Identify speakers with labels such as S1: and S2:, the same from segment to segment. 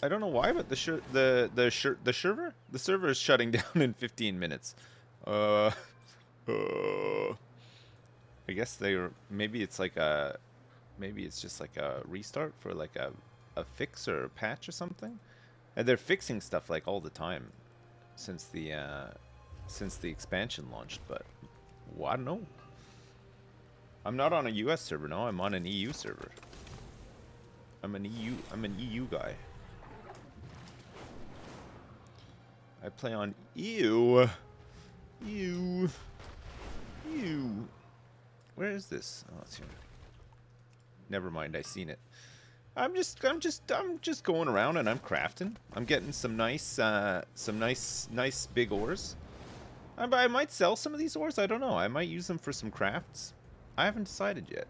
S1: I don't know why, but the server is shutting down in 15 minutes. Uh, I guess maybe it's like maybe it's just like a restart for like a fix or a patch or something. And they're fixing stuff like all the time since the expansion launched, but well, I don't know. I'm not on a US server, no, I'm on an EU server. I'm an EU guy. I play on EU. EU. EU. Where is this? Oh, it's here. Never mind, I seen it. I'm just going around and I'm crafting. I'm getting some nice big ores. I might sell some of these ores. I don't know. I might use them for some crafts. I haven't decided yet.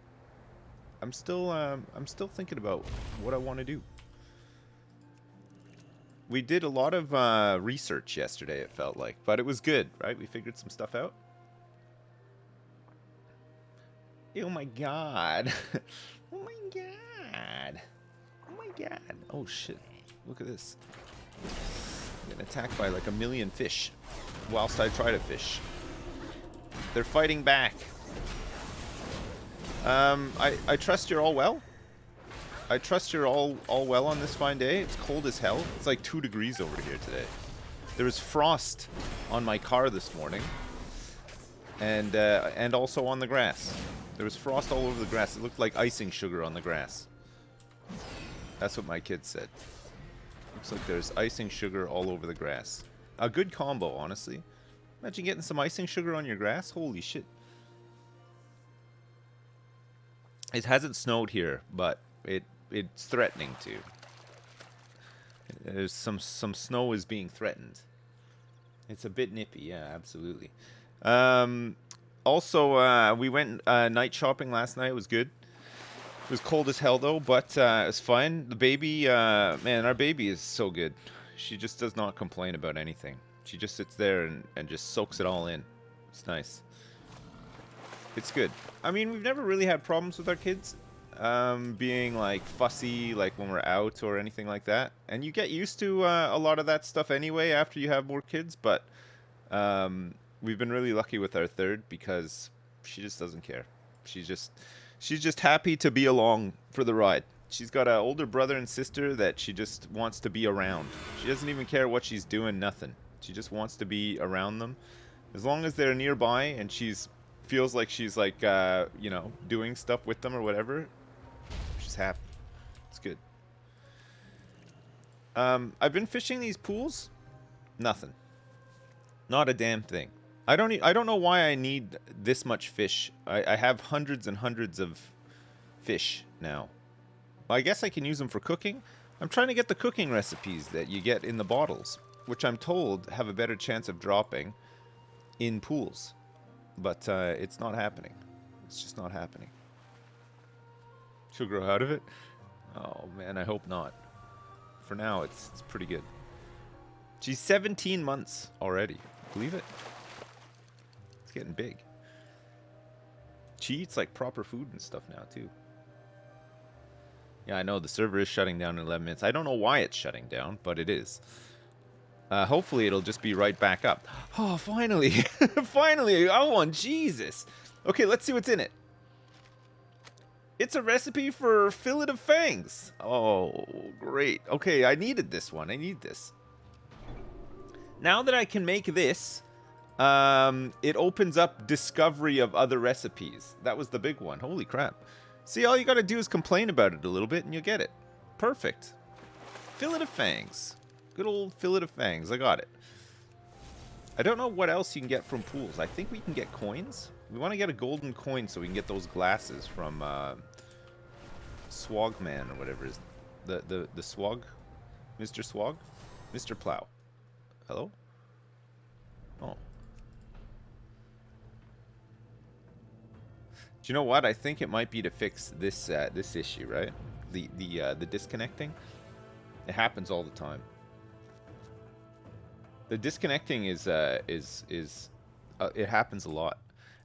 S1: I'm still thinking about what I want to do. We did a lot of research yesterday, it felt like, but it was good, right? We figured some stuff out. Oh my god. Oh my god. Oh my god. Oh shit. Look at this. I'm getting attacked by like a million fish whilst I try to fish. They're fighting back. I trust you're all well. I trust you're all well on this fine day. It's cold as hell. It's like 2 degrees over here today. There was frost on my car this morning, and also on the grass. There was frost all over the grass. It looked like icing sugar on the grass. That's what my kid said. Looks like there's icing sugar all over the grass. A good combo, honestly. Imagine getting some icing sugar on your grass. Holy shit. It hasn't snowed here, but it's threatening to. There's some snow is being threatened. It's a bit nippy, yeah, absolutely. Also, we went night shopping last night. It was good. It was cold as hell though, but it was fine. The baby, man, our baby is so good. She just does not complain about anything. She just sits there and just soaks it all in. It's nice. It's good. I mean, we've never really had problems with our kids being like fussy, like when we're out or anything like that. And you get used to a lot of that stuff anyway after you have more kids. But we've been really lucky with our third because she just doesn't care. She's just happy to be along for the ride. She's got an older brother and sister that she just wants to be around. She doesn't even care what she's doing, nothing. She just wants to be around them. As long as they're nearby and feels like she's like, you know, doing stuff with them or whatever, she's happy. It's good. I've been fishing these pools. Nothing. Not a damn thing. I don't know why I need this much fish. I have hundreds and hundreds of fish now. I guess I can use them for cooking. I'm trying to get the cooking recipes that you get in the bottles, which I'm told have a better chance of dropping in pools. But it's not happening. It's just not happening. She'll grow out of it? Oh man, I hope not. For now, it's pretty good. She's 17 months already. Believe it? It's getting big. She eats like proper food and stuff now too. Yeah, I know the server is shutting down in 11 minutes. I don't know why it's shutting down, but it is. Hopefully it'll just be right back up. Oh, finally. Finally. Oh, Jesus. Okay, let's see what's in it. It's a recipe for fillet of fangs. Oh, great. Okay, I needed this one. I need this. Now that I can make this, it opens up discovery of other recipes. That was the big one. Holy crap. See, all you gotta do is complain about it a little bit and you'll get it. Perfect. Fillet of fangs. Good old fillet of fangs. I got it. I don't know what else you can get from pools. I think we can get coins. We want to get a golden coin so we can get those glasses from Swogman or whatever is the Swog? Mr. Swog? Mr. Plow. Hello? Oh. Do you know what? I think it might be to fix this this issue, right? The disconnecting. It happens all the time. The disconnecting is it happens a lot.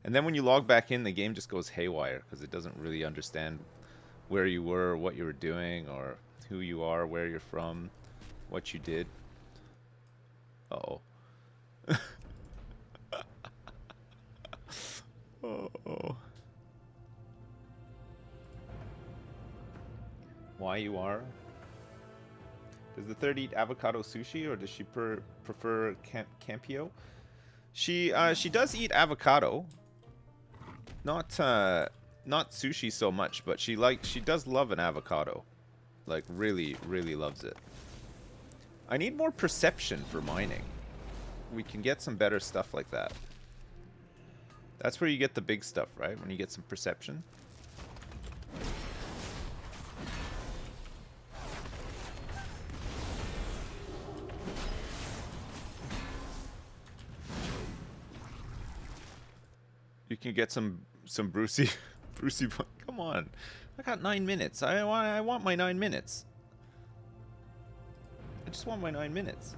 S1: And then when you log back in, the game just goes haywire because it doesn't really understand where you were or what you were doing or who you are, where you're from, what you did. Uh-oh. Oh. Why you are? Does the third eat avocado sushi, or does she prefer campio? She does eat avocado. Not sushi so much, but she does love an avocado. Like really, really loves it. I need more perception for mining. We can get some better stuff like that. That's where you get the big stuff, right? When you get some perception. You can get some Brucey. Come on, I got 9 minutes. I want my 9 minutes. I just want my 9 minutes.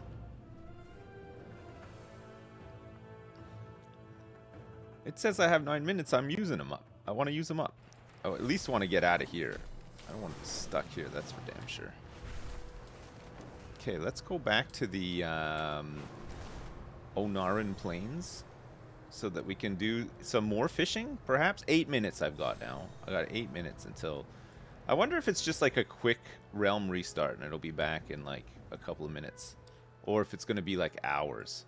S1: It says I have 9 minutes. I'm using them up. I want to use them up. I at least want to get out of here. I don't want to be stuck here. That's for damn sure. Okay, let's go back to the Onaran Plains so that we can do some more fishing, perhaps. 8 minutes I've got now. I got 8 minutes until... I wonder if it's just like a quick realm restart and it'll be back in like a couple of minutes. Or if it's going to be like hours.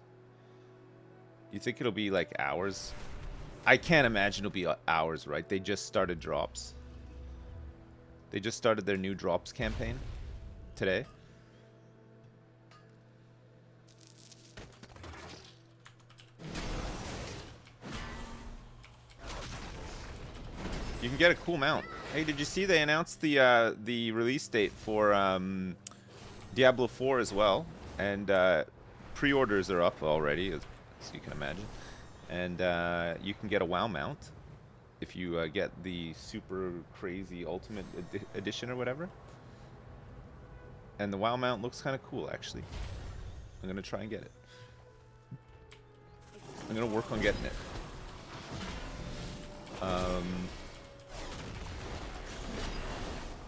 S1: You think it'll be like hours? I can't imagine it'll be hours, right? They just started drops. They just started their new drops campaign today. You can get a cool mount. Hey, did you see they announced the release date for Diablo 4 as well? And pre-orders are up already, as you can imagine. And you can get a WoW mount if you get the super crazy ultimate edition or whatever. And the WoW mount looks kind of cool, actually. I'm going to try and get it. I'm going to work on getting it.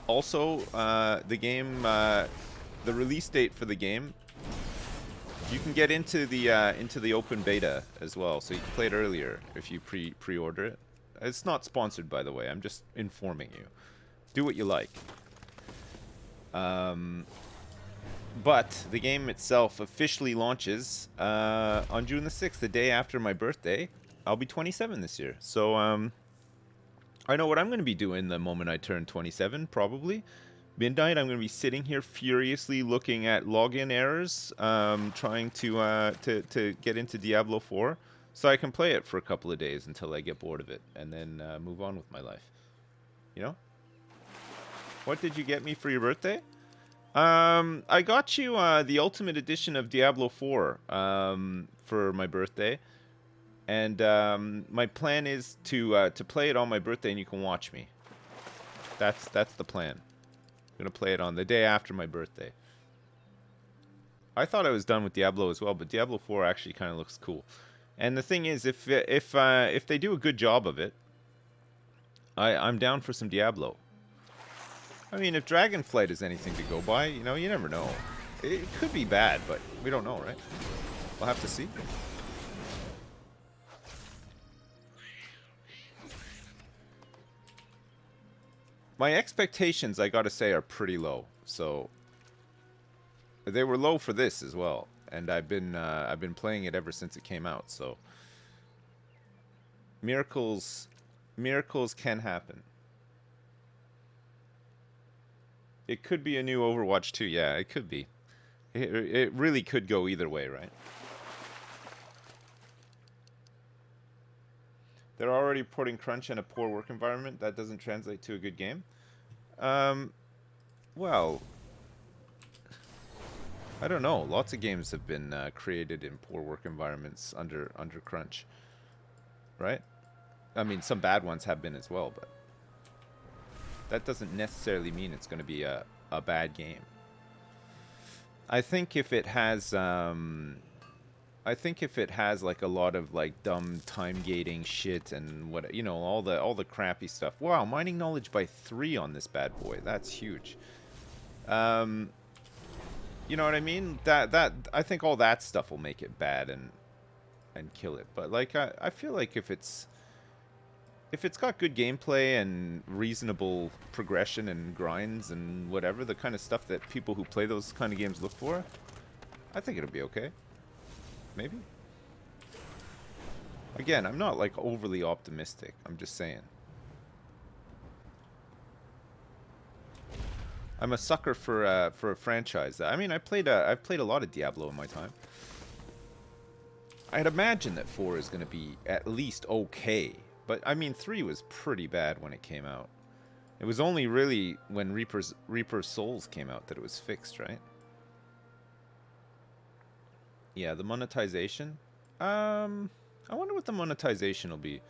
S1: Also, the game, the release date for the game, you can get into the open beta as well, so you can play it earlier if you pre-order it. It's not sponsored, by the way. I'm just informing you. Do what you like. But the game itself officially launches on June the 6th, the day after my birthday. I'll be 27 this year, so I know what I'm going to be doing the moment I turn 27, probably. Midnight, I'm going to be sitting here furiously looking at login errors, trying to get into Diablo 4, so I can play it for a couple of days until I get bored of it, and then move on with my life. You know? What did you get me for your birthday? I got you the Ultimate Edition of Diablo 4 for my birthday. And my plan is to play it on my birthday, and you can watch me. That's the plan. I'm gonna play it on the day after my birthday. I thought I was done with Diablo as well, but Diablo 4 actually kind of looks cool. And the thing is, if they do a good job of it, I'm down for some Diablo. I mean, if Dragonflight is anything to go by, you know, you never know. It could be bad, but we don't know, right? We'll have to see. My expectations, I gotta say, are pretty low. So they were low for this as well, and I've been playing it ever since it came out. So miracles can happen. It could be a new Overwatch 2. Yeah, it could be. It really could go either way, right? They're already reporting crunch and a poor work environment. That doesn't translate to a good game. Well, I don't know. Lots of games have been created in poor work environments under crunch, right? I mean, some bad ones have been as well, but that doesn't necessarily mean it's going to be a bad game. I think if it has like a lot of like dumb time gating shit and what, you know, all the crappy stuff. Wow, mining knowledge by 3 on this bad boy. That's huge. You know what I mean? That I think all that stuff will make it bad and kill it. But like I feel like if it's got good gameplay and reasonable progression and grinds and whatever, the kind of stuff that people who play those kind of games look for, I think it'll be okay. Maybe. Again, I'm not like overly optimistic. I'm just saying. I'm a sucker for a franchise. I mean, I've played a lot of Diablo in my time. I'd imagine that 4 is going to be at least okay. But, I mean, 3 was pretty bad when it came out. It was only really when Reaper's Souls came out that it was fixed, right? Yeah, the monetization. I wonder what the monetization will be.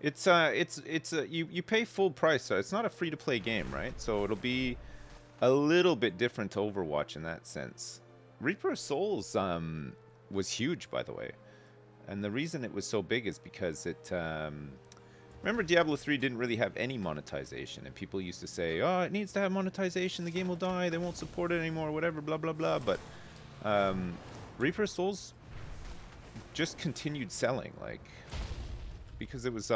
S1: You pay full price, so it's not a free-to-play game, right? So it'll be a little bit different to Overwatch in that sense. Reaper's Souls was huge, by the way. And the reason it was so big is because it... remember, Diablo 3 didn't really have any monetization, and people used to say, oh, it needs to have monetization, the game will die, they won't support it anymore, whatever, blah, blah, blah. But Reaper's Souls just continued selling, like... Because it was...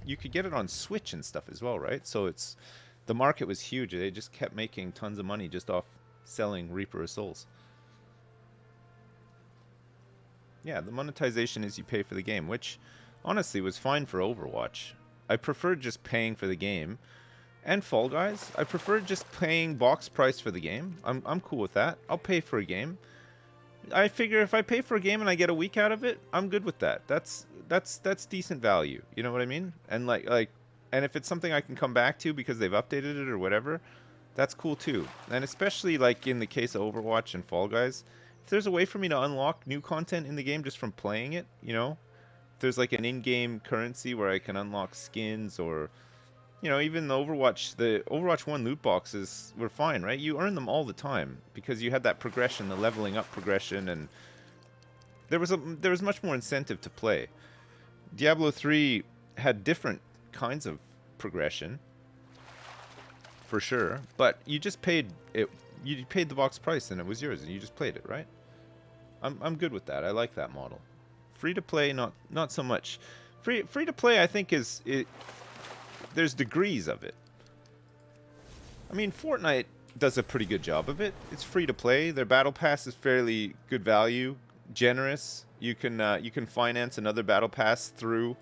S1: you could get it on Switch and stuff as well, right? So it's... The market was huge. They just kept making tons of money just off selling Reaper's Souls. Yeah, the monetization is you pay for the game, which honestly was fine for Overwatch. I preferred just paying for the game. And Fall Guys, I preferred just paying box price for the game. I'm cool with that. I'll pay for a game. I figure if I pay for a game and I get a week out of it, I'm good with that. That's decent value. You know what I mean? And and if it's something I can come back to because they've updated it or whatever, that's cool too. And especially like in the case of Overwatch and Fall Guys, if there's a way for me to unlock new content in the game just from playing it, you know, if there's like an in-game currency where I can unlock skins or, you know, even the Overwatch 1 loot boxes were fine, right? You earn them all the time because you had that progression, the leveling up progression, and there was much more incentive to play. Diablo 3 had different kinds of progression, for sure, but you just paid it. You paid the box price and it was yours, and you just played it, right? I'm good with that. I like that model. Free to play, not so much. Free to play, I think there's degrees of it. I mean, Fortnite does a pretty good job of it. It's free to play. Their battle pass is fairly good value, generous. You can finance another battle pass through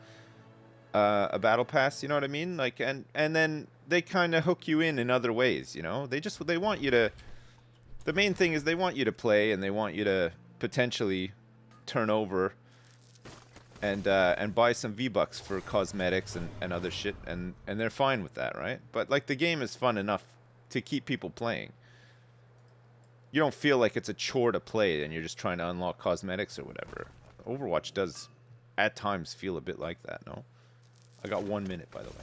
S1: a battle pass. You know what I mean? Like, and then they kind of hook you in other ways. You know, they want you to. The main thing is they want you to play, and they want you to potentially turn over and buy some V-Bucks for cosmetics and other shit, and they're fine with that, right? But like the game is fun enough to keep people playing. You don't feel like it's a chore to play and you're just trying to unlock cosmetics or whatever. Overwatch does at times feel a bit like that, no? I got 1 minute, by the way.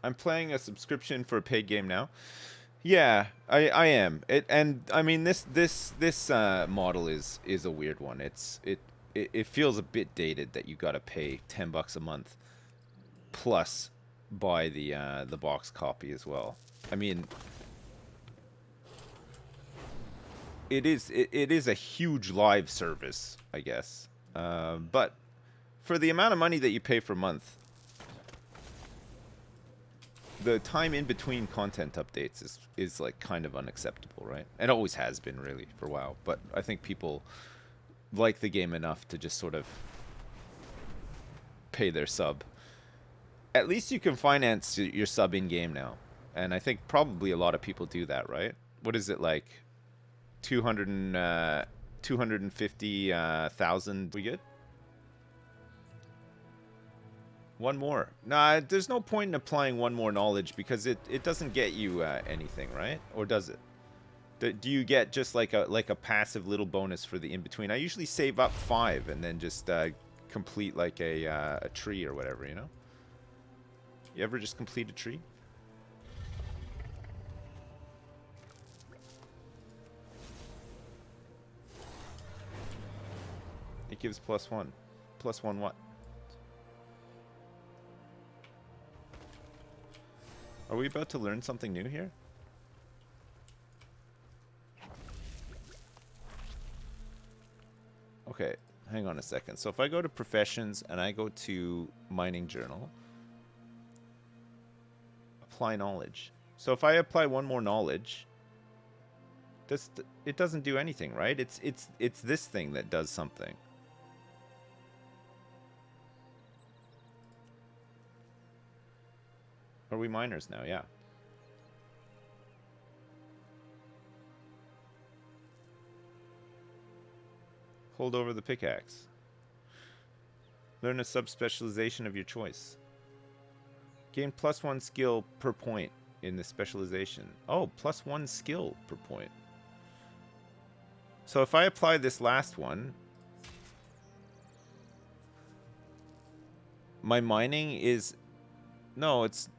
S1: I'm playing a subscription for a paid game now. Yeah, I am. I mean this model is a weird one. It feels a bit dated that you got to pay $10 a month plus buy the box copy as well. I mean, it is a huge live service, I guess. But for the amount of money that you pay per month, the time in between content updates is like kind of unacceptable, right? It always has been, really, for a while. But I think people like the game enough to just sort of pay their sub. At least you can finance your sub in game now, and I think probably a lot of people do that, right? What is it, like 250,000? We good? One more. Nah, there's no point in applying one more knowledge because it doesn't get you anything, right? Or does it? Do you get just like a passive little bonus for the in-between? I usually save up 5 and then just complete like a tree or whatever, you know? You ever just complete a tree? It gives +1. +1 what? Are we about to learn something new here? Okay, hang on a second. So if I go to professions and I go to mining journal, apply knowledge. So if I apply one more knowledge, it doesn't do anything, right? It's this thing that does something. Are we miners now? Yeah. Hold over the pickaxe. Learn a subspecialization of your choice. Gain +1 skill per point in the specialization. Oh, +1 skill per point. So if I apply this last one, my mining is... No, it's...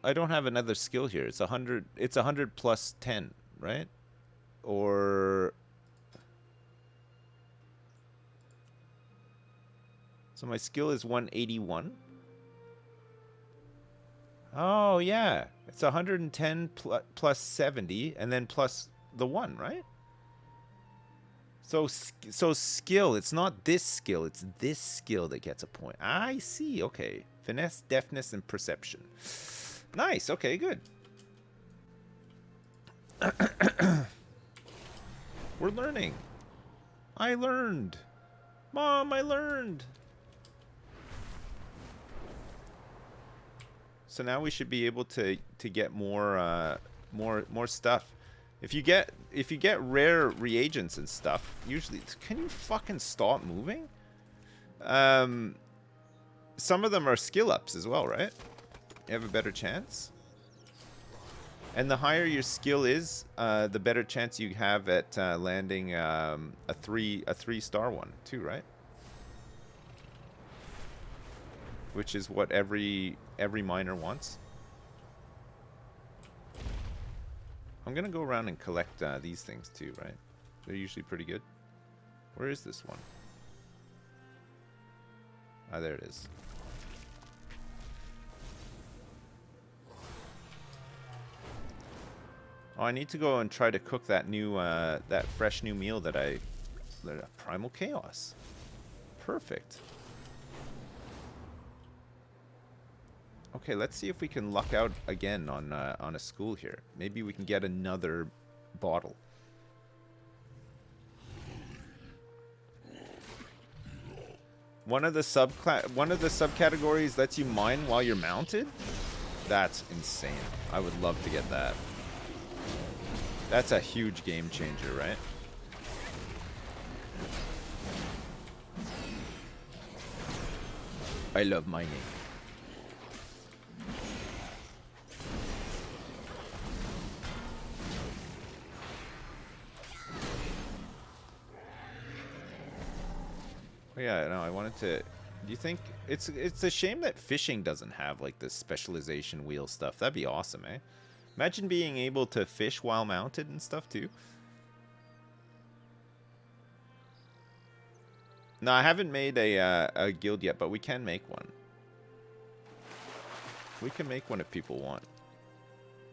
S1: I don't have another skill here. It's 100. It's 100 plus 10, right? Or... So my skill is 181. Oh, yeah. It's 110 plus 70, and then plus the 1, right? So skill, it's not this skill, it's this skill that gets a point. I see, okay. Finesse, deftness, and perception. Nice, okay, good. We're learning. I learned. Mom, I learned. So now we should be able to get more stuff. If you get rare reagents and stuff, usually... Can you fucking stop moving? Some of them are skill ups as well, right? You have a better chance. And the higher your skill is, the better chance you have at landing a 3-star one too, right? Which is what every miner wants. I'm gonna go around and collect these things too, right? They're usually pretty good. Where is this one? Ah, there it is. Oh, I need to go and try to cook that new, that fresh new meal that Primal Chaos. Perfect. Okay, let's see if we can luck out again on a school here. Maybe we can get another bottle. One of the subcategories lets you mine while you're mounted. That's insane. I would love to get that. That's a huge game changer, right? I love mining. Yeah, no, I wanted to... Do you think... It's a shame that fishing doesn't have, like, this specialization wheel stuff. That'd be awesome, eh? Imagine being able to fish while mounted and stuff, too. No, I haven't made a guild yet, but we can make one. We can make one if people want.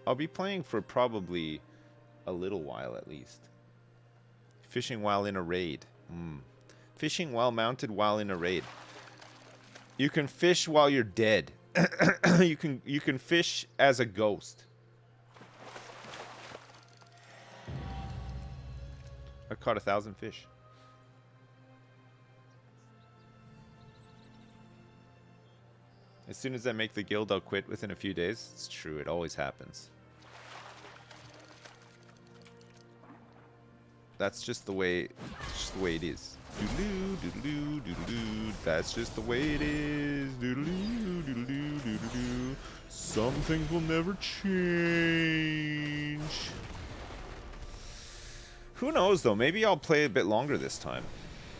S1: I'll be playing for probably a little while, at least. Fishing while in a raid. Fishing while mounted while in a raid. You can fish while you're dead. you can fish as a ghost. I caught 1,000 fish. As soon as I make the guild, I'll quit within a few days. It's true, it always happens. That's just the way it is. Doodaloo, doodaloo, doodaloo. That's just the way it is. Doodaloo, doodaloo, doodaloo. Some things will never change. Who knows though? Maybe I'll play a bit longer this time.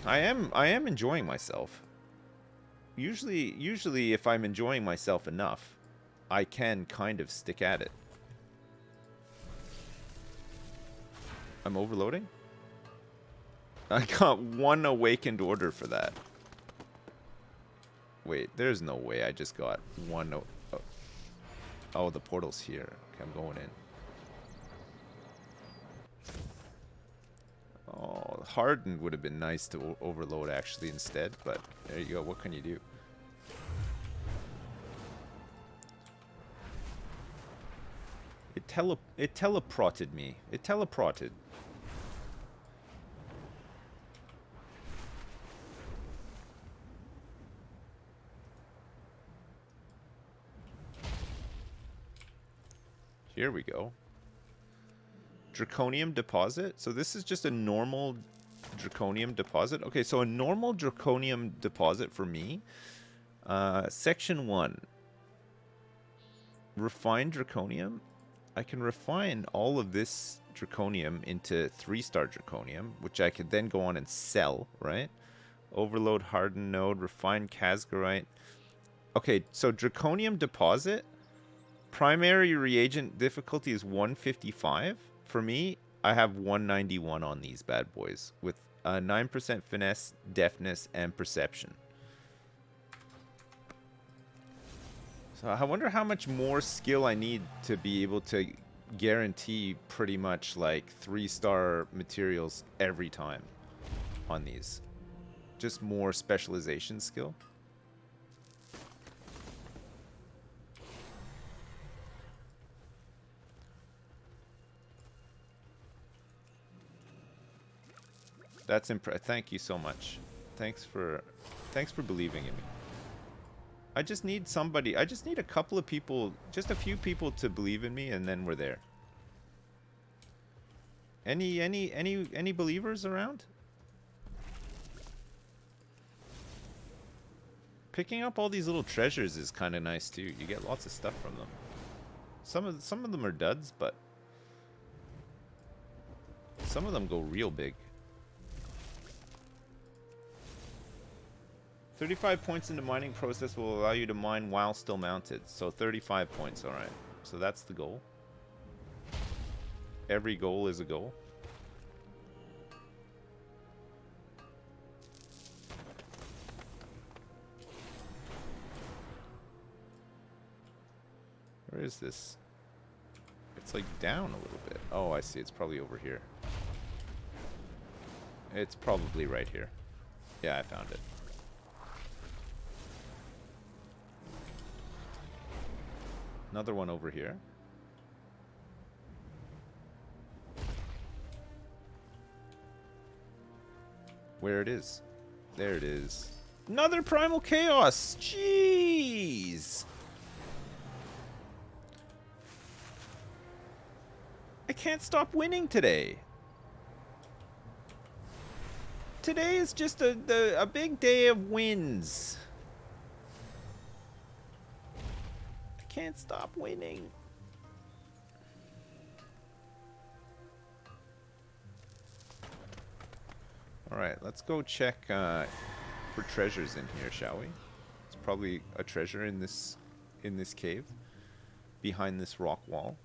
S1: I am enjoying myself. Usually if I'm enjoying myself enough, I can kind of stick at it. I'm overloading? I got 1 awakened order for that. Wait, there's no way I just got 1. Oh, the portal's here. Okay, I'm going in. Oh, hardened would have been nice to overload actually instead, but there you go. What can you do? It teleported me. It teleported. Here we go. Draconium deposit. So this is just a normal draconium deposit. Okay, so a normal draconium deposit for me. Section 1. Refined draconium. I can refine all of this draconium into 3-star draconium, which I could then go on and sell, right? Overload hardened node, refined Casgarite. Okay, so draconium deposit. Primary reagent difficulty is 155. For me, I have 191 on these bad boys with 9% finesse, deafness, and perception. So I wonder how much more skill I need to be able to guarantee pretty much like 3-star materials every time on these. Just more specialization skill. That's thank you so much. Thanks for believing in me. I just need somebody. I just need a couple of people, just a few people to believe in me, and then we're there. Any believers around? Picking up all these little treasures is kind of nice too. You get lots of stuff from them. Some of them are duds, but some of them go real big. 35 points in the mining process will allow you to mine while still mounted. So 35 points, alright. So that's the goal. Every goal is a goal. Where is this? It's like down a little bit. Oh, I see. It's probably over here. It's probably right here. Yeah, I found it. Another one over here. Where it is. There it is. Another Primal Chaos! Jeez! I can't stop winning today. Today is just a big day of wins. Can't stop winning. All right, let's go check for treasures in here, shall we? It's probably a treasure in this cave behind this rock wall.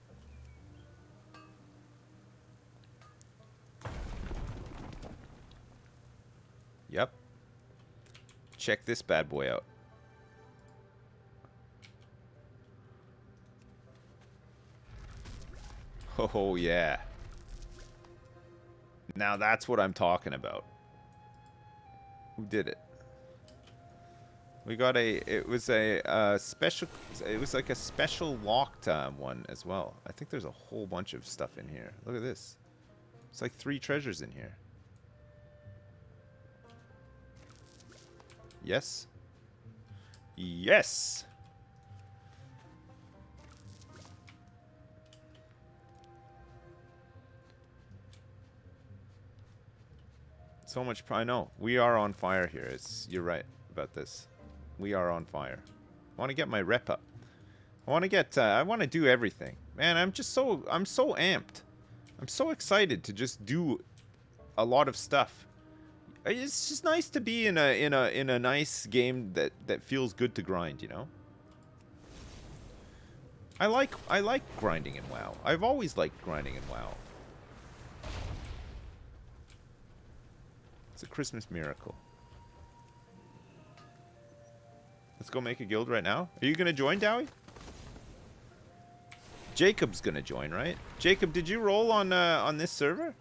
S1: Yep. Check this bad boy out. Oh, yeah. Now that's what I'm talking about. Who did it? We got it was a special, it was like a special locked one as well. I think there's a whole bunch of stuff in here. Look at this. It's like 3 treasures in here. Yes. Yes! So much. I know. We are on fire here. You're right about this. We are on fire. I want to get my rep up. I want to do everything. Man, I'm so amped. I'm so excited to just do a lot of stuff. It's just nice to be in a nice game that feels good to grind, you know? I like grinding in WoW. I've always liked grinding in WoW. It's a Christmas miracle. Let's go make a guild right now. Are you gonna join, Dowie? Jacob's gonna join, right? Jacob, did you roll on this server?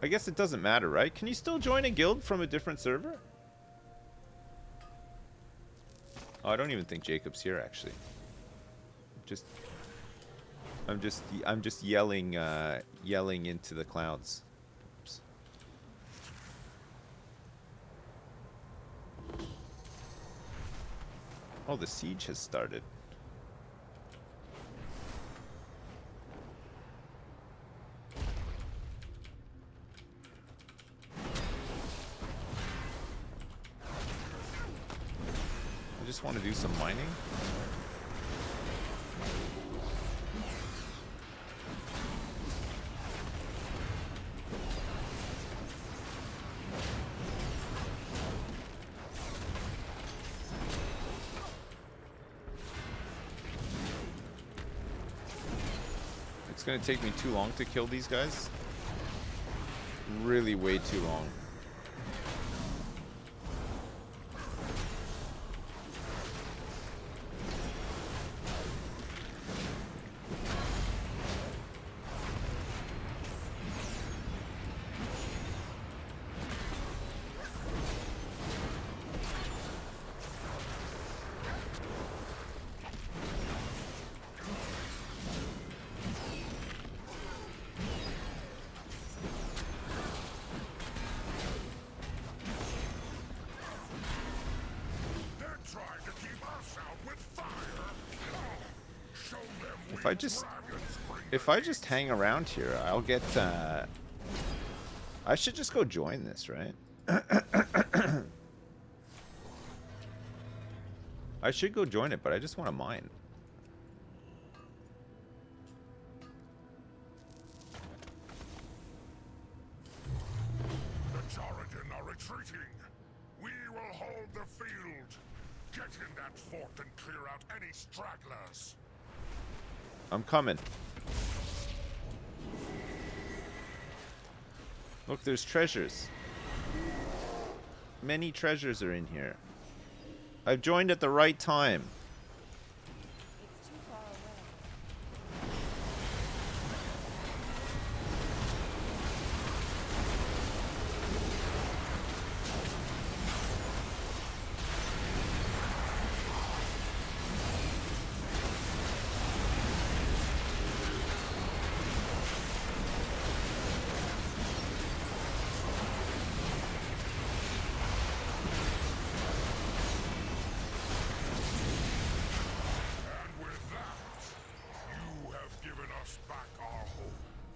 S1: I guess it doesn't matter, right? Can you still join a guild from a different server? Oh, I don't even think Jacob's here actually. I'm just yelling yelling into the clouds. Oops. Oh, the siege has started. I just want to do some mining. It's gonna take me too long to kill these guys. Really way too long. If I just hang around here, I'll get I should just go join this, right? I should go join it, but I just want to mine.
S2: The Torridon are retreating. We will hold the field. Get in that fort and clear out any stragglers.
S1: I'm coming. Look, there's treasures. Many treasures are in here. I've joined at the right time.
S3: It's too far away.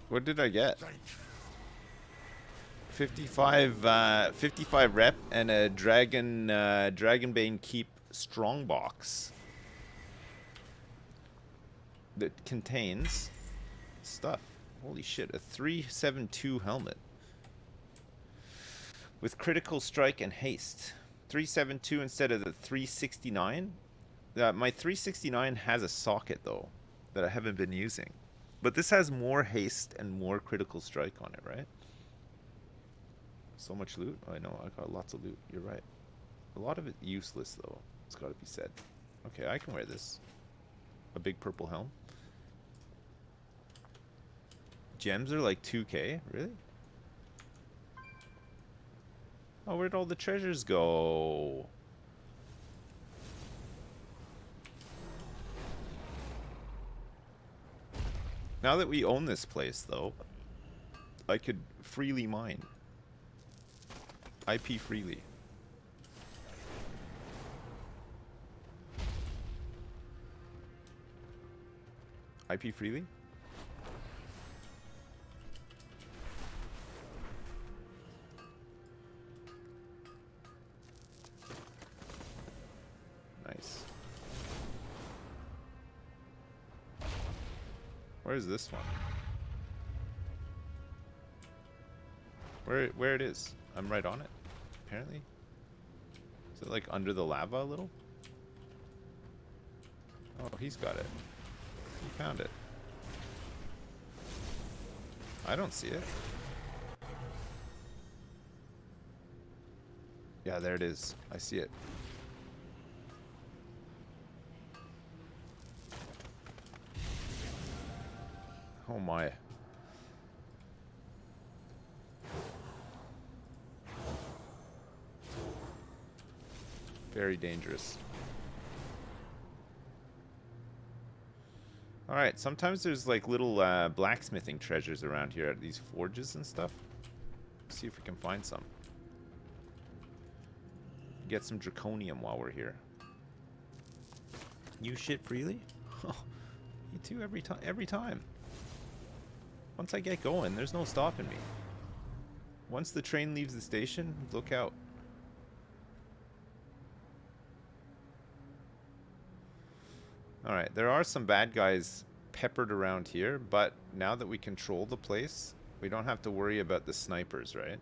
S1: What did I get? 55 rep and a Dragonbane Keep Strongbox that contains stuff. Holy shit, a 372 helmet with critical strike and haste. 372 instead of the 369. My 369 has a socket though that I haven't been using. But this has more haste and more critical strike on it, right? So much loot. Oh, I know, I got lots of loot. You're right. A lot of it useless, though. It's got to be said. Okay, I can wear this. A big purple helm. Gems are like 2k? Really? Oh, where'd all the treasures go? Now that we own this place, though, I could freely mine. IP freely. IP freely? Nice. Where's this one? Where it is? I'm right on it, apparently. Is it like under the lava a little? Oh, he's got it. He found it. I don't see it. Yeah, there it is. I see it. my. Very dangerous. Alright, sometimes there's like little blacksmithing treasures around here at these forges and stuff. Let's see if we can find some. Get some draconium while we're here. Use shit freely? Oh, you too every time. Once I get going, there's no stopping me. Once the train leaves the station, look out. Alright, there are some bad guys peppered around here, but now that we control the place, we don't have to worry about the snipers, right?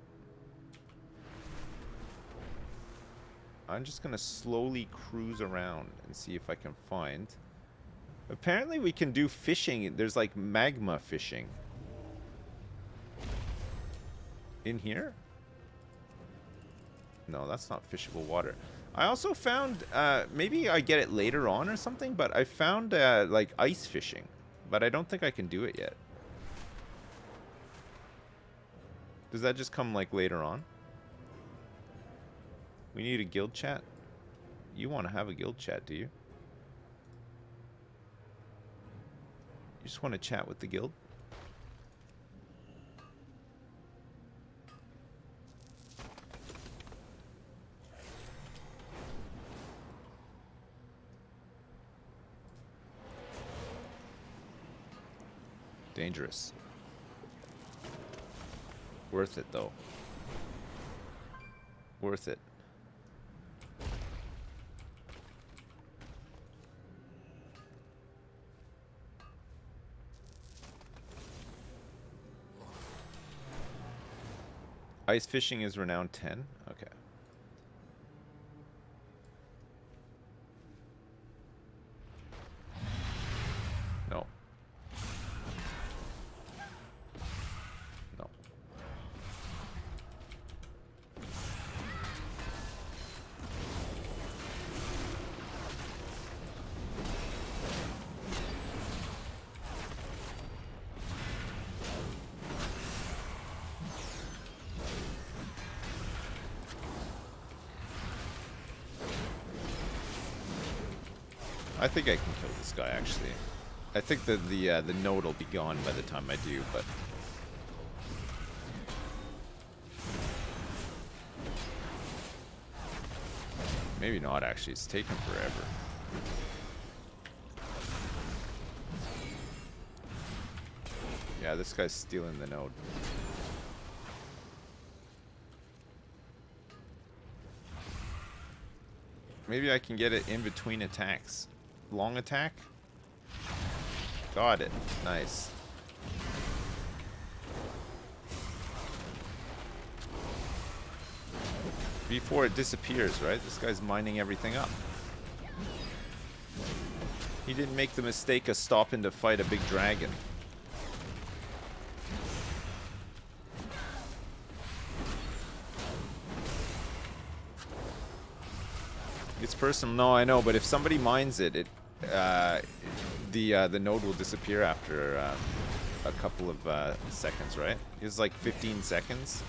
S1: I'm just gonna slowly cruise around and see if I can find... Apparently we can do fishing. There's like magma fishing. In here? No, that's not fishable water. I also found, maybe I get it later on or something, but I found like ice fishing. But I don't think I can do it yet. Does that just come like later on? We need a guild chat? You want to have a guild chat, do you? You just want to chat with the guild? Dangerous. Worth it, though. Worth it. Ice fishing is renowned 10? Okay. No. No. I think I can kill this guy, actually. I think that the node will be gone by the time I do, but... Maybe not, actually. It's taken forever. Yeah, this guy's stealing the node. Maybe I can get it in between attacks. Long attack? Got it. Nice. Before it disappears, right? This guy's mining everything up. He didn't make the mistake of stopping to fight a big dragon. It's personal. No, I know, but if somebody mines it, the node will disappear after a couple of seconds, right? It's like 15 seconds.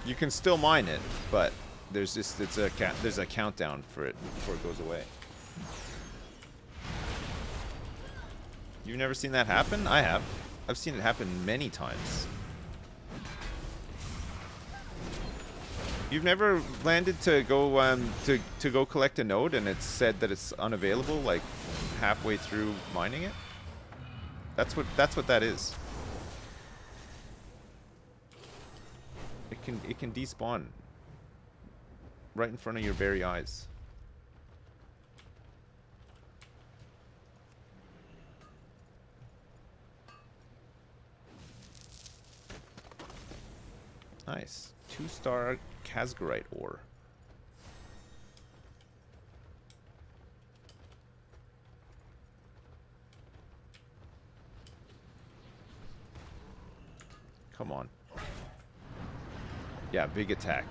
S1: You can still mine it, but there's just there's a countdown for it before it goes away. You've never seen that happen? I have. I've seen it happen many times. You've never landed to go to go collect a node and it's said that it's unavailable like halfway through mining it? That's what that is. It can despawn right in front of your very eyes. Nice. 2-star Casgarite ore. Come on. Yeah, big attack.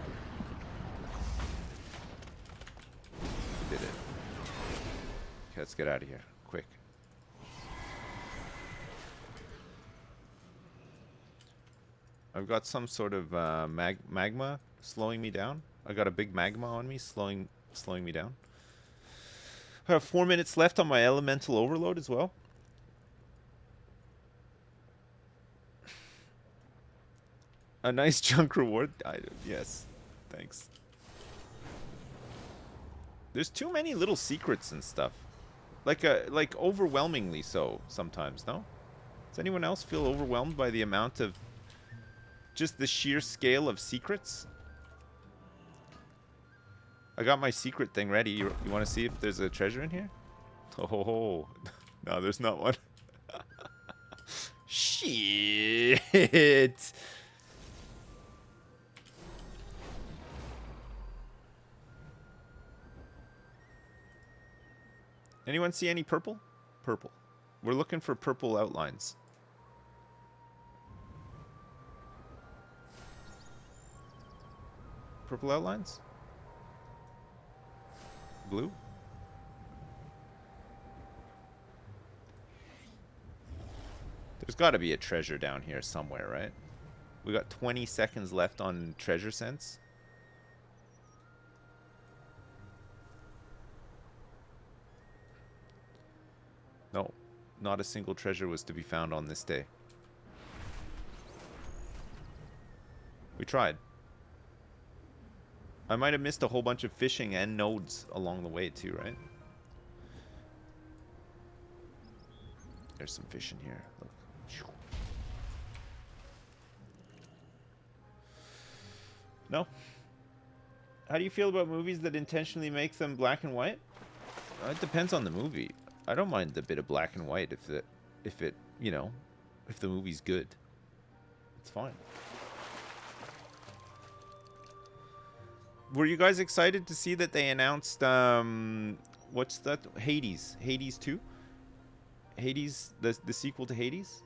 S1: Did it. Okay, let's get out of here. Quick. I've got some sort of magma slowing me down. I got a big magma on me, slowing me down. I have 4 minutes left on my elemental overload as well. A nice junk reward. Yes, thanks. There's too many little secrets and stuff. Like overwhelmingly so sometimes, no? Does anyone else feel overwhelmed by the amount of just the sheer scale of secrets? I got my secret thing ready. You want to see if there's a treasure in here? Oh, no, there's not one. Shit. Anyone see any purple? Purple. We're looking for purple outlines. Purple outlines? Blue? There's got to be a treasure down here somewhere, right? We got 20 seconds left on treasure sense. No, not a single treasure was to be found on this day. We tried. I might have missed a whole bunch of fishing and nodes along the way too, right? There's some fish in here. Look. No? How do you feel about movies that intentionally make them black and white? It depends on the movie. I don't mind a bit of black and white if it, you know, if the movie's good. It's fine. Were you guys excited to see that they announced what's that? Hades. Hades 2? Hades, the sequel to Hades?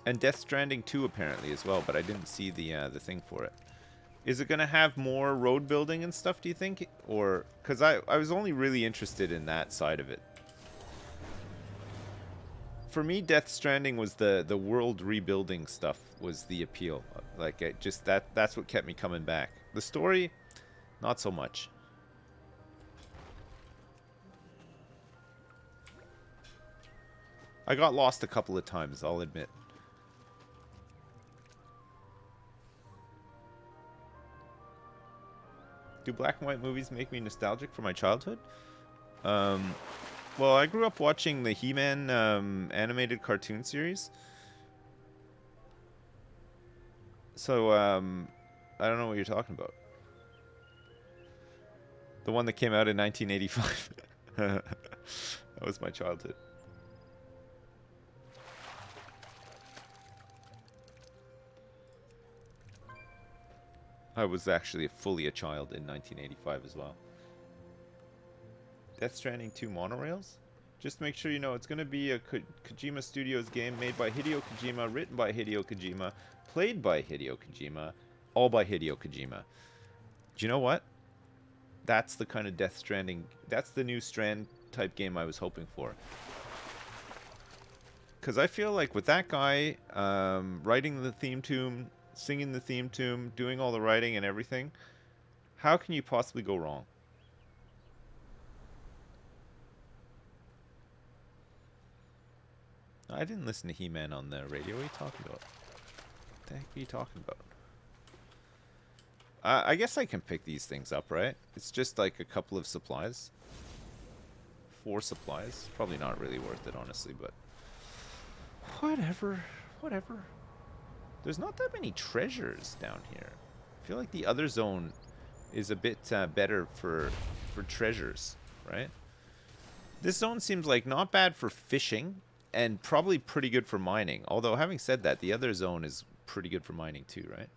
S1: And Death Stranding 2 apparently as well, but I didn't see the thing for it. Is it going to have more road building and stuff, do you think? Or cuz I was only really interested in that side of it. For me, Death Stranding was the world rebuilding stuff was the appeal. Like it just that's what kept me coming back. The story, not so much. I got lost a couple of times, I'll admit. Do black and white movies make me nostalgic for my childhood? Well, I grew up watching the He-Man animated cartoon series. So, I don't know what you're talking about. The one that came out in 1985. That was my childhood. I was actually fully a child in 1985 as well. Death Stranding 2 monorails? Just make sure you know it's going to be a Kojima Studios game made by Hideo Kojima, written by Hideo Kojima, played by Hideo Kojima, all by Hideo Kojima. Do you know what? That's the kind of Death Stranding, that's the new Strand type game I was hoping for. Because I feel like with that guy writing the theme tune, singing the theme tune, doing all the writing and everything, how can you possibly go wrong? I didn't listen to He-Man on the radio. What are you talking about? What the heck are you talking about? I guess I can pick these things up, right? It's just like a couple of supplies. 4 supplies. Probably not really worth it, honestly, but... Whatever. Whatever. There's not that many treasures down here. I feel like the other zone is a bit better for treasures, right? This zone seems like not bad for fishing and probably pretty good for mining. Although, having said that, the other zone is pretty good for mining too, right?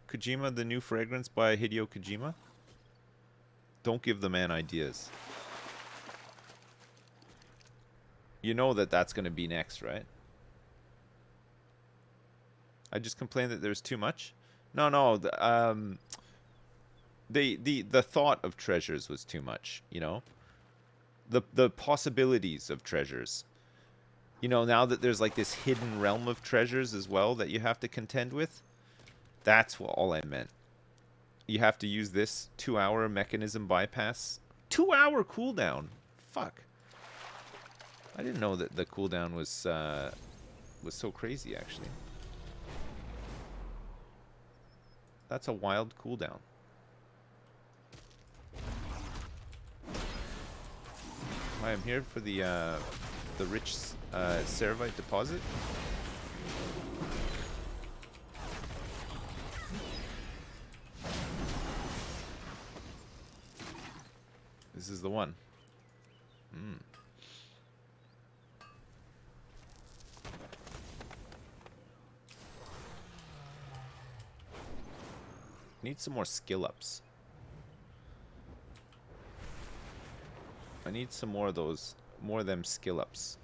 S1: Kojima, the new fragrance by Hideo Kojima? Don't give the man ideas. You know that that's going to be next, right? I just complained that there's too much. No, no. The thought of treasures was too much. You know, the possibilities of treasures. You know, now that there's like this hidden realm of treasures as well that you have to contend with. That's what all I meant. You have to use this 2-hour mechanism bypass. 2-hour cooldown. Fuck. I didn't know that the cooldown was so crazy, actually. That's a wild cooldown. I am here for the rich Ceravite deposit. This is the one. Need some more skill ups. I need some more of those, more of them skill ups.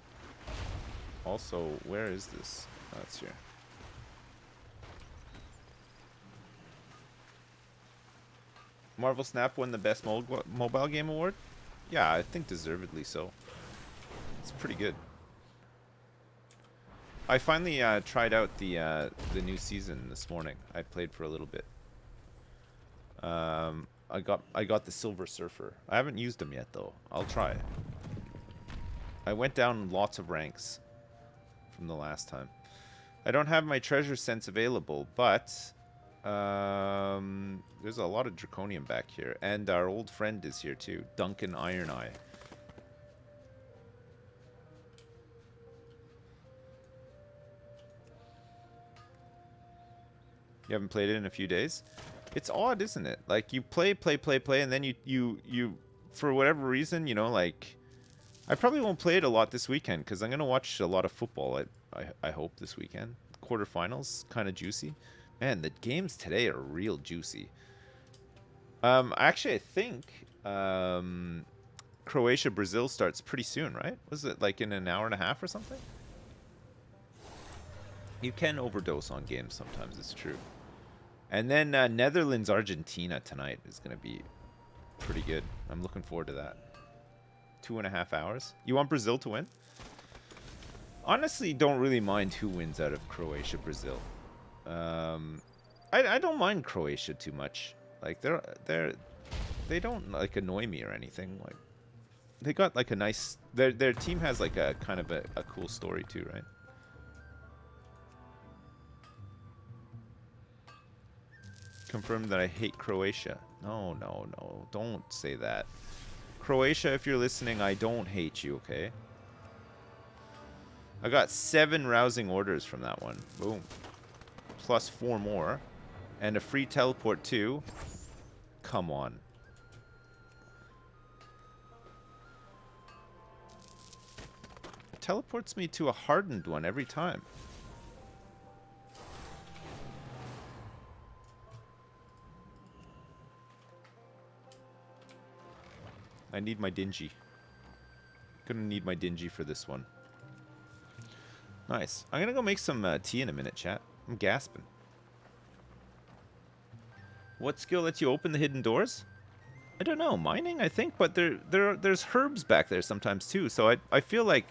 S1: Also, where is this? Oh, it's here. Marvel Snap won the best mobile game award? Yeah, I think deservedly so. It's pretty good. I finally tried out the new season this morning. I played for a little bit. I got the Silver Surfer. I haven't used them yet though. I'll try. I went down lots of ranks from the last time. I don't have my treasure sense available, but there's a lot of Draconium back here, and our old friend is here too, Duncan Iron Eye. You haven't played it in a few days? It's odd, isn't it? Like, you play, and then you for whatever reason, you know, like, I probably won't play it a lot this weekend, because I'm going to watch a lot of football, I hope, this weekend. Quarterfinals, kind of juicy. Man, the games today are real juicy. Actually, I think Croatia-Brazil starts pretty soon, right? Was it, like, in an hour and a half or something? You can overdose on games sometimes, it's true. And then Netherlands-Argentina tonight is going to be pretty good. I'm looking forward to that. 2.5 hours. You want Brazil to win? Honestly, don't really mind who wins out of Croatia-Brazil. I don't mind Croatia too much. Like, they don't, like, annoy me or anything. Like, they got, like, a nice... Their team has, like, a kind of a cool story too, right? Confirm that I hate Croatia. No, no, no. Don't say that. Croatia, if you're listening, I don't hate you, okay? I got 7 rousing orders from that one. Boom. Plus 4 more. And a free teleport too. Come on. It teleports me to a hardened one every time. I need my Dingy. Gonna need my Dingy for this one. Nice. I'm gonna go make some tea in a minute, chat. I'm gasping. What skill lets you open the hidden doors? I don't know. Mining, I think, but there's herbs back there sometimes too. So I feel like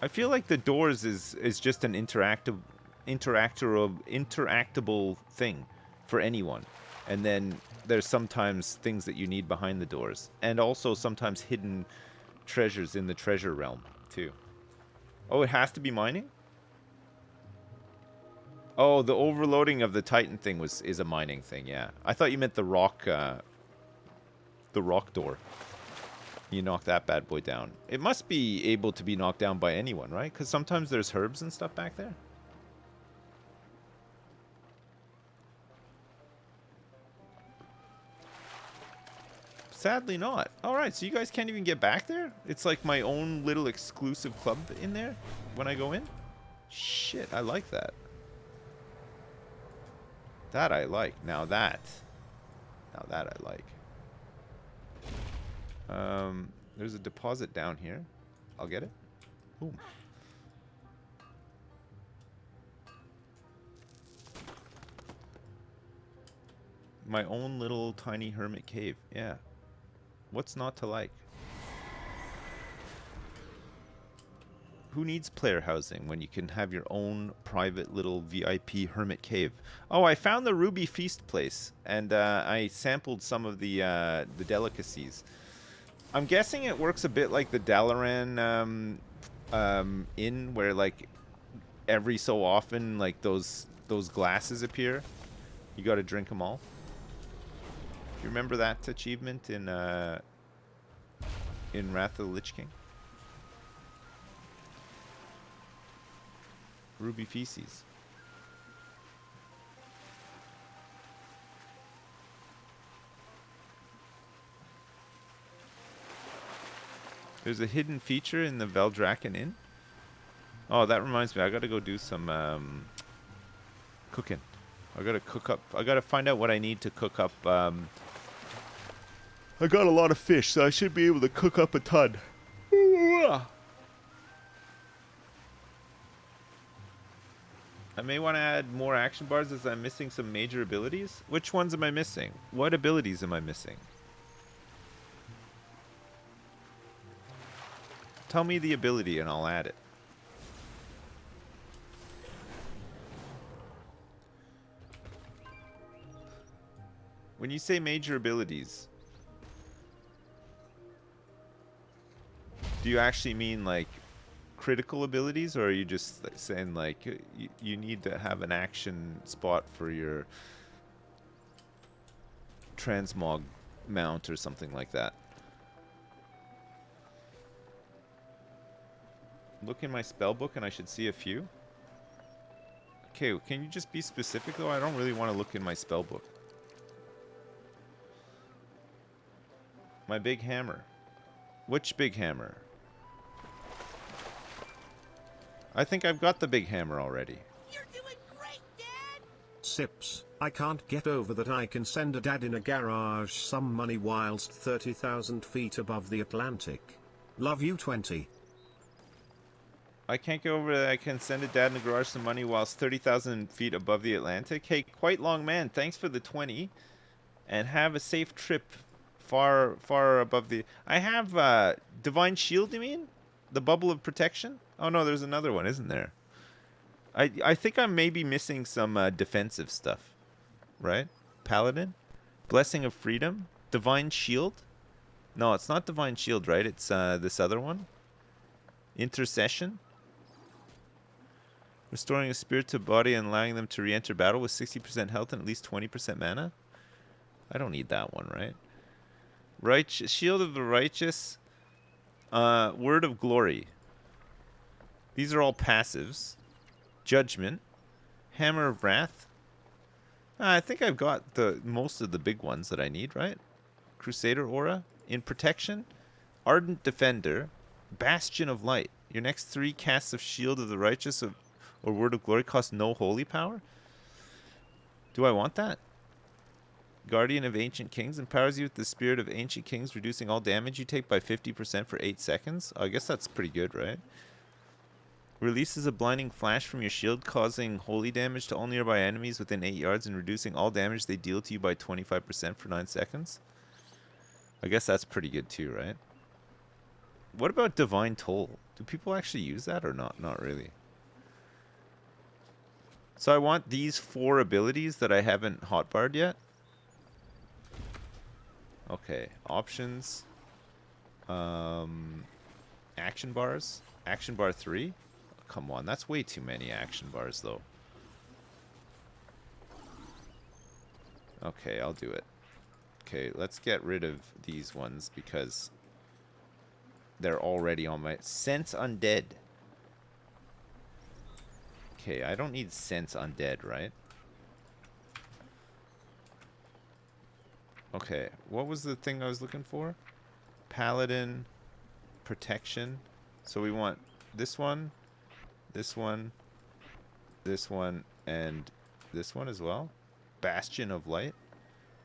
S1: the doors is just an interactable thing for anyone, and then there's sometimes things that you need behind the doors, and also sometimes hidden treasures in the treasure realm too. Oh, it has to be mining? Oh, the overloading of the Titan thing is a mining thing, yeah. I thought you meant the rock door. You knock that bad boy down. It must be able to be knocked down by anyone, right? Because sometimes there's herbs and stuff back there. Sadly not. Alright, so you guys can't even get back there? It's like my own little exclusive club in there when I go in? Shit, I like that. That I like. Now that I like. There's a deposit down here. I'll get it. Boom. My own little tiny hermit cave. Yeah. What's not to like? Who needs player housing when you can have your own private little VIP hermit cave? Oh, I found the Ruby Feast place, and I sampled some of the delicacies. I'm guessing it works a bit like the Dalaran inn, where like every so often, like those glasses appear. You got to drink them all. You remember that achievement in Wrath of the Lich King? Ruby Feces. There's a hidden feature in the Veldraken Inn. Oh, that reminds me. I gotta go do some cooking. I gotta cook up. I gotta find out what I need to cook up. I got a lot of fish, so I should be able to cook up a ton. I may want to add more action bars as I'm missing some major abilities. Which ones am I missing? What abilities am I missing? Tell me the ability and I'll add it. When you say major abilities, do you actually mean like critical abilities, or are you just saying like you need to have an action spot for your transmog mount or something like that? Look in my spell book and I should see a few. Okay, can you just be specific though? I don't really want to look in my spell book. My big hammer. Which big hammer? I think I've got the big hammer already.
S4: You're doing great, Dad!
S5: Sips, I can't get over that I can send a dad in a garage some money whilst 30,000 feet above the Atlantic. Love you 20.
S1: I can't get over that I can send a dad in a garage some money whilst 30,000 feet above the Atlantic. Hey, quite long man, thanks for the 20. And have a safe trip far, far above the... I have Divine Shield, you mean? The Bubble of Protection? Oh no, there's another one, isn't there? I think I'm maybe missing some defensive stuff. Right? Paladin? Blessing of Freedom? Divine Shield? No, it's not Divine Shield, right? It's this other one. Intercession? Restoring a spirit to body and allowing them to re-enter battle with 60% health and at least 20% mana? I don't need that one, right? Shield of the Righteous. Word of Glory. These are all passives. Judgment. Hammer of Wrath. I think I've got most of the big ones that I need, right? Crusader Aura. In Protection. Ardent Defender. Bastion of Light. Your next 3 casts of Shield of the Righteous or Word of Glory cost no holy power? Do I want that? Guardian of Ancient Kings empowers you with the Spirit of Ancient Kings, reducing all damage you take by 50% for 8 seconds. I guess that's pretty good, right? Releases a blinding flash from your shield, causing holy damage to all nearby enemies within 8 yards and reducing all damage they deal to you by 25% for 9 seconds. I guess that's pretty good too, right? What about Divine Toll? Do people actually use that or not? Not really. So I want these 4 abilities that I haven't hotbarred yet. Okay, options. Action bars. Action bar 3. Come on, that's way too many action bars though. Okay, I'll do it. Okay, let's get rid of these ones because they're already on my... Sense Undead. Okay, I don't need Sense Undead, right? Okay, what was the thing I was looking for? Paladin, Protection. So we want this one, this one, this one, and this one as well. Bastion of Light.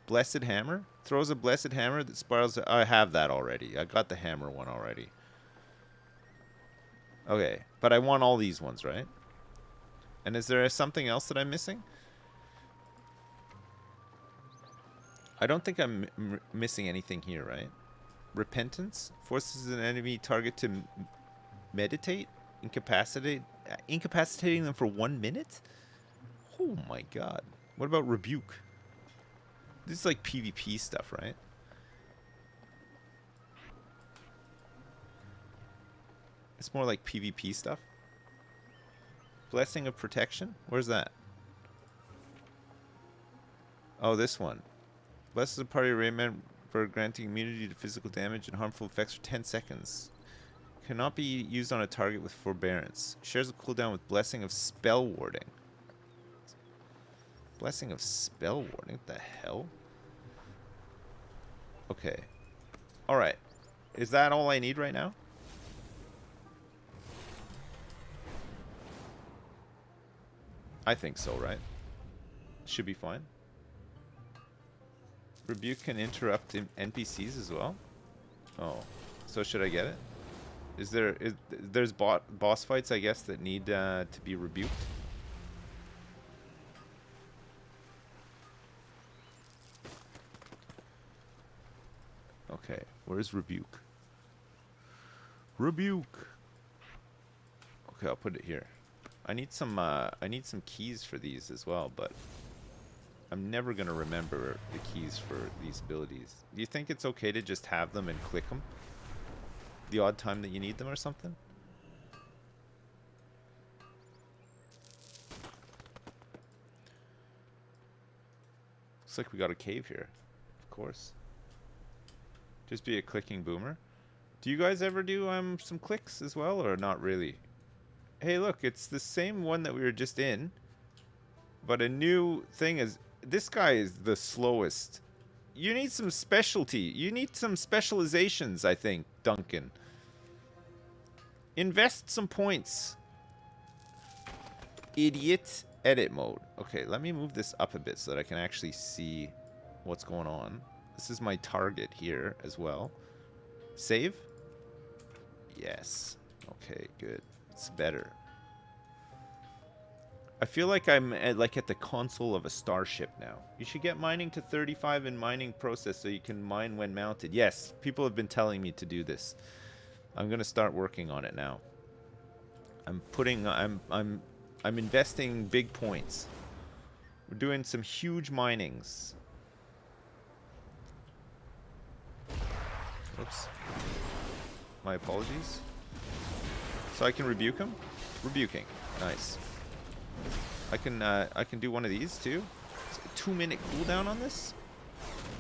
S1: Blessed Hammer. Throws a Blessed Hammer that spirals... I have that already. I got the hammer one already. Okay, but I want all these ones, right? And is there something else that I'm missing? I don't think I'm missing anything here, right? Repentance forces an enemy target to meditate, incapacitating them for 1 minute. Oh my god! What about rebuke? This is like PvP stuff, right? It's more like PvP stuff. Blessing of protection. Where's that? Oh, this one. Blesses a party remember granting immunity to physical damage and harmful effects for 10 seconds. Cannot be used on a target with forbearance. Shares a cooldown with Blessing of Spell Warding. Blessing of Spell Warding? What the hell? Okay. Alright. Is that all I need right now? I think so, right? Should be fine. Rebuke can interrupt NPCs as well? Oh. So should I get it? There's boss fights, I guess, that need to be rebuked? Okay, where's rebuke? Rebuke. Okay, I'll put it here. I need some keys for these as well, but I'm never gonna remember the keys for these abilities. Do you think it's okay to just have them and click them the odd time that you need them or something? Looks like we got a cave here, of course. Just be a clicking boomer. Do you guys ever do some clicks as well, or not really? Hey, look, it's the same one that we were just in, but a new thing is this guy is the slowest. You need some specialty. You need some specializations, I think, Duncan. Invest some points. Idiot. Edit mode. Okay, let me move this up a bit so that I can actually see what's going on. This is my target here as well. Save? Yes. Okay, good. It's better. I feel like I'm at the console of a starship now. You should get mining to 35 in mining process so you can mine when mounted. Yes, people have been telling me to do this. I'm gonna start working on it now. I'm investing big points. We're doing some huge minings. Oops. My apologies. So I can rebuke him? Rebuking. Nice. I can do one of these too. It's a 2-minute cooldown on this?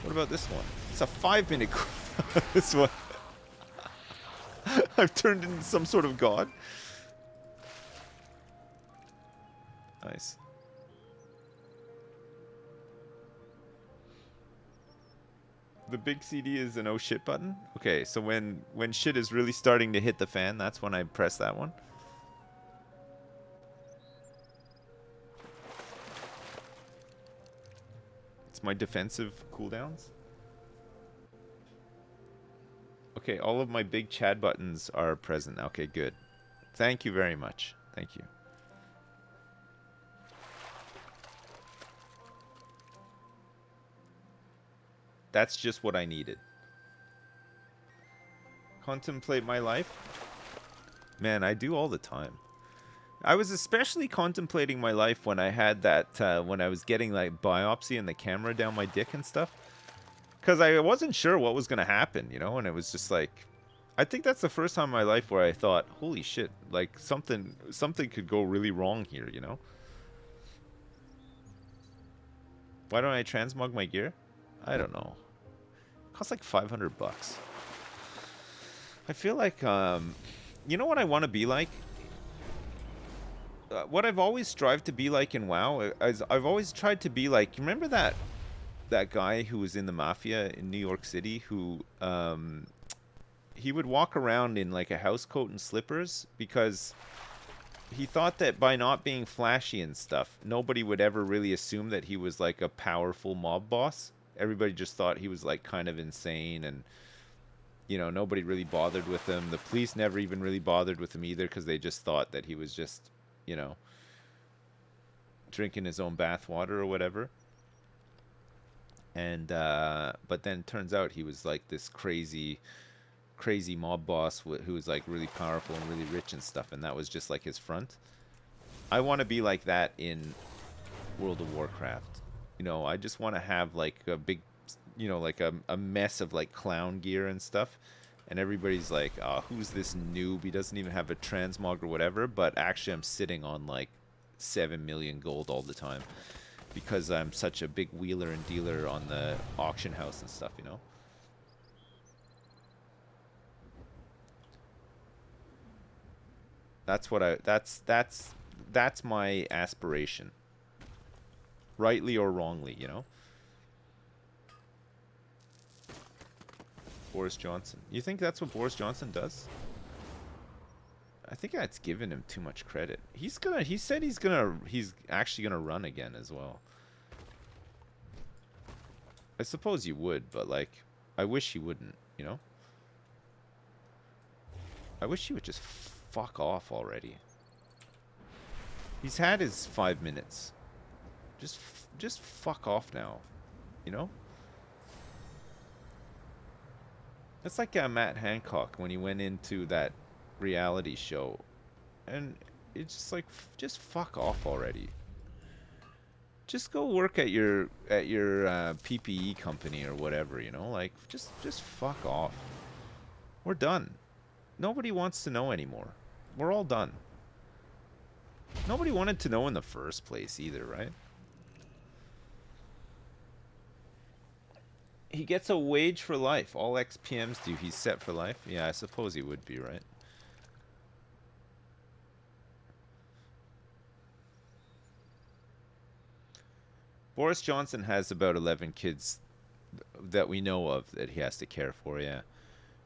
S1: What about this one? It's a 5-minute cooldown. This one. I've turned into some sort of god. Nice. The big CD is an oh shit button? Okay, so when shit is really starting to hit the fan, that's when I press that one. It's my defensive cooldowns. Okay, all of my big Chad buttons are present. Okay, good. Thank you very much. Thank you. That's just what I needed. Contemplate my life? Man, I do all the time. I was especially contemplating my life when I had that, when I was getting like biopsy and the camera down my dick and stuff. Because I wasn't sure what was going to happen, you know, and it was just like, I think that's the first time in my life where I thought, holy shit, like something could go really wrong here, you know? Why don't I transmog my gear? I don't know. It costs like 500 bucks. I feel like, you know what I want to be like? What I've always strived to be like in WoW is I've always tried to be like, remember that guy who was in the Mafia in New York City who, he would walk around in like a house coat and slippers because he thought that by not being flashy and stuff, nobody would ever really assume that he was like a powerful mob boss. Everybody just thought he was like kind of insane and You know, nobody really bothered with him. The police never even really bothered with him either because they just thought that he was just, you know, drinking his own bathwater or whatever. And but then it turns out he was like this crazy mob boss who was like really powerful and really rich and stuff, and that was just like his front. I want to be like that in World of Warcraft. You know, I just want to have like a big, you know, like a mess of like clown gear and stuff, and everybody's like, oh, who's this noob? He doesn't even have a transmog or whatever, but actually I'm sitting on like 7 million gold all the time because I'm such a big wheeler and dealer on the auction house and stuff, you know? That's what that's my aspiration. Rightly or wrongly, you know? Boris Johnson. You think that's what Boris Johnson does? I think that's given him too much credit. He said he's actually gonna run again as well. I suppose you would, but like, I wish he wouldn't, you know? I wish he would just fuck off already. He's had his 5 minutes. Just fuck off now, you know? It's like Matt Hancock when he went into that reality show, and it's just like, just fuck off already. Just go work at your PPE company or whatever, you know? Like, just fuck off. We're done. Nobody wants to know anymore. We're all done. Nobody wanted to know in the first place either, right? He gets a wage for life. All ex-PMs do. He's set for life. Yeah, I suppose he would be, right? Boris Johnson has about 11 kids that we know of that he has to care for, yeah.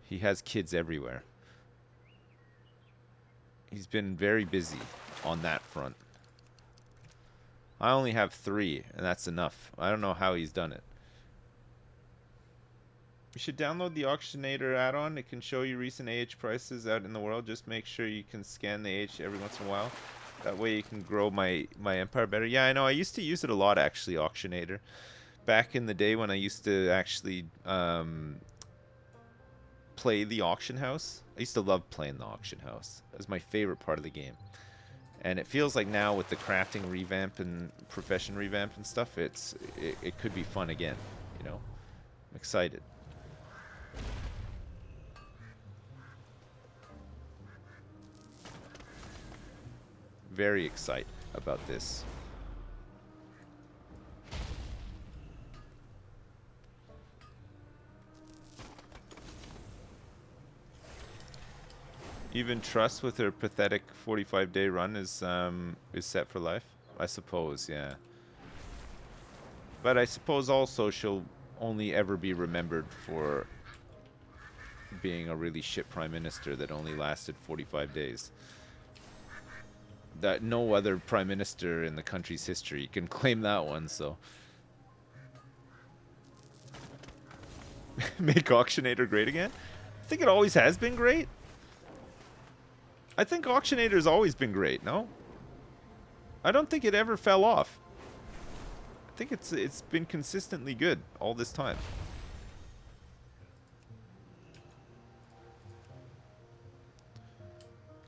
S1: He has kids everywhere. He's been very busy on that front. I only have 3, and that's enough. I don't know how he's done it. You should download the Auctionator add-on. It can show you recent AH prices out in the world. Just make sure you can scan the AH every once in a while. That way you can grow my empire better. Yeah, I know. I used to use it a lot, actually, Auctionator. Back in the day when I used to actually play the auction house. I used to love playing the auction house. It was my favorite part of the game. And it feels like now with the crafting revamp and profession revamp and stuff, it could be fun again, you know? I'm excited. Very excited about this. Even Trust with her pathetic 45-day run is set for life, I suppose, yeah. But I suppose also she'll only ever be remembered for being a really shit prime minister that only lasted 45 days. That no other prime minister in the country's history can claim that one, so. Make Auctionator great again? I think it always has been great. I think Auctionator's always been great, no? I don't think it ever fell off. I think it's been consistently good all this time.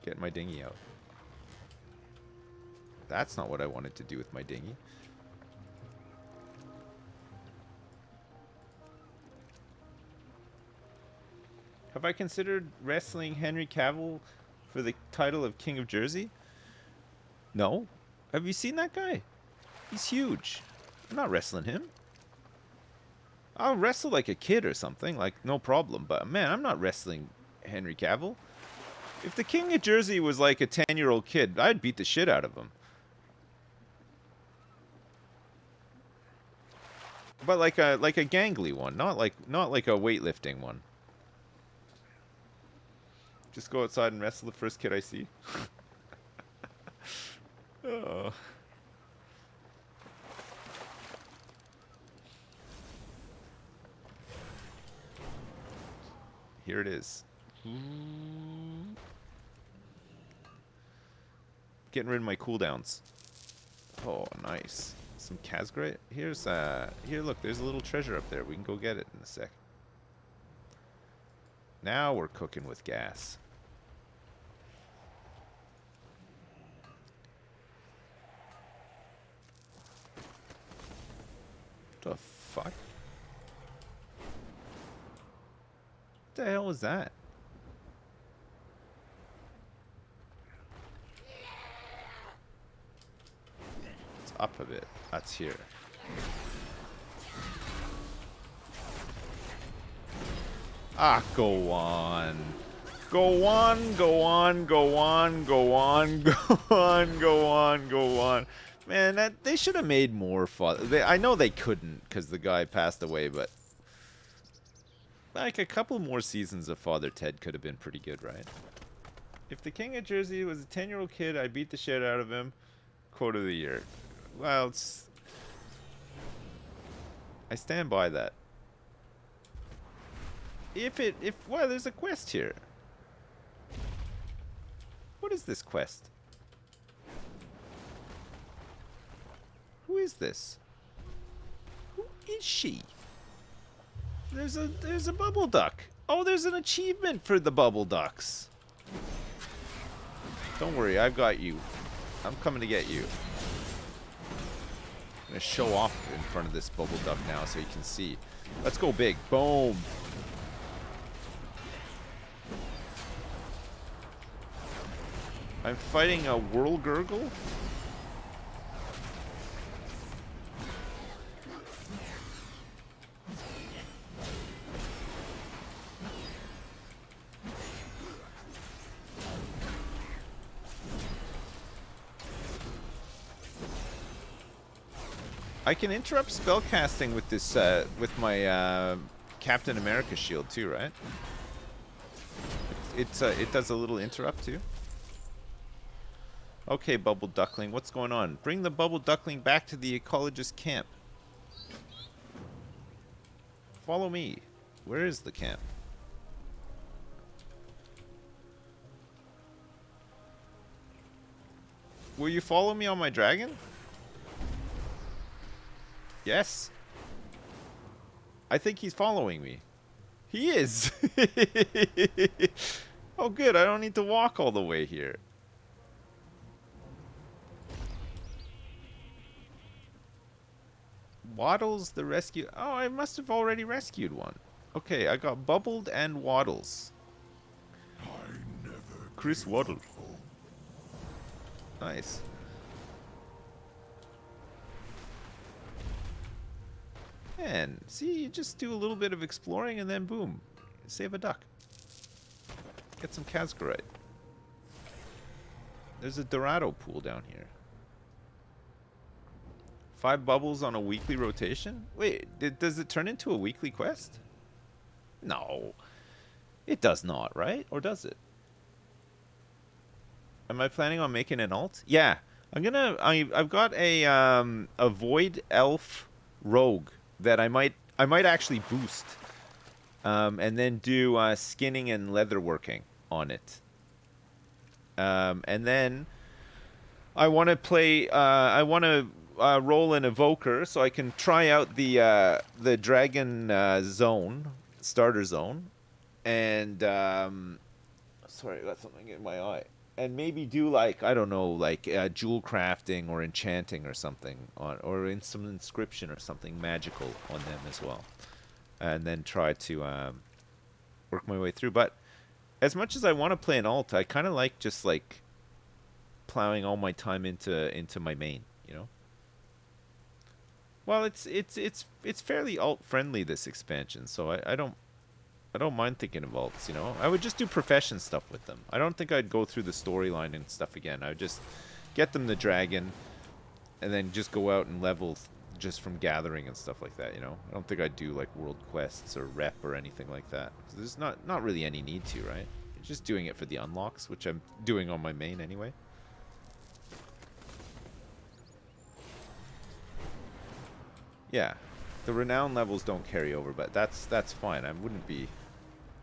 S1: Get my dinghy out. That's not what I wanted to do with my dinghy. Have I considered wrestling Henry Cavill for the title of King of Jersey? No. Have you seen that guy? He's huge. I'm not wrestling him. I'll wrestle like a kid or something, like no problem. But man, I'm not wrestling Henry Cavill. If the King of Jersey was like a 10-year-old kid, I'd beat the shit out of him. But like a gangly one, not like a weightlifting one. Just go outside and wrestle the first kid I see. Oh. Here it is. Getting rid of my cooldowns. Oh, nice. Some Casgray. Here's here. Look, there's a little treasure up there. We can go get it in a sec. Now we're cooking with gas. The fuck? What the hell was that? It's up a bit. That's here. Ah, go on. Go on, go on, go on, go on, go on, go on, go on. Man, they should have made more father. I know they couldn't because the guy passed away, but like a couple more seasons of Father Ted could have been pretty good, right? If the King of Jersey was a 10-year-old kid, I beat the shit out of him. Quote of the year. Well, I stand by that. Well, there's a quest here. What is this quest? Who is this? Who is she? There's a bubble duck. Oh, there's an achievement for the bubble ducks. Don't worry, I've got you. I'm coming to get you. I'm gonna show off in front of this bubble duck now so you can see. Let's go big. Boom. I'm fighting a whirl-gurgle. I can interrupt spellcasting with this, with my Captain America shield too, right? It does a little interrupt too. Okay, Bubble Duckling, what's going on? Bring the Bubble Duckling back to the ecologist camp. Follow me. Where is the camp? Will you follow me on my dragon? Yes. I think he's following me. He is. Oh, good. I don't need to walk all the way here. Waddles the rescue. Oh, I must have already rescued one. Okay, I got Bubbled and Waddles. Chris Waddle. Nice. Man, see, you just do a little bit of exploring and then boom, save a duck. Get some Cascarite. There's a Dorado pool down here. 5 bubbles on a weekly rotation? Wait, does it turn into a weekly quest? No. It does not, right? Or does it? Am I planning on making an alt? Yeah. I've got a Void Elf Rogue that I might actually boost. And then do skinning and leatherworking on it. And then I want to play roll an evoker so I can try out the dragon zone, starter zone, and sorry, I got something in my eye, and maybe do like, I don't know, like jewel crafting or enchanting or something or in some inscription or something magical on them as well, and then try to work my way through. But as much as I want to play an alt, I kind of like just like plowing all my time into my main, you know. Well, it's fairly alt friendly, this expansion, so I don't mind thinking of alts, you know. I would just do profession stuff with them. I don't think I'd go through the storyline and stuff again. I would just get them the dragon and then just go out and level just from gathering and stuff like that, you know. I don't think I'd do like world quests or rep or anything like that. There's not really any need to, right? You're just doing it for the unlocks, which I'm doing on my main anyway. Yeah, the renown levels don't carry over, but that's fine. I wouldn't be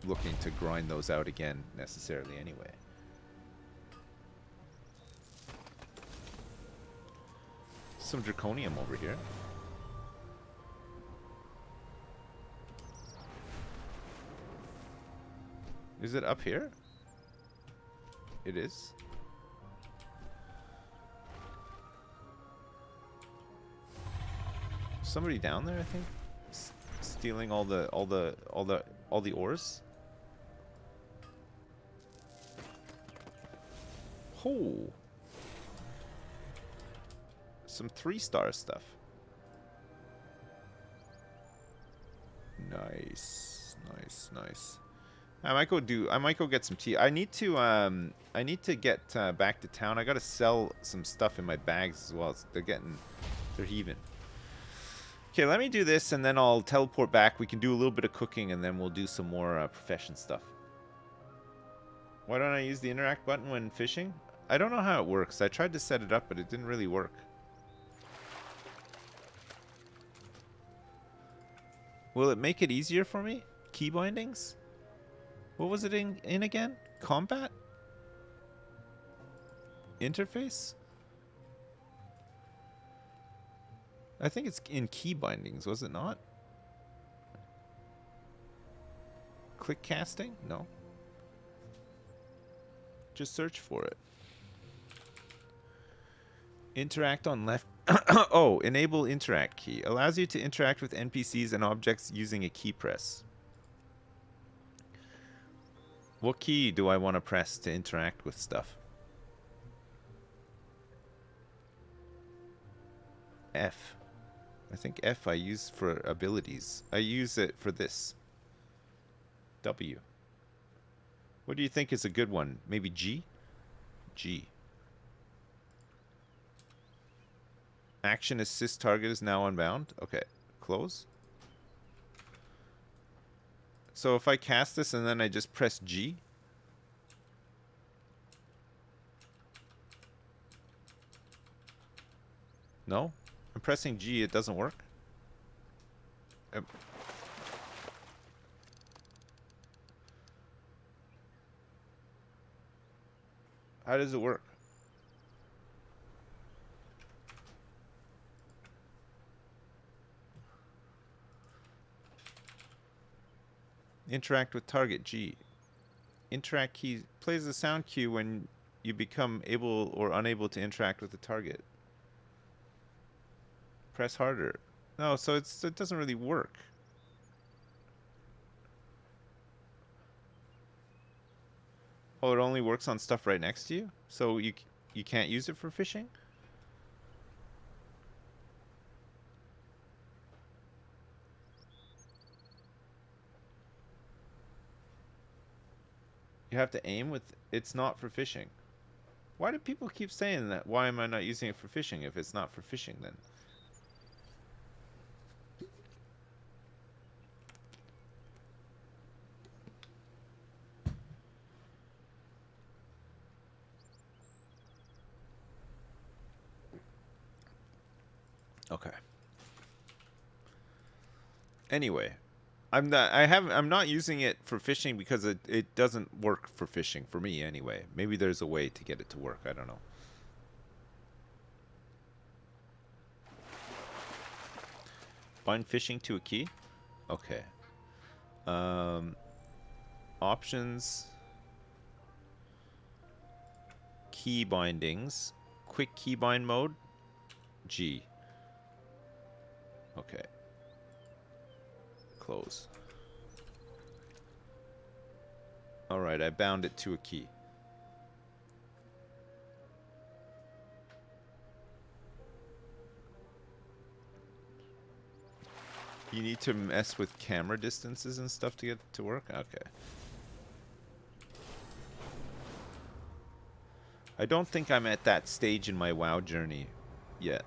S1: looking to grind those out again necessarily anyway. Some draconium over here. Is it up here? It is. Somebody down there, I think, stealing all the ores. Oh, some 3-star stuff. Nice, nice, nice. I might go get some tea. I need to get back to town. I gotta sell some stuff in my bags as well. They're heaving. Okay, let me do this and then I'll teleport back. We can do a little bit of cooking and then we'll do some more profession stuff. Why don't I use the interact button when fishing? I don't know how it works. I tried to set it up, but it didn't really work. Will it make it easier for me? Key bindings? What was it in again? Combat? Interface? I think it's in key bindings, was it not? Click casting? No. Just search for it. Interact on left. Oh, enable interact key. Allows you to interact with NPCs and objects using a key press. What key do I want to press to interact with stuff? F. I think F I use for abilities. I use it for this. W. What do you think is a good one? Maybe G? G. Action assist target is now unbound. Okay. Close. So if I cast this and then I just press G. No? I'm pressing G, it doesn't work. How does it work? Interact with target G. Interact key plays the sound cue when you become able or unable to interact with the target. Press harder. No, so it doesn't really work. Oh, it only works on stuff right next to you? So you can't use it for fishing? You have to aim with... It's not for fishing. Why do people keep saying that? Why am I not using it for fishing if it's not for fishing then? Okay. Anyway, I'm not using it for fishing because it doesn't work for fishing for me anyway. Maybe there's a way to get it to work. I don't know. Bind fishing to a key? Okay. Options. Key bindings. Quick keybind mode. G. Okay. Close. Alright, I bound it to a key. You need to mess with camera distances and stuff to get it to work? Okay. I don't think I'm at that stage in my WoW journey yet.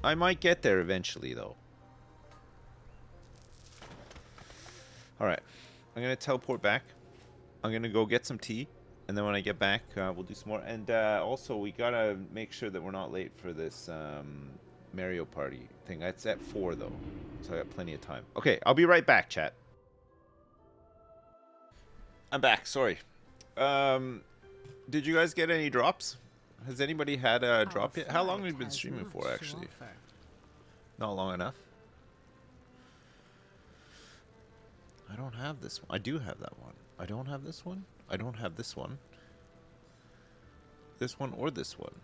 S1: I might get there eventually, though. Alright. I'm going to teleport back. I'm going to go get some tea. And then when I get back, we'll do some more. And also, we got to make sure that we're not late for this Mario Party thing. It's at 4, though. So I got plenty of time. Okay, I'll be right back, chat. I'm back. Sorry. Did you guys get any drops? Has anybody had a drop yet? How long have you been streaming for, actually? Not long enough. I don't have this one. I do have that one. I don't have this one. I don't have this one. This one or this one.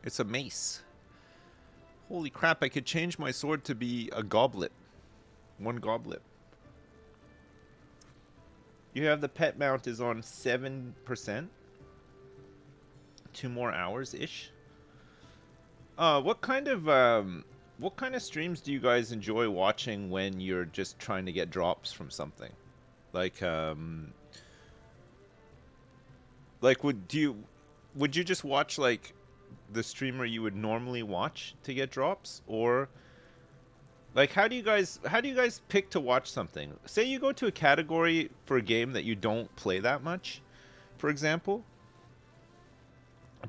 S1: It's a mace. Holy crap, I could change my sword to be a goblet. One goblet. You have the pet mount is on 7%. 2 more hours-ish. What kind of streams do you guys enjoy watching when you're just trying to get drops from something? Like would you just watch like the streamer you would normally watch to get drops, or like how do you guys pick to watch something? Say you go to a category for a game that you don't play that much, for example.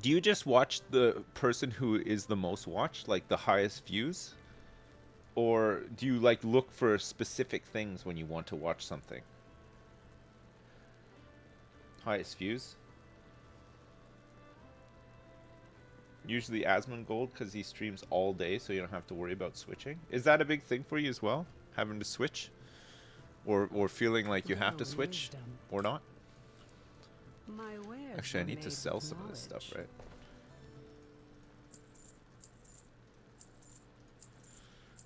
S1: Do you just watch the person who is the most watched, like the highest views? Or do you like look for specific things when you want to watch something? Highest views? Usually Asmongold because he streams all day so you don't have to worry about switching. Is that a big thing for you as well? Having to switch? Or feeling like you have to switch? Or not? Actually, I need to sell some of this stuff, right?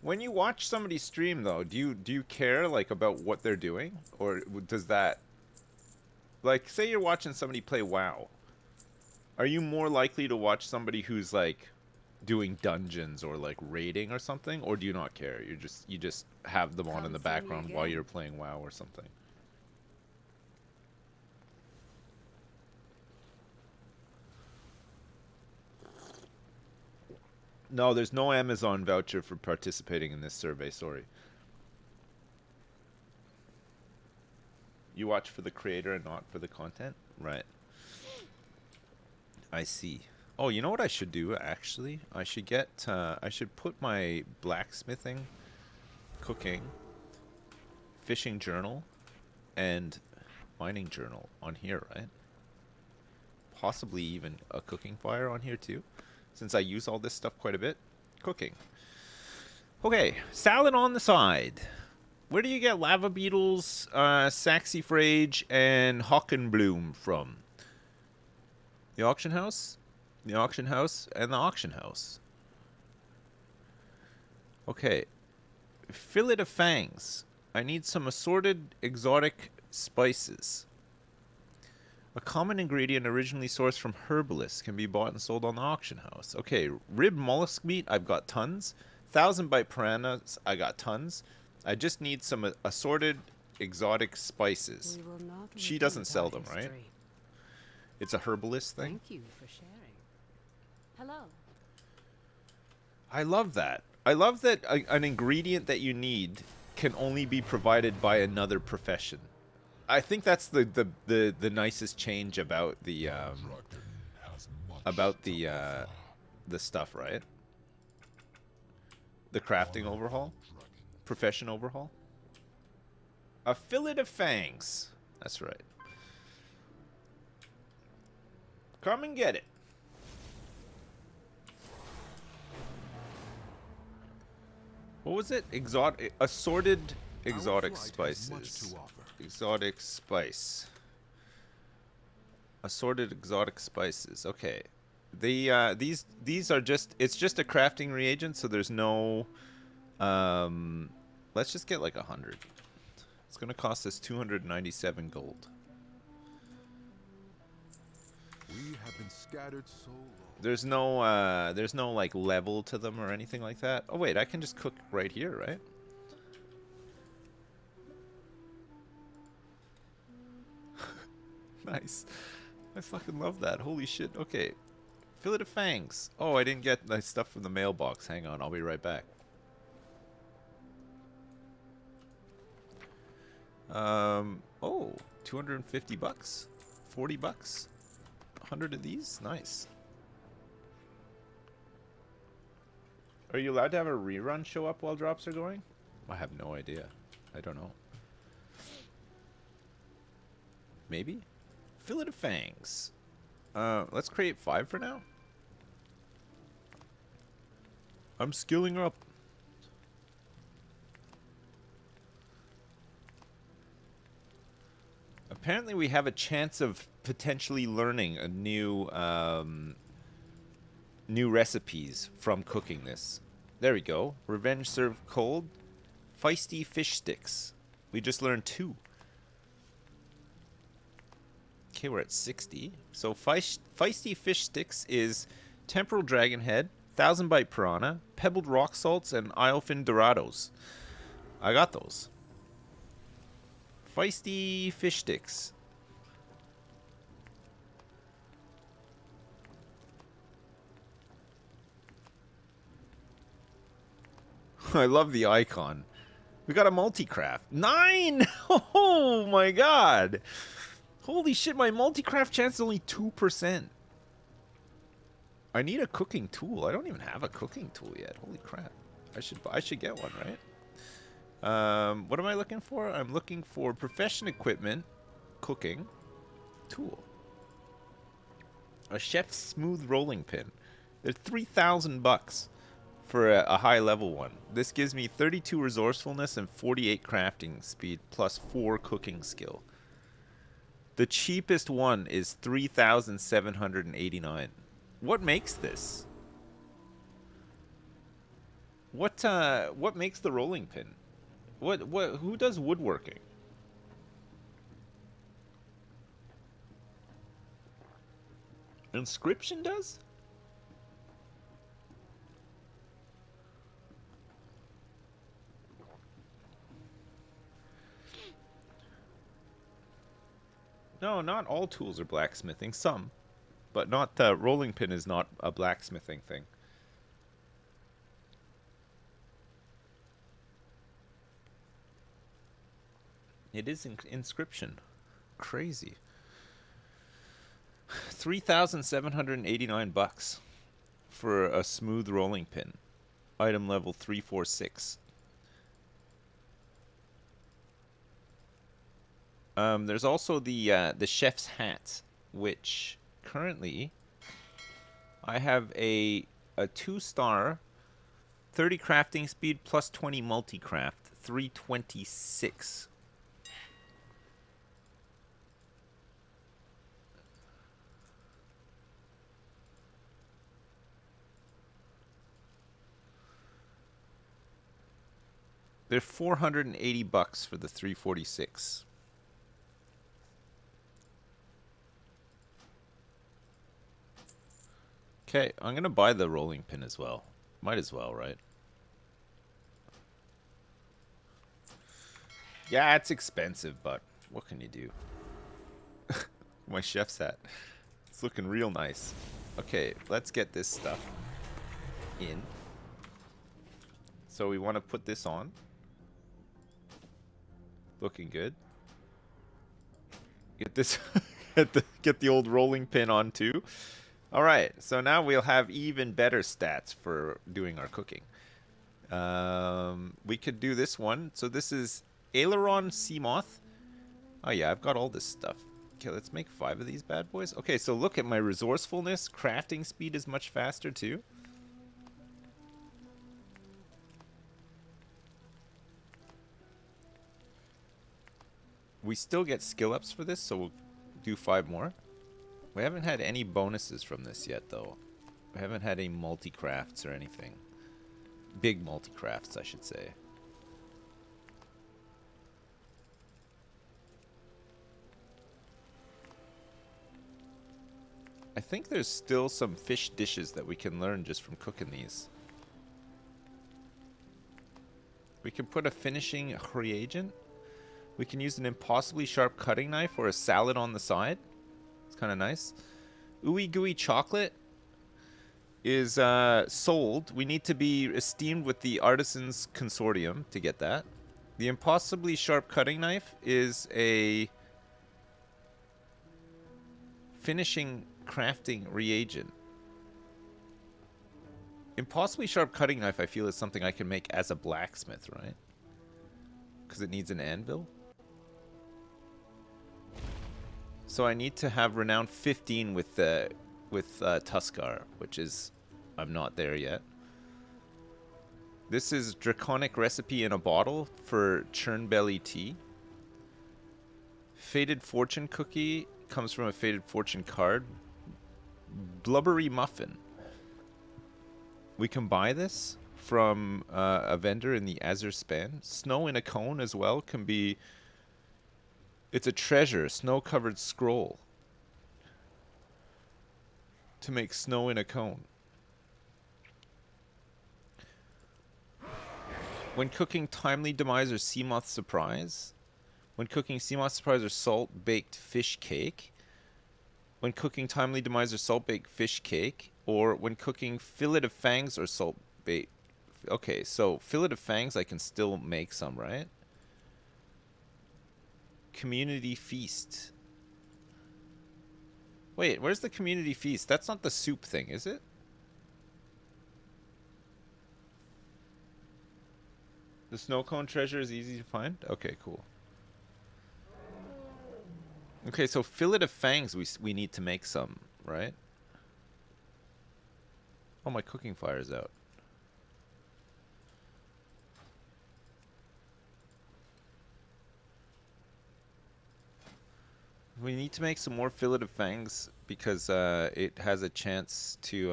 S1: When you watch somebody stream, though, do you care like about what they're doing, or does that, like, say you're watching somebody play WoW, are you more likely to watch somebody who's like doing dungeons or like raiding or something, or do you not care? You just have them on in the background while you're playing WoW or something? No, there's no Amazon voucher for participating in this survey, sorry. You watch for the creator and not for the content? Right. I see. Oh, you know what I should do, actually? I should get, I should put my blacksmithing, cooking, fishing journal, and mining journal on here, right? Possibly even a cooking fire on here, too. Since I use all this stuff quite a bit. Cooking. Okay, salad on the side. Where do you get lava beetles, saxifrage, and hockenbloom from? The auction house? The auction house and the auction house. Okay. Fillet of fangs. I need some assorted exotic spices. A common ingredient originally sourced from herbalists can be bought and sold on the auction house. Okay, rib mollusk meat, I've got tons. 1,000-bite piranhas, I got tons. I just need some assorted exotic spices. She doesn't sell them, right? It's a herbalist thing?
S3: Thank you for sharing. Hello.
S1: I love that. I love that an ingredient that you need can only be provided by another profession. I think that's the nicest change about the stuff, right? The crafting overhaul, profession overhaul. A fillet of fangs. That's right. Come and get it. What was it? Assorted exotic spices. Exotic spice. Assorted exotic spices. Okay. These are just, it's just a crafting reagent, so there's no let's just get like 100. It's gonna cost us 297 gold.
S2: We have been scattered so long.
S1: There's no like level to them or anything like that. Oh wait, I can just cook right here, right? Nice. I fucking love that. Holy shit. Okay. Fillet of fangs. Oh, I didn't get my stuff from the mailbox. Hang on, I'll be right back. Oh, 250 bucks. 40 bucks. 100 of these? Nice. Are you allowed to have a rerun show up while drops are going? I have no idea. I don't know. Maybe? Fillet of fangs. Let's create 5 for now. I'm skilling her up. Apparently we have a chance of potentially learning a new new recipes from cooking this. There we go. Revenge served cold. Feisty fish sticks. We just learned 2. Okay, we're at 60. So feisty fish sticks is temporal dragon head, 1000 bite piranha, pebbled rock salts, and eilfin dorados. I got those. Feisty fish sticks. I love the icon. We got a multi-craft. 9! Oh my god! Holy shit, my multi-craft chance is only 2%. I need a cooking tool. I don't even have a cooking tool yet. Holy crap. I should get one, right? What am I looking for? I'm looking for profession equipment, cooking, tool. A chef's smooth rolling pin. They're 3,000 bucks for a high level one. This gives me 32 resourcefulness and 48 crafting speed plus 4 cooking skill. The cheapest one is 3,789. What makes this? What makes the rolling pin? Who does woodworking? Inscription does? No, not all tools are blacksmithing. Some. But not the rolling pin is not a blacksmithing thing. It is inscription. Crazy. 3,789 bucks for a smooth rolling pin. Item level 346. There's also the chef's hat, which currently I have a 2-star, 30 crafting speed plus 20 multi-craft, 326. They're 480 bucks for the 346. Okay, I'm gonna buy the rolling pin as well. Might as well, right? Yeah, it's expensive, but what can you do? My chef's hat. It's looking real nice. Okay, let's get this stuff in. So we want to put this on. Looking good. Get this get the old rolling pin on too. All right, so now we'll have even better stats for doing our cooking. We could do this one. So this is Aileron Seamoth. Oh yeah, I've got all this stuff. Okay, let's make 5 of these bad boys. Okay, so look at my resourcefulness. Crafting speed is much faster too. We still get skill ups for this, so we'll do 5 more. We haven't had any bonuses from this yet, though. We haven't had any multi-crafts or anything. Big multi-crafts, I should say. I think there's still some fish dishes that we can learn just from cooking these. We can put a finishing reagent. We can use an impossibly sharp cutting knife or a salad on the side. It's kind of nice. Ooey gooey chocolate is sold. We need to be esteemed with the Artisans Consortium to get that. The impossibly sharp cutting knife is a finishing crafting reagent. Impossibly sharp cutting knife, I feel, is something I can make as a blacksmith, right? Because it needs an anvil. So I need to have renown 15 with Tuskar, which is, I'm not there yet. This is draconic recipe in a bottle for churnbelly tea. Fated fortune cookie comes from a fated fortune card. Blubbery muffin. We can buy this from a vendor in the Azure Span. Snow in a cone as well can be... It's a treasure, snow-covered scroll. To make snow in a cone. When cooking Timely Demise or Seamoth Surprise. When cooking Seamoth Surprise or Salt-Baked Fish Cake. When cooking Timely Demise or Salt-Baked Fish Cake. Or when cooking Fillet of Fangs or Salt-Baked... Okay, so Fillet of Fangs I can still make some, right? Community Feast. Wait, where's the Community Feast? That's not the soup thing, is it? The snow cone treasure is easy to find? Okay, cool. Okay, so Fillet of Fangs we need to make some, right? Oh, my cooking fire's out. We need to make some more Fillet of Fangs because it has a chance to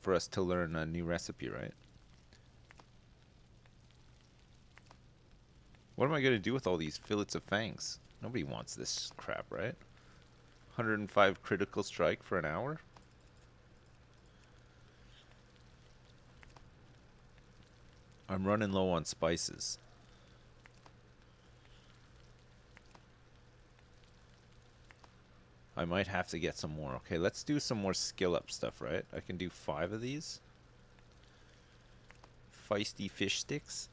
S1: for us to learn a new recipe, right? What am I going to do with all these fillets of fangs? Nobody wants this crap, right? 105 critical strike for an hour? I'm running low on spices. I might have to get some more. Okay, let's do some more skill up stuff, right? I can do 5 of these. Feisty fish sticks.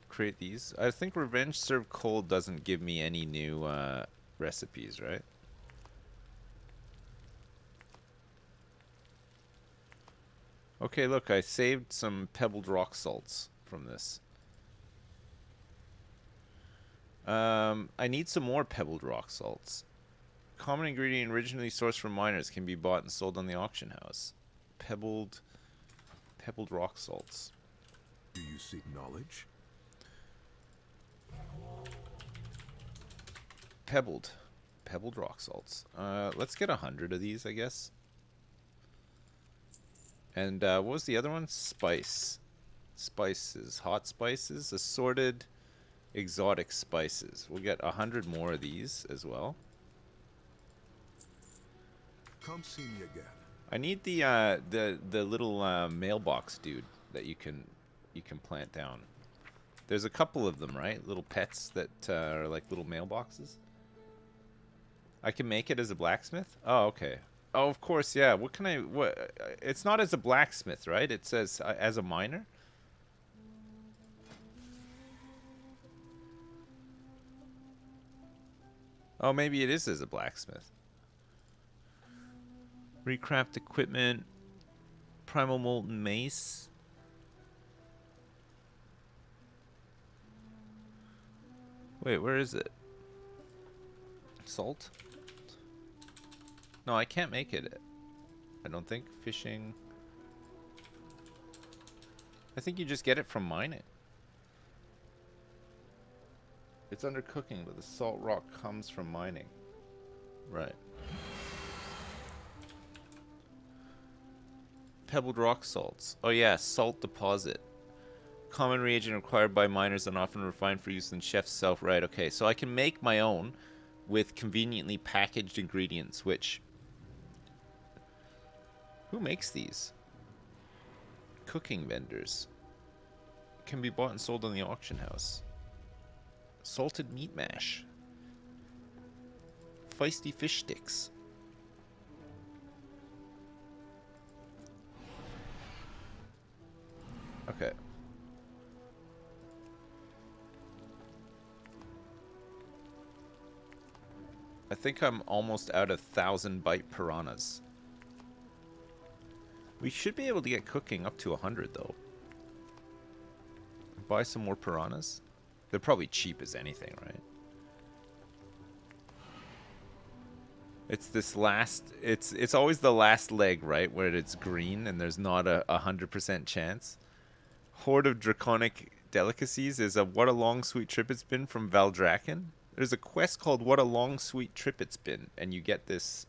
S1: Create these. I think Revenge Served Cold doesn't give me any new recipes, right? Okay, look, I saved some pebbled rock salts from this. I need some more pebbled rock salts. Common ingredient originally sourced from miners can be bought and sold on the auction house. Pebbled rock salts.
S2: Do you seek knowledge?
S1: Pebbled rock salts. Let's get 100 of these, I guess. And what was the other one? Spices, hot spices, assorted exotic spices. We'll get 100 more of these as well.
S2: Come see me again.
S1: I need the little mailbox dude that you can plant down. There's a couple of them, right? Little pets that are like little mailboxes. I can make it as a blacksmith? Oh, okay. Oh, of course, yeah. What can I... What? It's not as a blacksmith, right? It says as a miner? Oh, maybe it is as a blacksmith. Recraft equipment. Primal Molten Mace. Wait, where is it? Salt? No, I can't make it. I don't think. Fishing. I think you just get it from mining. It's under cooking, but the salt rock comes from mining. Right. Pebbled rock salts. Oh yeah, salt deposit. Common reagent required by miners and often refined for use in chef's self. Right, okay. So I can make my own with conveniently packaged ingredients, which... Who makes these? Cooking vendors. Can be bought and sold on the auction house. Salted meat mash. Feisty fish sticks. Okay. I think I'm almost out of 1,000 byte piranhas. We should be able to get cooking up to 100 though. Buy some more piranhas. They're probably cheap as anything, right? It's this last, it's always the last leg, right? Where it's green and there's not a 100% chance. Horde of Draconic Delicacies is a What a Long Sweet Trip It's Been from Valdraken. There's a quest called What a Long Sweet Trip It's Been, and you get this.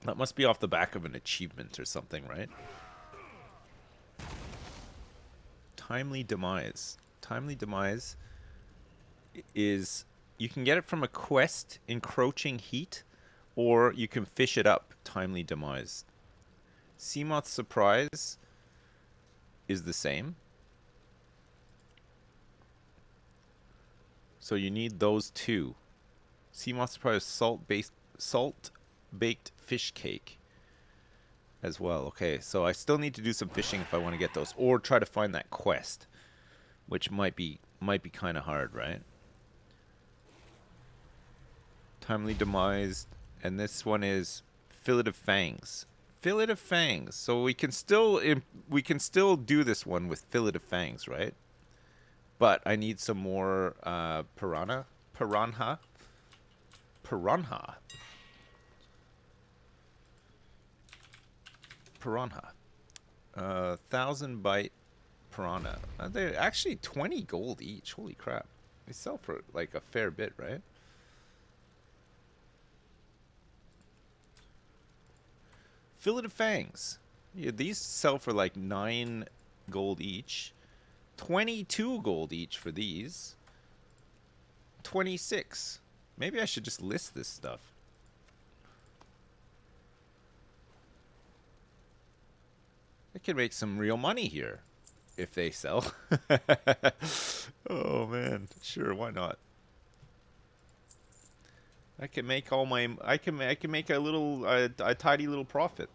S1: That must be off the back of an achievement or something, right? Timely Demise. Timely Demise is, you can get it from a quest, Encroaching Heat, or you can fish it up, Timely Demise. Seamoth Surprise is the same. So you need those two. Seamoth Surprise salt baked fish cake as well. Okay, so I still need to do some fishing if I want to get those, or try to find that quest, which might be kind of hard, right? Timely Demise, and this one is Fillet of Fangs. Fillet of Fangs. So we can still do this one with Fillet of Fangs, right? But I need some more piranha. 1,000 byte piranha. They're actually 20 gold each. Holy crap! They sell for like a fair bit, right? Fillet of Fangs. Yeah, these sell for like 9 gold each. 22 gold each for these. 26. Maybe I should just list this stuff. I can make some real money here if they sell. Oh man, sure, why not? I can make all my I can make a little a tidy little profit.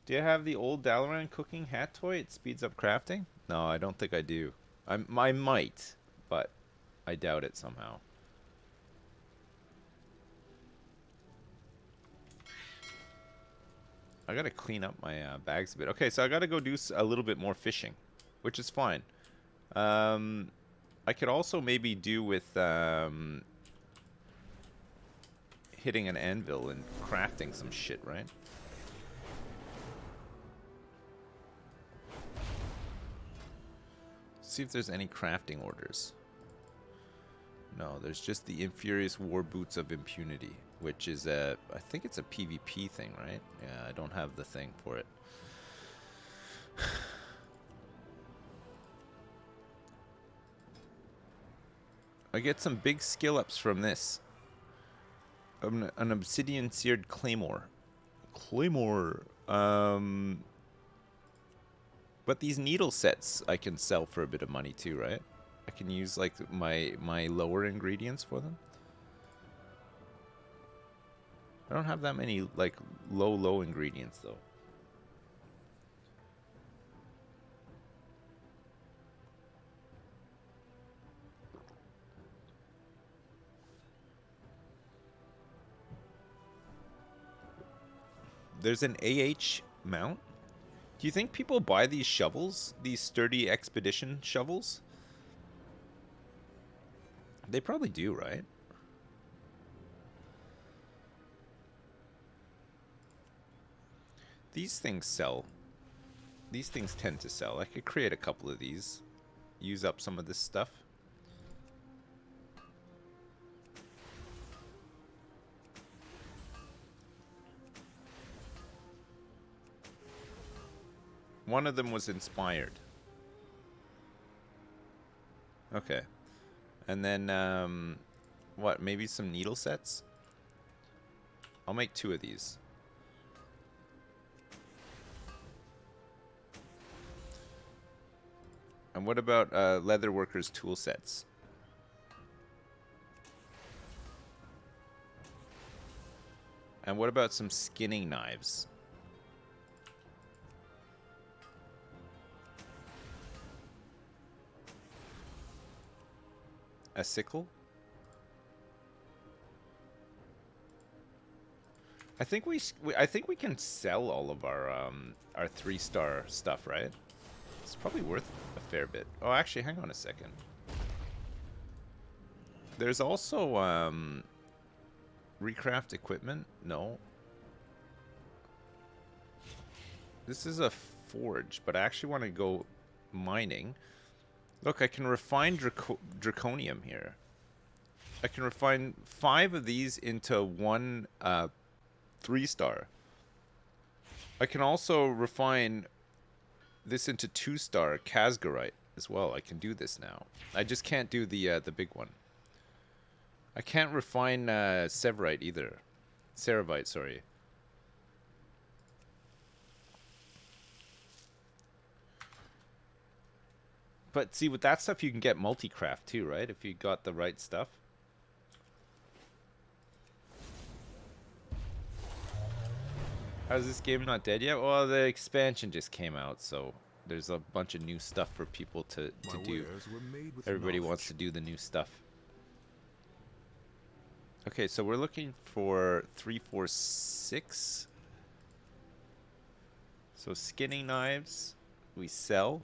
S1: Do you have the old Dalaran cooking hat toy? It speeds up crafting? No, I don't think I do. I might, but I doubt it somehow. I gotta clean up my bags a bit. Okay, so I gotta go do a little bit more fishing, which is fine. I could also maybe do with hitting an anvil and crafting some shit, right? See if there's any crafting orders. No, there's just the Infurious War Boots of Impunity, which is a, I think it's a PvP thing, right? Yeah, I don't have the thing for it. I get some big skill ups from this. An obsidian seared claymore. But these needle sets I can sell for a bit of money too, right? I can use like my lower ingredients for them. I don't have that many like low ingredients though. There's an AH mount. Do you think people buy these shovels? These sturdy expedition shovels? They probably do, right? These things sell. These things tend to sell. I could create a couple of these. Use up some of this stuff. One of them was inspired. Okay. And then, what? Maybe some needle sets? I'll make 2 of these. And what about Leatherworkers tool sets? And what about some skinning knives? A sickle? I think we can sell all of our 3-star stuff, right? It's probably worth a fair bit. Oh, actually, hang on a second. There's also recraft equipment. No. This is a forge, but I actually want to go mining. Look, I can refine draconium here. I can refine 5 of these into 1 3-star. I can also refine this into 2-star Casgarite as well. I can do this now. I just can't do the big one. I can't refine Severite either. Ceravite, sorry. But see, with that stuff, you can get multi-craft too, right? If you got the right stuff. How's this game not dead yet? Well, the expansion just came out, so there's a bunch of new stuff for people to do. Everybody wants to do the new stuff. Okay, so we're looking for 346. So skinning knives, we sell.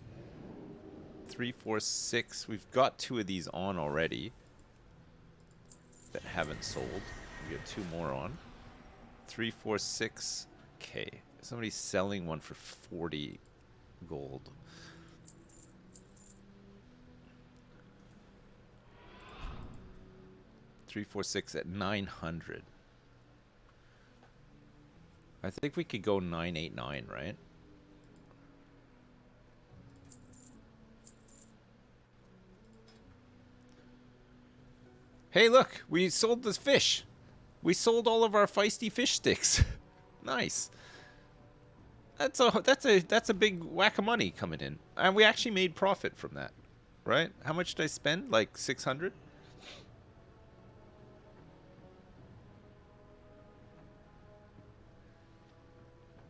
S1: 346. We've got 2 of these on already that haven't sold. We got 2 more on. 346. Okay, somebody's selling one for 40 gold. $346 at 900. I think we could go 989, right? Hey, look, we sold this fish. We sold all of our feisty fish sticks. Nice. That's a big whack of money coming in, and we actually made profit from that, right? How much did I spend? Like 600.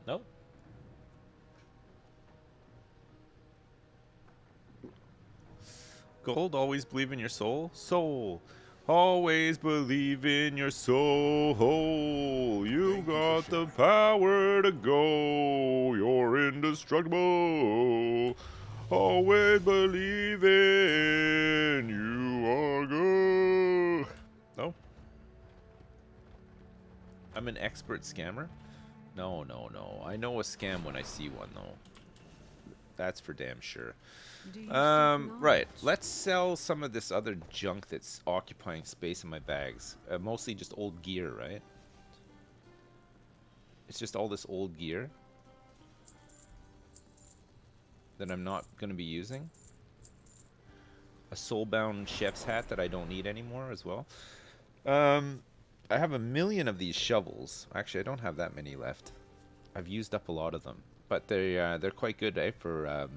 S1: No. Gold, always believe in your soul. Soul. Always believe in your soul. You got the power to go. You're indestructible. Always believe in you are good. No? I'm an expert scammer? No, no, no. I know a scam when I see one, though. That's for damn sure. Right. Let's sell some of this other junk that's occupying space in my bags. Mostly just old gear, right? It's just all this old gear that I'm not going to be using. A soulbound chef's hat that I don't need anymore as well. I have 1,000,000 of these shovels. Actually, I don't have that many left. I've used up a lot of them, but they're quite good, eh, for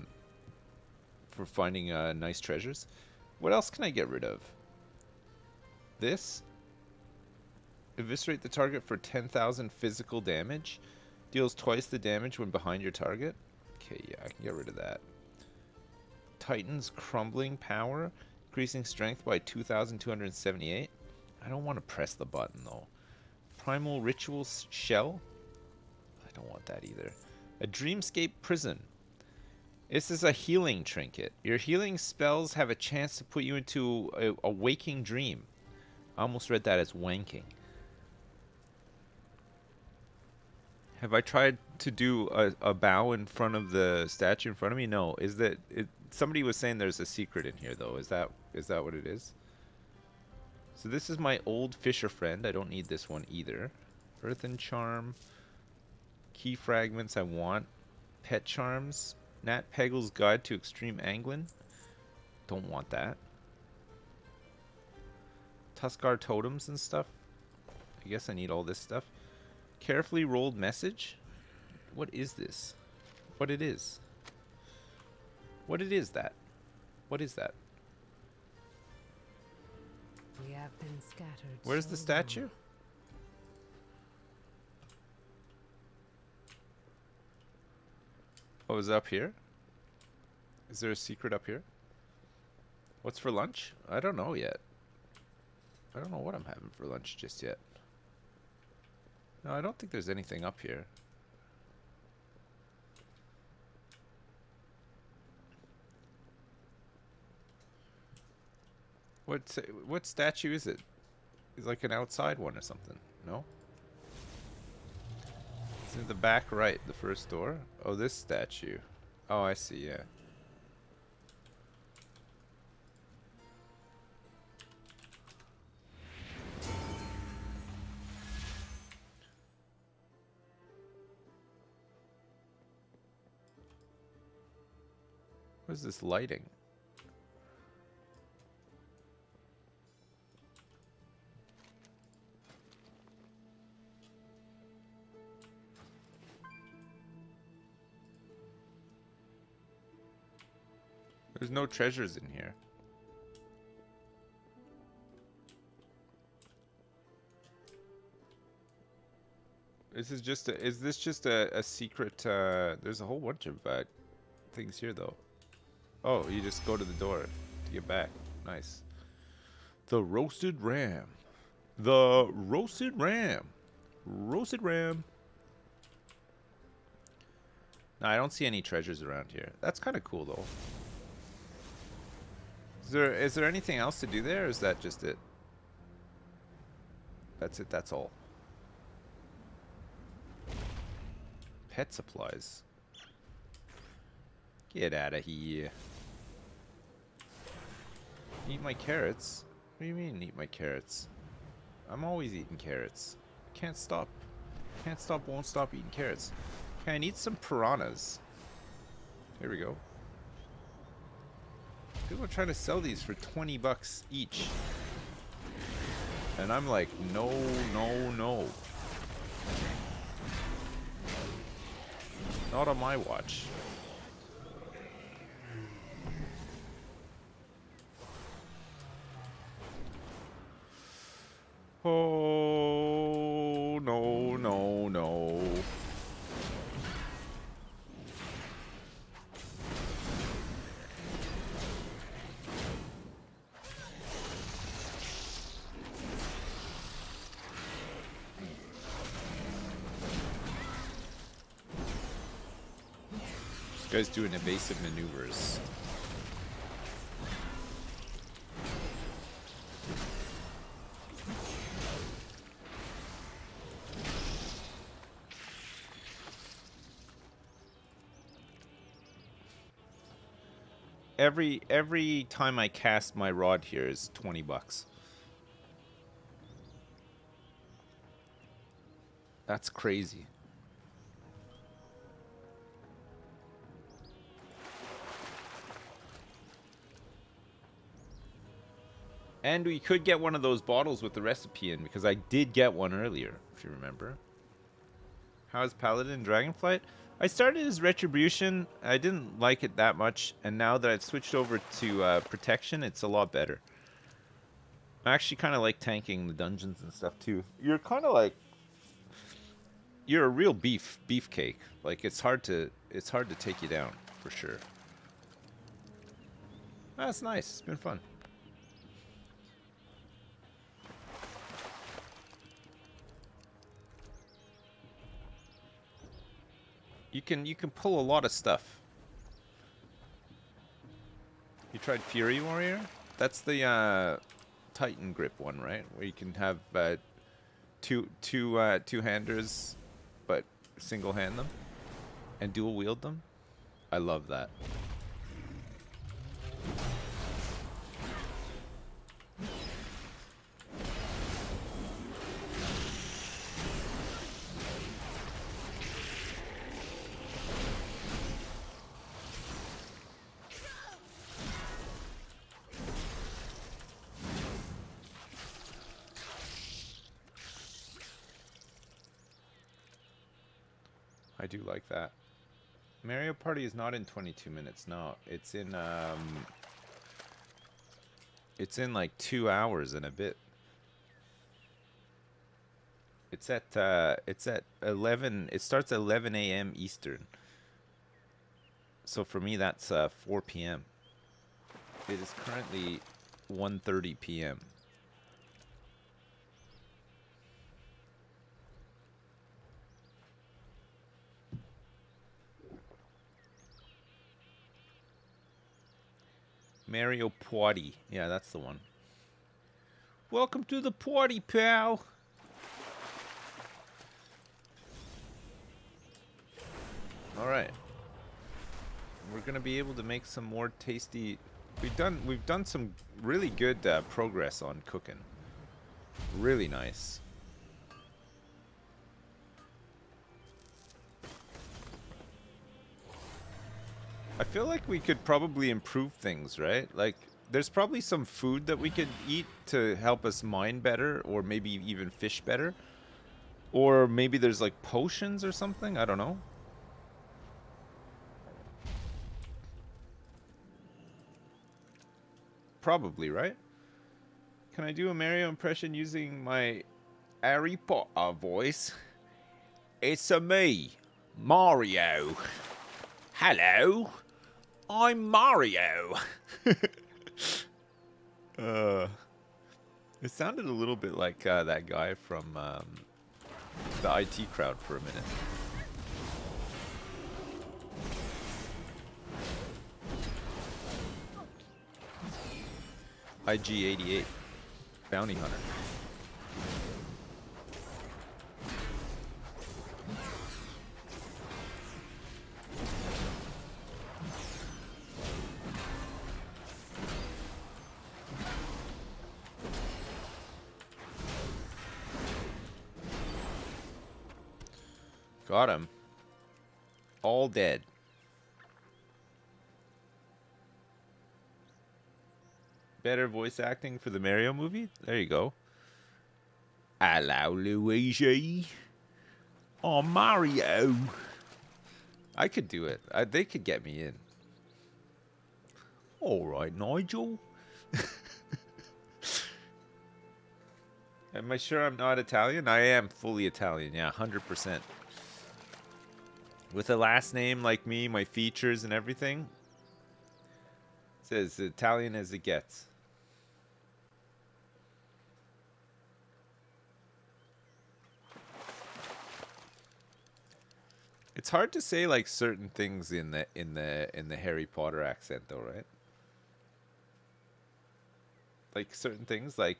S1: finding nice treasures. What else can I get rid of? This. Eviscerate the target for 10,000 physical damage. Deals twice the damage when behind your target. Okay, yeah, I can get rid of that. Titan's crumbling power. Increasing strength by 2,278. I don't want to press the button, though. Primal ritual shell. I don't want that either. A dreamscape prison. This is a healing trinket. Your healing spells have a chance to put you into a waking dream. I almost read that as wanking. Have I tried to do a bow in front of the statue in front of me? No. Is that it? Somebody was saying there's a secret in here, though. Is that what it is? So this is my old fisher friend. I don't need this one either. Earthen charm. Key fragments I want. Pet charms. Nat Peggle's Guide to Extreme Angling. Don't want that. Tuskar totems and stuff. I guess I need all this stuff. Carefully rolled message. What is this? What it is? What it is that? What is that?
S3: We have been scattered.
S1: Where's the statue? Oh, is it up here? Is there a secret up here? What's for lunch? I don't know yet. I don't know what I'm having for lunch just yet. No, I don't think there's anything up here. What statue is it? It's like an outside one or something. No? It's in the back right, the first door. Oh, this statue. Oh, I see, yeah. What is this lighting? There's no treasures in here. Is this just a secret? There's a whole bunch of things here, though. Oh, you just go to the door to get back. Nice. The roasted ram. The roasted ram. Roasted ram. No, I don't see any treasures around here. That's kind of cool, though. Is there anything else to do there, or is that just it? That's it, that's all. Pet supplies. Get out of here. Eat my carrots? What do you mean eat my carrots? I'm always eating carrots. Can't stop. Can't stop, won't stop eating carrots. Okay, I need some piranhas. Here we go. People are trying to sell these for 20 bucks each. And I'm like, no, no, no. Not on my watch. Oh, no, no, no. This guy's doing evasive maneuvers. Every time I cast my rod here is 20 bucks. That's crazy. And we could get one of those bottles with the recipe in, because I did get one earlier, if you remember. How's Paladin Dragonflight? I started as Retribution. I didn't like it that much, and now that I've switched over to Protection, it's a lot better. I actually kind of like tanking the dungeons and stuff too. You're kind of like, you're a real beefcake. Like it's hard to take you down for sure. That's nice. It's been fun. You can pull a lot of stuff. You tried Fury Warrior? That's the Titan grip one, right? Where you can have two-handers, but single hand them and dual wield them. I love that. I do like that. Mario Party is not in 22 minutes. No, it's in like 2 hours and a bit. It's at 11. It starts at 11 a.m. Eastern. So for me, that's 4 p.m. It is currently 1:30 p.m. Mario Party. Yeah, that's the one. Welcome to the party, pal. All right. We're gonna be able to make some more tasty. We've done some really good progress on cooking. Really nice. I feel like we could probably improve things, right? Like, there's probably some food that we could eat to help us mine better, or maybe even fish better. Or maybe there's like potions or something, I don't know. Probably, right? Can I do a Mario impression using my Harry Potter voice? It's a me, Mario. Hello, I'm Mario. It sounded a little bit like that guy from the IT crowd for a minute. IG-88, Bounty Hunter. Got him. All dead. Better voice acting for the Mario movie? There you go. Hello, Luigi. Oh, Mario. I could do it. They could get me in. All right, Nigel. Am I sure I'm not Italian? I am fully Italian. Yeah, 100%. With a last name like me, my features and everything. It's as Italian as it gets. It's hard to say like certain things in the Harry Potter accent though, right? Like certain things, like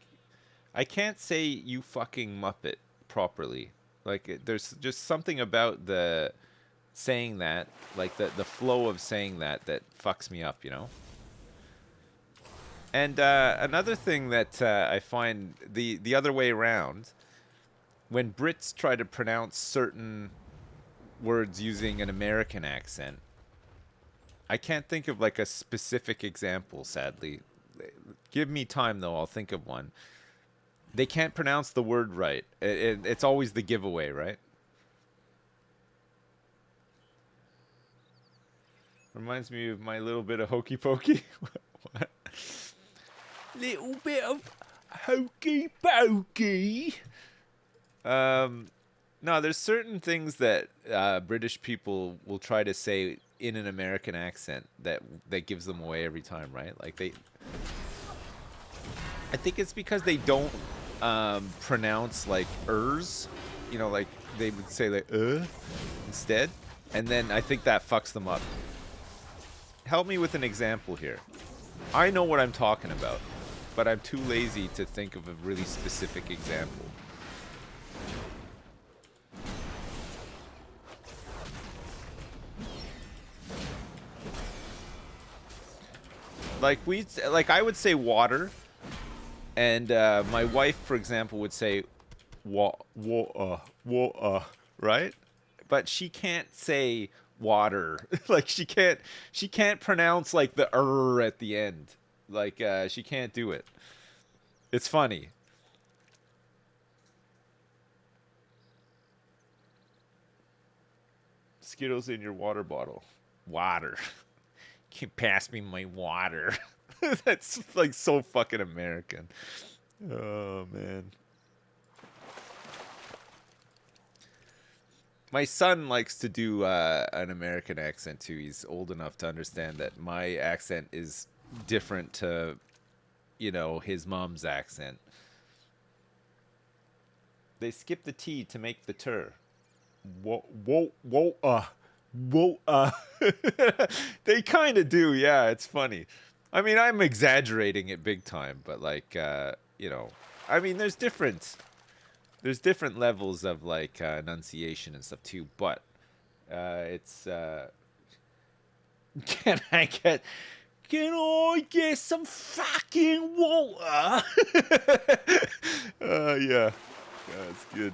S1: I can't say "you fucking Muppet" properly. Like there's just something about the saying that, like the flow of saying that fucks me up, you know. And another thing that I find the other way around, when Brits try to pronounce certain words using an American accent, I can't think of like a specific example, sadly. Give me time though, I'll think of one. They can't pronounce the word right. It's always the giveaway, right? Reminds me of my little bit of hokey pokey. What? Little bit of hokey pokey. No, there's certain things that British people will try to say in an American accent that gives them away every time, right? Like I think it's because they don't pronounce like ers, you know, like they would say like instead, and then I think that fucks them up. Help me with an example here. I know what I'm talking about, but I'm too lazy to think of a really specific example. Like I would say water, and my wife, for example, would say water, right? But she can't say water. Like she can't pronounce like the at the end. Like she can't do it. It's funny. Skittles in your water bottle. Water. Can you pass me my water? That's like so fucking American. Oh man. My son likes to do an American accent too. He's old enough to understand that my accent is different to, you know, his mom's accent. They skip the T to make the tur. Whoa, they kind of do, yeah, it's funny. I mean, I'm exaggerating it big time, but like, you know, I mean, there's different levels of like enunciation and stuff too. But it's can I get some fucking water? Yeah, that's good.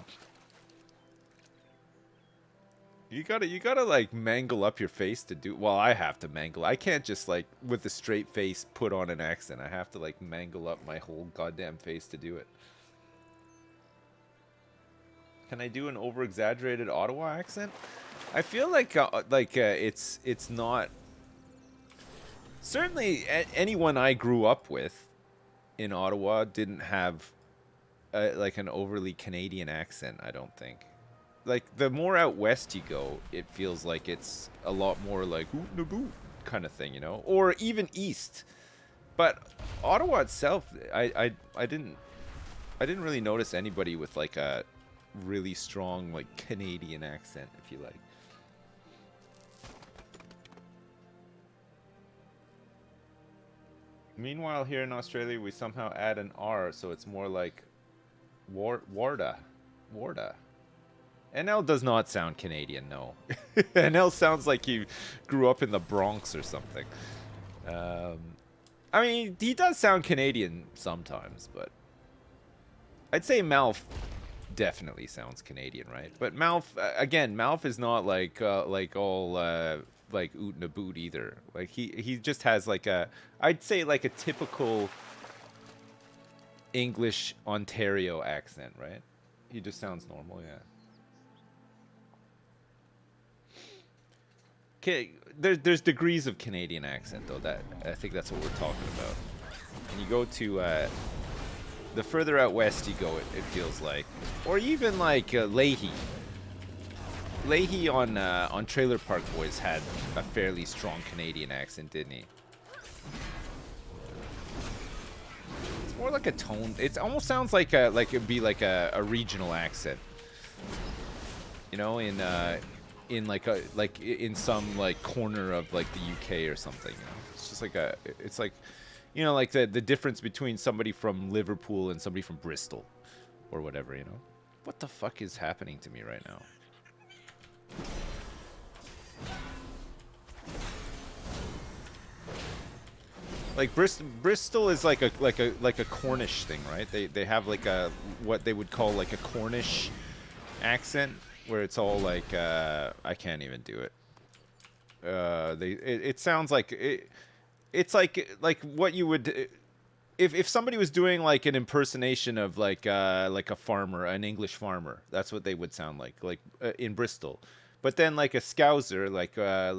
S1: You gotta like mangle up your face to do. Well, I have to mangle. I can't just like with a straight face put on an accent. I have to like mangle up my whole goddamn face to do it. Can I do an over-exaggerated Ottawa accent? I feel like it's not. Certainly, anyone I grew up with in Ottawa didn't have like an overly Canadian accent. I don't think. Like the more out west you go, it feels like it's a lot more like oot naboo kind of thing, you know, or even east. But Ottawa itself, I didn't really notice anybody with like a really strong like Canadian accent, if you like. Meanwhile, here in Australia, we somehow add an R, so it's more like Warda. NL does not sound Canadian, no. NL sounds like he grew up in the Bronx or something. I mean, he does sound Canadian sometimes, but I'd say Malf definitely sounds Canadian, right? But Malf, again, Malf is not like all like oot and a boot either. Like he just has like a, I'd say like a typical English Ontario accent, right? He just sounds normal, yeah. Okay, there's degrees of Canadian accent though. That I think that's what we're talking about. And you go to the further out west you go, it feels like, or even like Leahy. Leahy on Trailer Park Boys had a fairly strong Canadian accent, didn't he? It's more like a tone. It almost sounds like it'd be like a regional accent. You know, in some like corner of like the UK or something. You know? It's just like it's like, you know, like the difference between somebody from Liverpool and somebody from Bristol, or whatever. You know, what the fuck is happening to me right now? Like Bristol is like a Cornish thing, right? They have like a what they would call like a Cornish accent, where it's all like I can't even do it. It sounds like it's like what you would if somebody was doing like an impersonation of like a farmer, an English farmer. That's what they would sound like in Bristol. But then like a Scouser, like a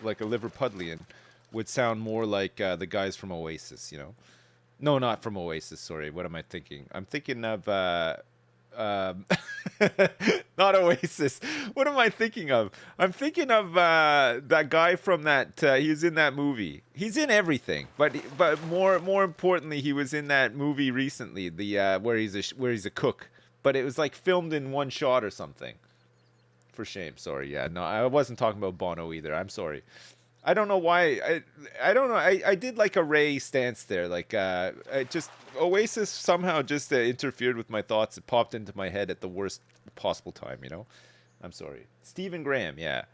S1: Liverpudlian, would sound more like the guys from Oasis, you know? No, not from Oasis. Sorry, what am I thinking? I'm thinking of not Oasis. What am I thinking of? I'm thinking of that guy from that. He was in that movie. He's in everything, but more importantly, he was in that movie recently. The where he's a cook, but it was like filmed in one shot or something. For shame. Sorry. Yeah. No, I wasn't talking about Bono either. I'm sorry. I don't know why. I don't know. I did like a Ray stance there. Like, just Oasis somehow just interfered with my thoughts. It popped into my head at the worst possible time, you know? I'm sorry. Stephen Graham, yeah.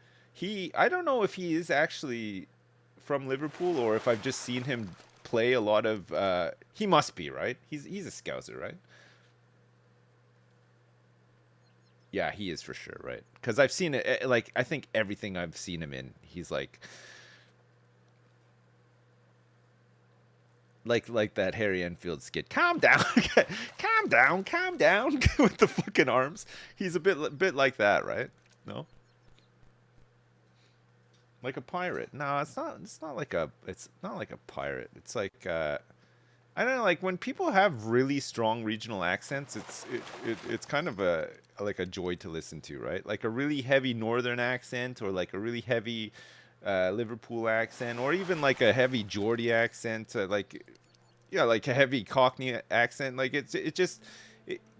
S1: I don't know if he is actually from Liverpool or if I've just seen him play a lot of, he must be, right? He's a Scouser, right? Yeah, he is for sure, right? Because I've seen it, like, I think everything I've seen him in, he's like that Harry Enfield skit. Calm down, calm down, with the fucking arms. He's a bit like that, right? No, like a pirate. No, it's not. It's not like a pirate. It's like I don't know. Like when people have really strong regional accents, it's kind of like a joy to listen to, right? Like a really heavy northern accent, or like a really heavy Liverpool accent, or even like a heavy Geordie accent, like a heavy Cockney accent. Like it just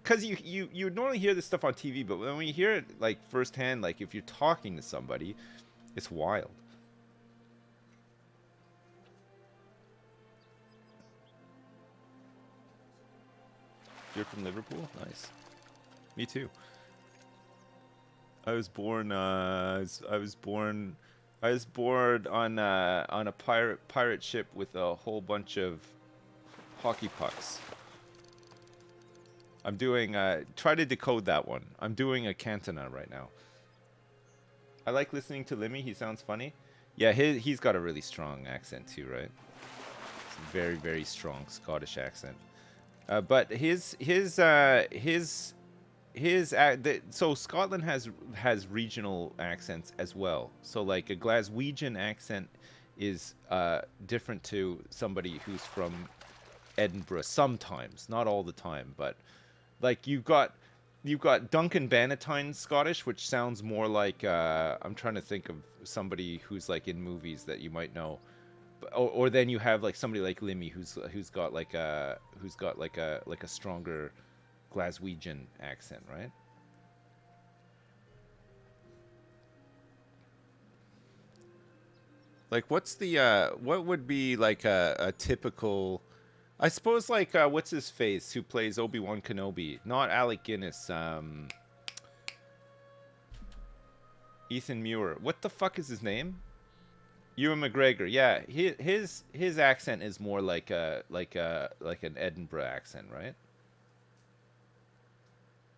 S1: because you normally hear this stuff on TV, but when you hear it like firsthand, like if you're talking to somebody, it's wild. You're from Liverpool? Nice. Me too. I was born. I was born on a pirate ship with a whole bunch of hockey pucks. I'm doing. Try to decode that one. I'm doing a Cantona right now. I like listening to Limmy. He sounds funny. Yeah, he's got a really strong accent too, right? It's a very, very strong Scottish accent. But so Scotland has regional accents as well. So like a Glaswegian accent is different to somebody who's from Edinburgh sometimes, not all the time, but like you've got Duncan Bannatyne's Scottish, which sounds more like I'm trying to think of somebody who's like in movies that you might know. Or then you have like somebody like Limmy who's got like a stronger Glaswegian accent, right? Like what's the what would be like a typical, I suppose like what's his face who plays Obi-Wan Kenobi? Not Alec Guinness, Ethan Muir. What the fuck is his name? Ewan McGregor, yeah, his accent is more like an Edinburgh accent, right?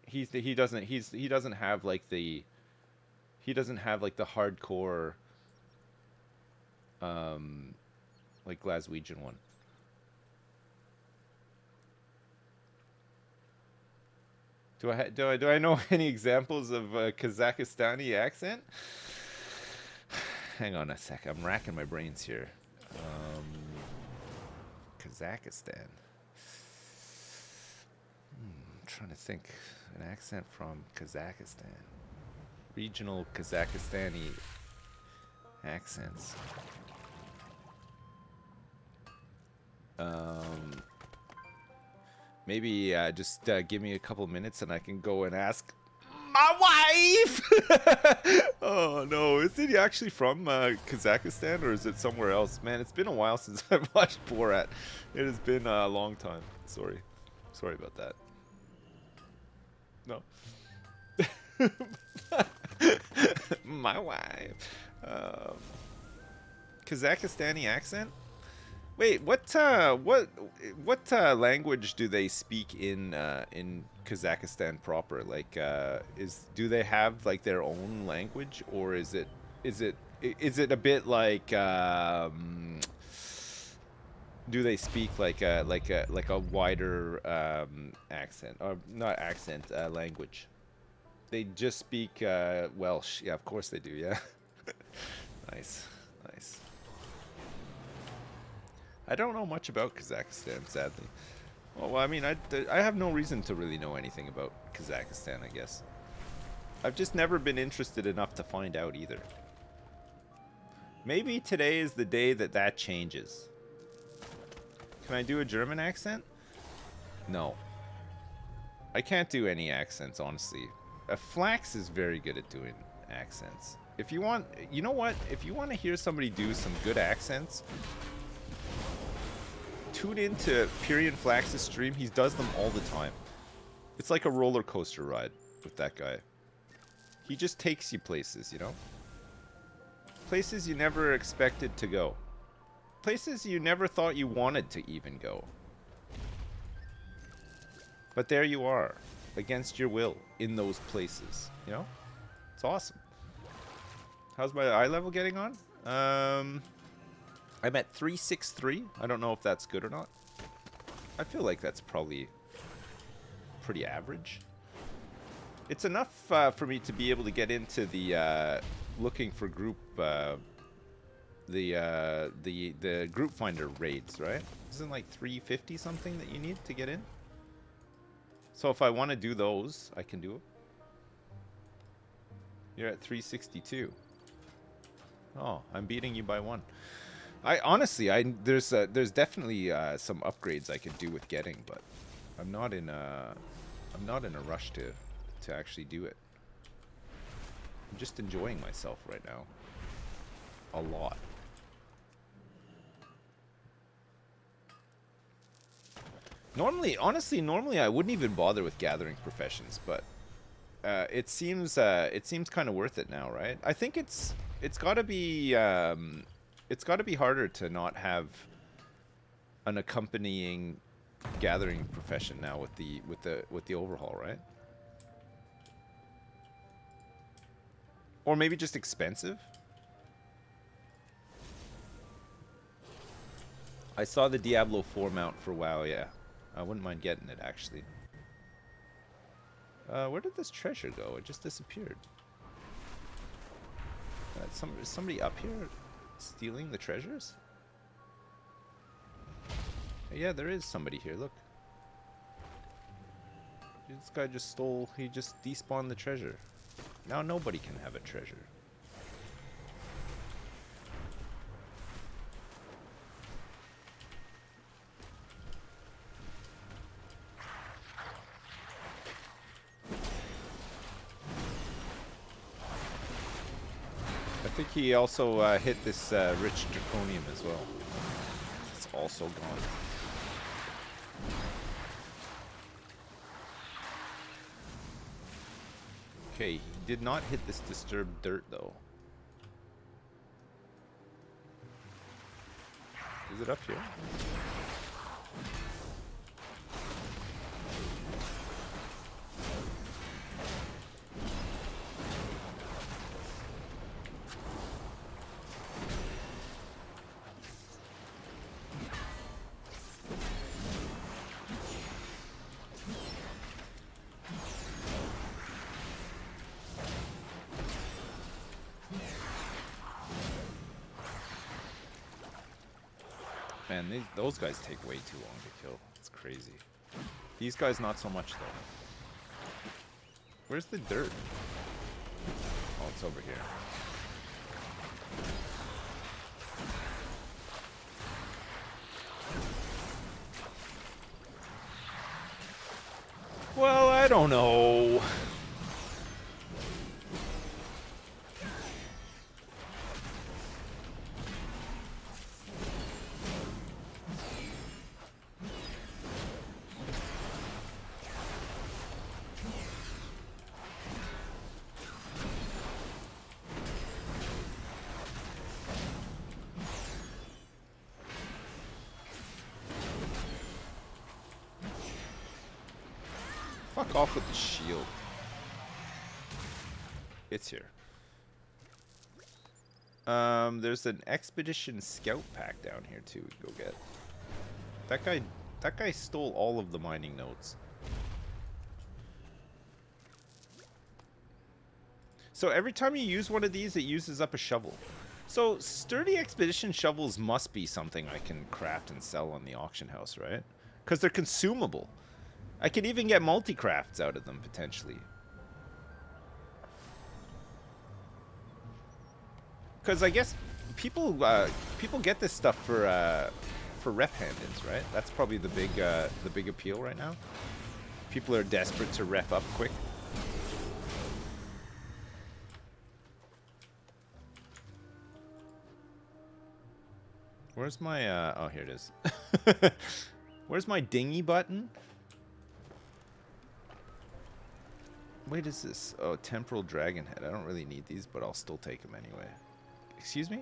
S1: He doesn't have like the hardcore like Glaswegian one. Do I know any examples of Kazakhstani accent? Hang on a sec. I'm racking my brains here. Kazakhstan. I'm trying to think. An accent from Kazakhstan. Regional Kazakhstani accents. Maybe just give me a couple minutes and I can go and ask my wife! Oh no, is it actually from Kazakhstan or is it somewhere else? Man, it's been a while since I've watched Borat. It has been a long time. Sorry about that. No. My wife. Kazakhstani accent? Wait, what language do they speak in Kazakhstan proper? Like, do they have like their own language, or is it a bit like do they speak like a wider accent, or not accent, language? They just speak Welsh. Yeah, of course they do. Yeah. Nice. I don't know much about Kazakhstan, sadly. Well, I mean, I have no reason to really know anything about Kazakhstan, I guess. I've just never been interested enough to find out either. Maybe today is the day that changes. Can I do a German accent? No. I can't do any accents, honestly. Flax is very good at doing accents. If you want, you know what? If you want to hear somebody do some good accents, tune into Pyrian Flax's stream. He does them all the time. It's like a roller coaster ride with that guy. He just takes you places, you know? Places you never expected to go. Places you never thought you wanted to even go. But there you are, against your will, in those places, you know? It's awesome. How's my eye level getting on? I'm at 363. I don't know if that's good or not. I feel like that's probably pretty average. It's enough for me to be able to get into the looking for group the group finder raids, right? Isn't like 350 something that you need to get in? So if I want to do those, I can do it. You're at 362. Oh, I'm beating you by one. I honestly, there's definitely some upgrades I could do with getting, but I'm not in a rush to actually do it. I'm just enjoying myself right now. A lot. Normally I wouldn't even bother with gathering professions, but it seems kind of worth it now, right? I think it's got to be harder to not have an accompanying gathering profession now with the overhaul, right? Or maybe just expensive. I saw the Diablo 4 mount for WoW, yeah. I wouldn't mind getting it, actually. Where did this treasure go? It just disappeared. Is somebody up here stealing the treasures? Yeah, there is somebody here, look. This guy just stole, he just despawned the treasure. Now nobody can have a treasure. I think he also hit this rich draconium as well. It's also gone. Okay, he did not hit this disturbed dirt though. Is it up here? Man, those guys take way too long to kill. It's crazy. These guys not so much though. Where's the dirt? Oh, it's over here. Well, I don't know. Fuck off with the shield. It's here. There's an expedition scout pack down here too. We can go get. That guy stole all of the mining nodes. So every time you use one of these, it uses up a shovel. So sturdy expedition shovels must be something I can craft and sell on the auction house, right? Because they're consumable. I could even get multi-crafts out of them, potentially. Because I guess people get this stuff for rep hand-ins, right? That's probably the big appeal right now. People are desperate to rep up quick. Where's my oh, here it is. Where's my dinghy button? Wait, is this? Oh, temporal dragon head. I don't really need these, but I'll still take them anyway. Excuse me?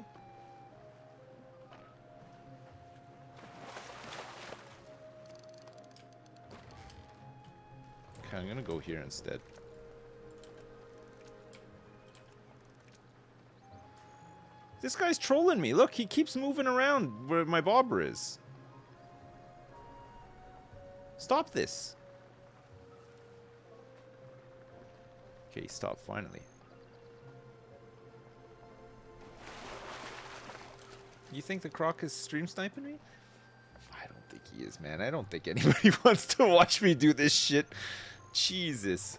S1: Okay, I'm gonna go here instead. This guy's trolling me. Look, he keeps moving around where my bobber is. Stop this. Okay, stop finally. You think the croc is stream sniping me? I don't think he is, man. I don't think anybody wants to watch me do this shit. Jesus.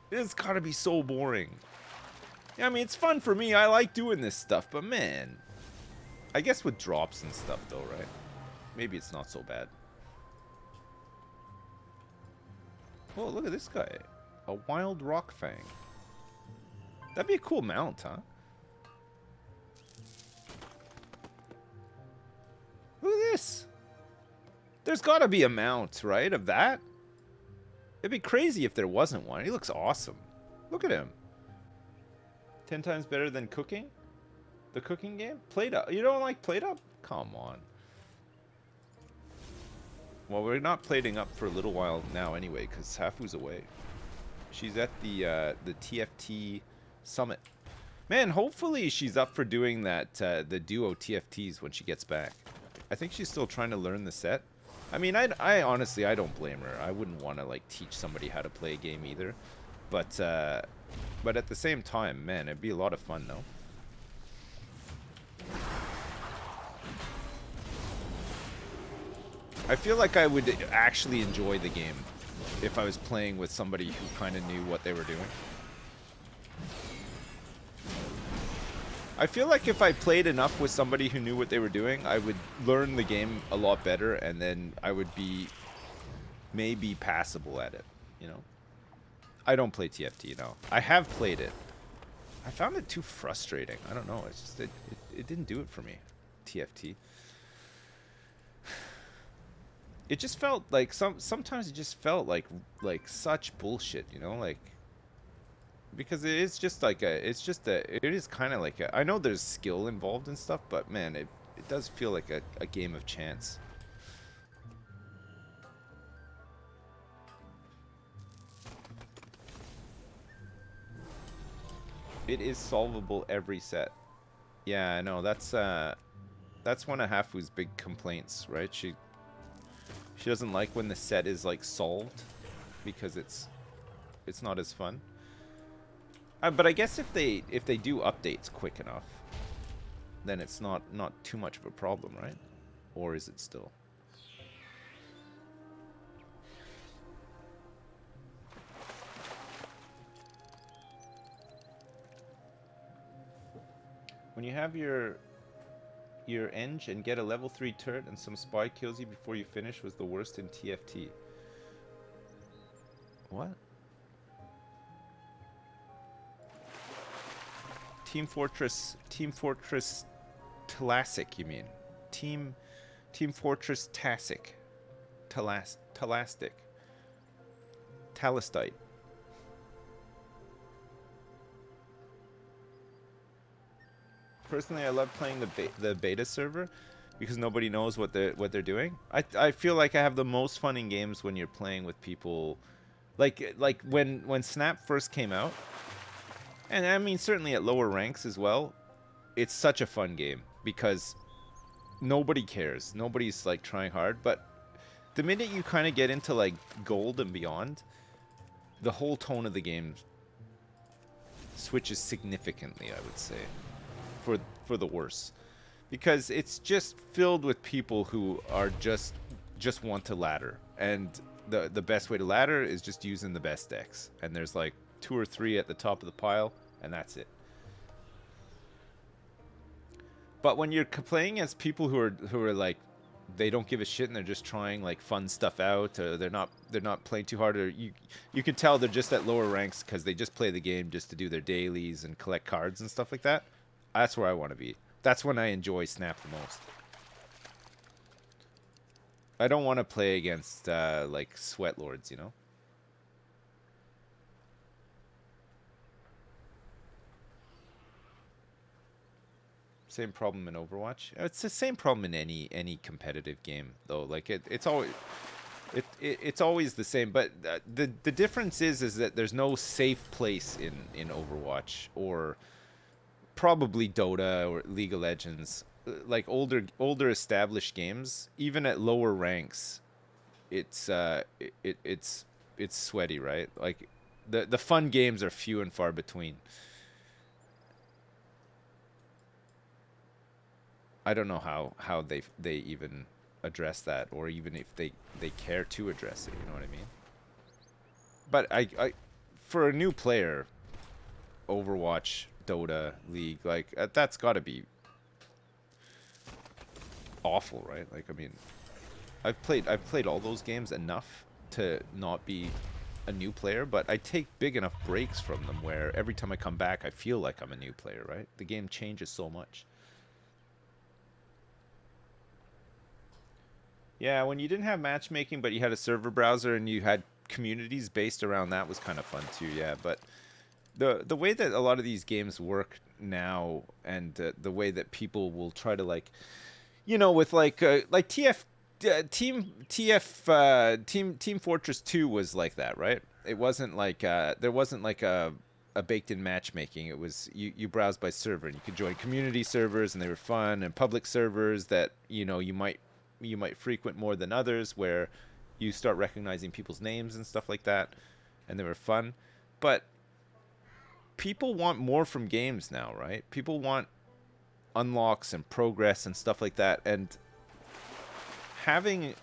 S1: This gotta be so boring. Yeah, I mean, it's fun for me. I like doing this stuff, but man. I guess with drops and stuff, though, right? Maybe it's not so bad. Oh, look at this guy. A wild rock fang. That'd be a cool mount, huh? Look at this. There's got to be a mount, right, of that? It'd be crazy if there wasn't one. He looks awesome. Look at him. 10 times better than cooking? The cooking game? Plate Up. You don't like Plate Up? Come on. Well, we're not plating up for a little while now anyway, because Hafu's away. She's at the TFT Summit. Man, hopefully she's up for doing that, the duo TFTs when she gets back. I think she's still trying to learn the set. I mean, I honestly, I don't blame her. I wouldn't want to, like, teach somebody how to play a game either. But at the same time, man, it'd be a lot of fun, though. I feel like I would actually enjoy the game if I was playing with somebody who kind of knew what they were doing. I feel like if I played enough with somebody who knew what they were doing, I would learn the game a lot better, and then I would be maybe passable at it, you know? I don't play TFT, no. I have played it. I found it too frustrating. I don't know. It's just it didn't do it for me, TFT. It just felt like sometimes it just felt like such bullshit, you know, like, because it is just like it is kind of like I know there's skill involved and stuff, but man, it does feel like a game of chance. It is solvable every set. Yeah, I know. That's one of Hafu's big complaints, right? She doesn't like when the set is like solved because it's not as fun. But I guess if they do updates quick enough, then it's not too much of a problem, right? Or is it still? When you have your eng and get a level 3 turret and some spy kills you before you finish was the worst in TFT. What? Team Fortress Talasic, you mean? Team Fortress Tasic. Talastic. Talistite. Personally, I love playing the beta server because nobody knows what they're doing. I feel like I have the most fun in games when you're playing with people, like when Snap first came out, and I mean certainly at lower ranks as well. It's such a fun game because nobody cares, nobody's like trying hard. But the minute you kind of get into like gold and beyond, the whole tone of the game switches significantly, I would say. For the worse, because it's just filled with people who are just want to ladder, and the best way to ladder is just using the best decks, and there's like 2 or 3 at the top of the pile, and that's it. But when you're playing as people who are like, they don't give a shit and they're just trying like fun stuff out, or they're not playing too hard, or you can tell they're just at lower ranks because they just play the game just to do their dailies and collect cards and stuff like that. That's where I want to be. That's when I enjoy Snap the most. I don't want to play against like sweat lords, you know. Same problem in Overwatch. It's the same problem in any competitive game, though. Like it's always the same. But the difference is that there's no safe place in Overwatch, or probably Dota or League of Legends. Like older established games, even at lower ranks, it's sweaty, right? Like the fun games are few and far between. I don't know how they even address that, or even if they care to address it, you know what I mean? But I for a new player, Overwatch, Dota, League, like that's got to be awful, right? Like, I mean, I've played all those games enough to not be a new player, but I take big enough breaks from them where every time I come back I feel like I'm a new player, right? The game changes so much. Yeah, when you didn't have matchmaking, but you had a server browser and you had communities based around that was kind of fun too. Yeah, but the way that a lot of these games work now, and the way that people will try to like, with like Team Fortress 2 was like that, right? It wasn't like there wasn't like a baked-in matchmaking. It was you browse by server, and you could join community servers, and they were fun, and public servers that you might frequent more than others, where you start recognizing people's names and stuff like that, and they were fun. But people want more from games now, right? People want unlocks and progress and stuff like that, and having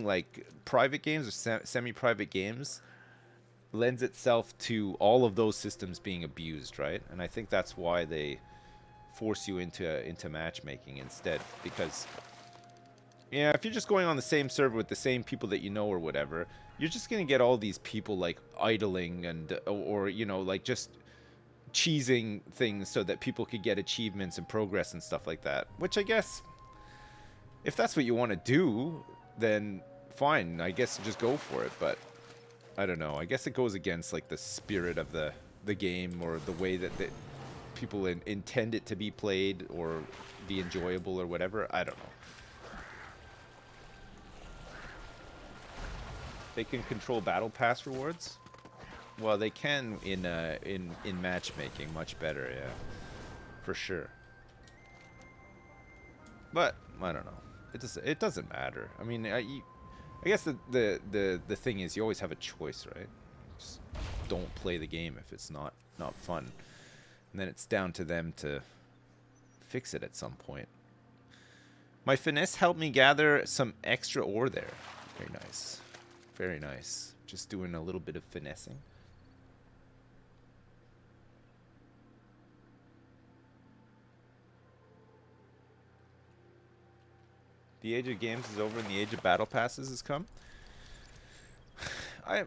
S1: like private games or semi-private games lends itself to all of those systems being abused, right? And I think that's why they force you into matchmaking instead, because yeah, if you're just going on the same server with the same people that you know or whatever, you're just gonna get all these people like idling and or like just cheesing things so that people could get achievements and progress and stuff like that. Which I guess, if that's what you want to do, then fine. I guess just go for it. But I don't know. I guess it goes against like the spirit of the game, or the way that people intend it to be played or be enjoyable or whatever. I don't know. They can control battle pass rewards. Well, they can in matchmaking much better, yeah, for sure. But I don't know. It doesn't matter. I mean, I guess the thing is, you always have a choice, right? Just don't play the game if it's not fun, and then it's down to them to fix it at some point. My finesse helped me gather some extra ore there. Very nice. Very nice. Just doing a little bit of finessing. The age of games is over and the age of battle passes has come. I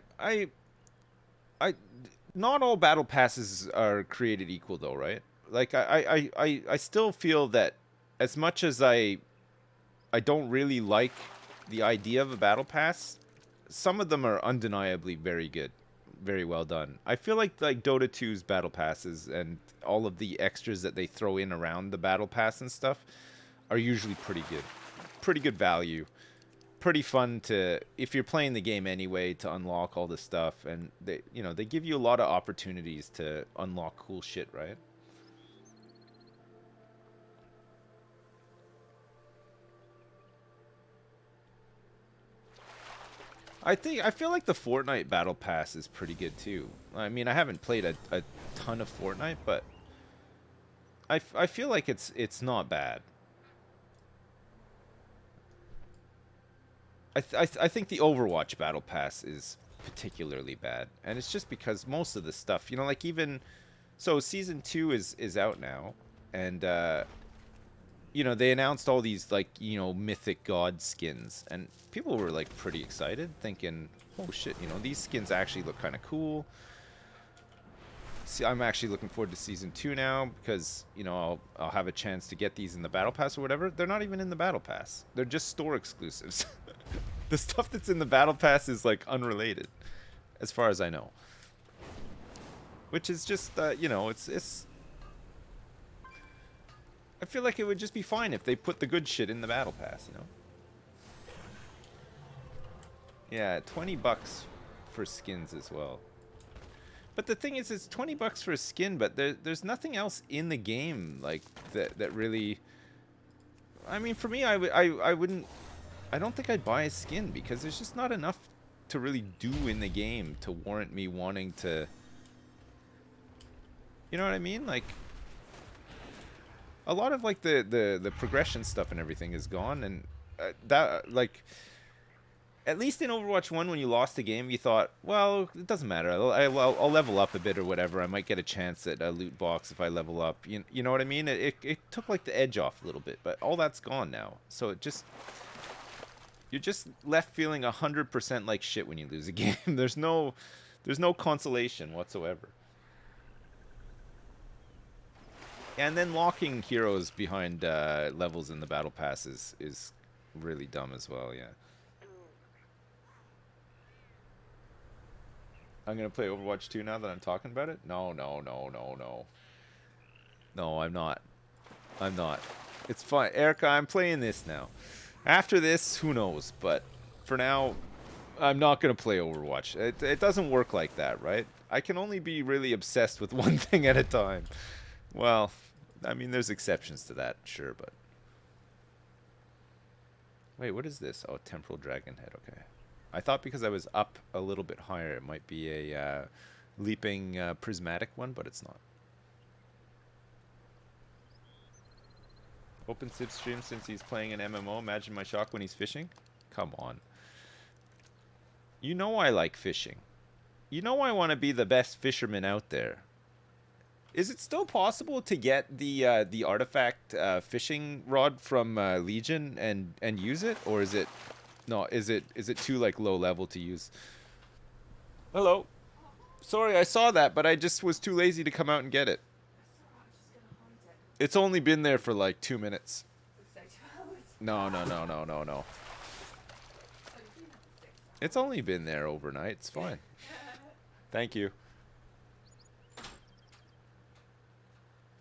S1: not all battle passes are created equal though, right? Like I still feel that as much as I don't really like the idea of a battle pass, some of them are undeniably very good, very well done. I feel like Dota 2's battle passes and all of the extras that they throw in around the battle pass and stuff are usually pretty good. Pretty good value. Pretty fun to, if you're playing the game anyway, to unlock all this stuff, and they give you a lot of opportunities to unlock cool shit, right? I feel like the Fortnite Battle Pass is pretty good too. I mean, I haven't played a ton of Fortnite, but I feel like it's not bad. I think the Overwatch Battle Pass is particularly bad, and it's just because most of the stuff, like even so, Season 2 is out now, and they announced all these mythic god skins, and people were like pretty excited, thinking, oh shit, these skins actually look kind of cool. See, I'm actually looking forward to Season 2 now, because I'll have a chance to get these in the Battle Pass or whatever. They're not even in the Battle Pass. They're just store exclusives. The stuff that's in the Battle Pass is like unrelated, as far as I know. Which is just it's I feel like it would just be fine if they put the good shit in the Battle Pass, Yeah, $20 for skins as well. But the thing is, it's $20 for a skin, but there's nothing else in the game like that really. I mean, for me, I wouldn't. I don't think I'd buy a skin, because there's just not enough to really do in the game to warrant me wanting to. You know what I mean? Like, a lot of like the progression stuff and everything is gone, and that like. At least in Overwatch 1, when you lost the game, you thought, well, it doesn't matter. I'll level up a bit or whatever. I might get a chance at a loot box if I level up. You know what I mean? It took like the edge off a little bit, but all that's gone now. So you're just left feeling 100% like shit when you lose a game. There's no consolation whatsoever. And then locking heroes behind levels in the battle pass is really dumb as well, yeah. I'm gonna play Overwatch 2 now that I'm talking about it? No, no, no, no, no. No, I'm not. I'm not. It's fine. Erica, I'm playing this now. After this, who knows? But for now, I'm not gonna play Overwatch. It doesn't work like that, right? I can only be really obsessed with one thing at a time. Well, I mean, there's exceptions to that, sure, but... Wait, what is this? Oh, Temporal Dragon Head, okay. I thought because I was up a little bit higher, it might be a leaping prismatic one, but it's not. Open Sip stream since he's playing an MMO. Imagine my shock when he's fishing. Come on. You know I like fishing. You know I want to be the best fisherman out there. Is it still possible to get the artifact fishing rod from Legion and use it, or is it no? Is it too like low level to use? Hello. Sorry, I saw that, but I just was too lazy to come out and get it. It's only been there for like 2 minutes. No, no, no, no, no, no. It's only been there overnight. It's fine. Thank you.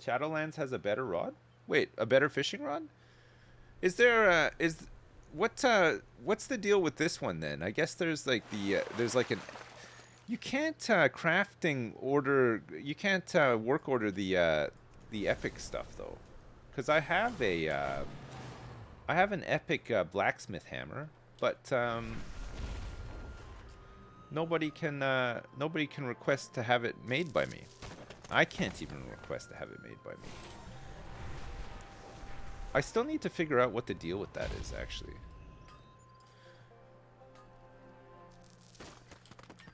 S1: Shadowlands has a better rod? Wait, a better fishing rod? Is there what's the deal with this one then? I guess there's like there's like an you can't crafting order, you can't work order the epic stuff though. Cuz I have an epic blacksmith hammer, but nobody can request to have it made by me. I can't even request to have it made by me. I still need to figure out what the deal with that is, actually.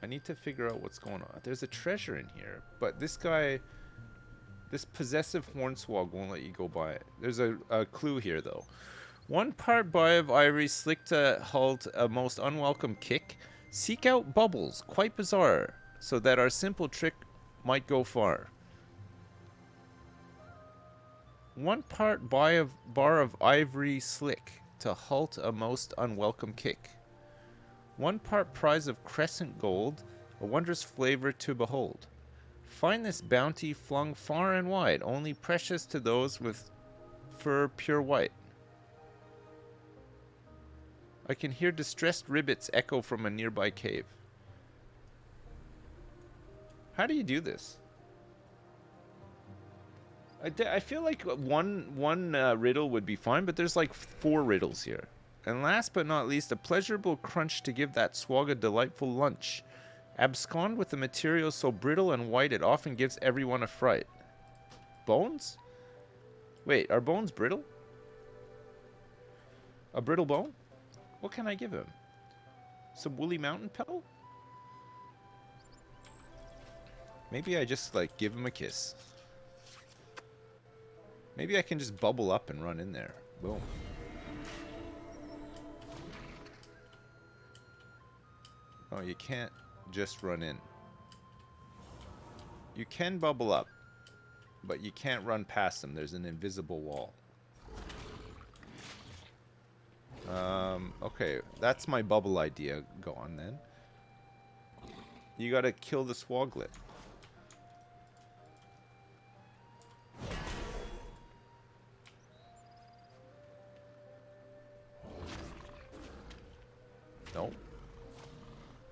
S1: I need to figure out what's going on. There's a treasure in here, but this guy, this possessive hornswoggle won't let you go by it. There's a clue here, though. 1 part buy of ivory slick to halt a most unwelcome kick. Seek out bubbles, quite bizarre, so that our simple trick might go far. 1 part bar of ivory slick to halt a most unwelcome kick. 1 part prize of crescent gold, a wondrous flavor to behold. Find this bounty flung far and wide, only precious to those with fur pure white. I can hear distressed ribbits echo from a nearby cave. How do you do this? I feel like one riddle would be fine, but there's like 4 riddles here. And last but not least, a pleasurable crunch to give that swag a delightful lunch. Abscond with a material so brittle and white it often gives everyone a fright. Bones? Wait, are bones brittle? A brittle bone? What can I give him? Some woolly mountain pebble? Maybe I just, like, give him a kiss. Maybe I can just bubble up and run in there. Boom. Oh, you can't just run in. You can bubble up, but you can't run past them. There's an invisible wall. Okay, that's my bubble idea gone then. You gotta kill the swoglet. Nope.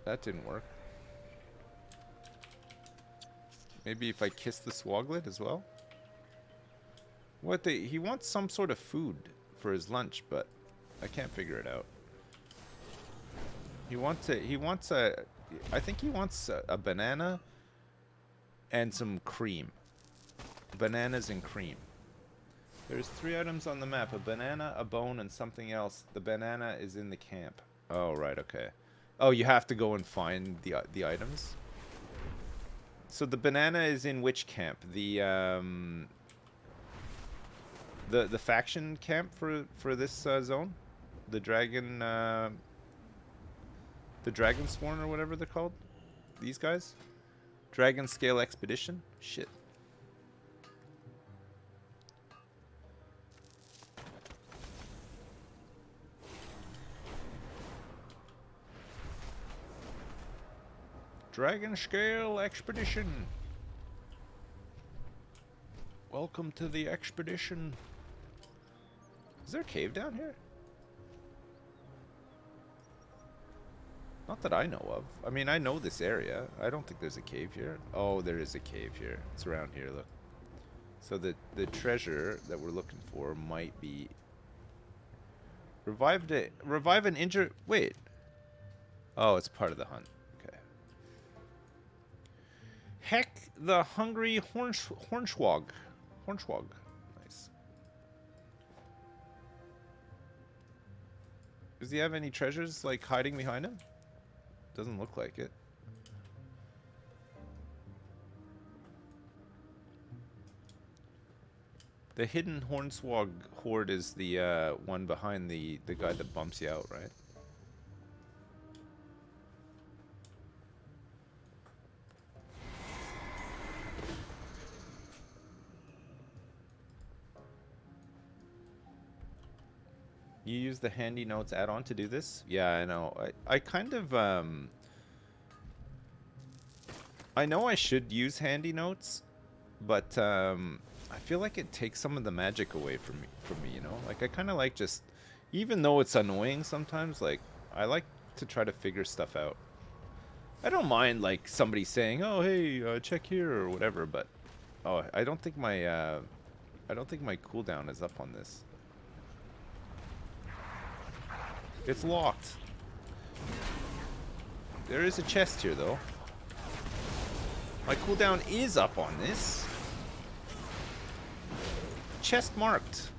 S1: That didn't work. Maybe if I kiss the swoglet as well? He wants some sort of food for his lunch, but I can't figure it out. I think he wants a banana and some cream. Bananas and cream. There's 3 items on the map, a banana, a bone, and something else. The banana is in the camp. Oh, right, okay. Oh, you have to go and find the items? So the banana is in which camp? The faction camp for this zone? The dragon sworn or whatever they're called? These guys? Dragon Scale Expedition? Shit. Dragon Scale Expedition. Welcome to the expedition. Is there a cave down here? Not that I know of. I mean, I know this area. I don't think there's a cave here. Oh, there is a cave here. It's around here, look. So the treasure that we're looking for might be... Revive an injured... Wait. Oh, it's part of the hunt. Okay. Heck the hungry hornswog. Hornswog. Nice. Does he have any treasures, like, hiding behind him? Doesn't look like it. The hidden Hornswog horde is the one behind the guy that bumps you out, right? You use the Handy Notes add-on to do this? Yeah, I know. I kind of I know I should use Handy Notes, but I feel like it takes some of the magic away from me, you know? Like, I kind of like just, even though it's annoying sometimes, like, I like to try to figure stuff out. I don't mind, like, somebody saying, oh, hey, check here, or whatever, but, oh, I don't think my cooldown is up on this. It's locked. There is a chest here, though. My cooldown is up on this. Chest marked.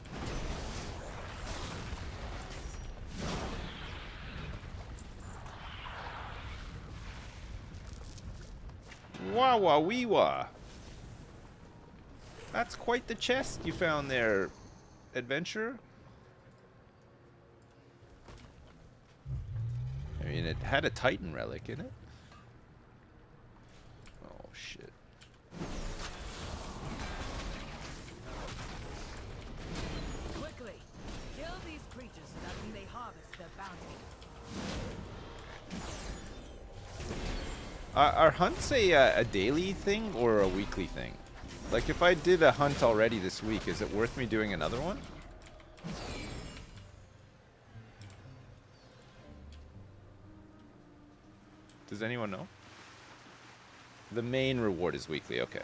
S1: Wah wah wee wah. That's quite the chest you found there, adventurer. I mean, it had a Titan relic in it. Oh, shit.
S3: Quickly, kill these creatures so that we may harvest their bounty.
S1: Are hunts a daily thing or a weekly thing? Like, if I did a hunt already this week, is it worth me doing another one? Does anyone know? The main reward is weekly, okay.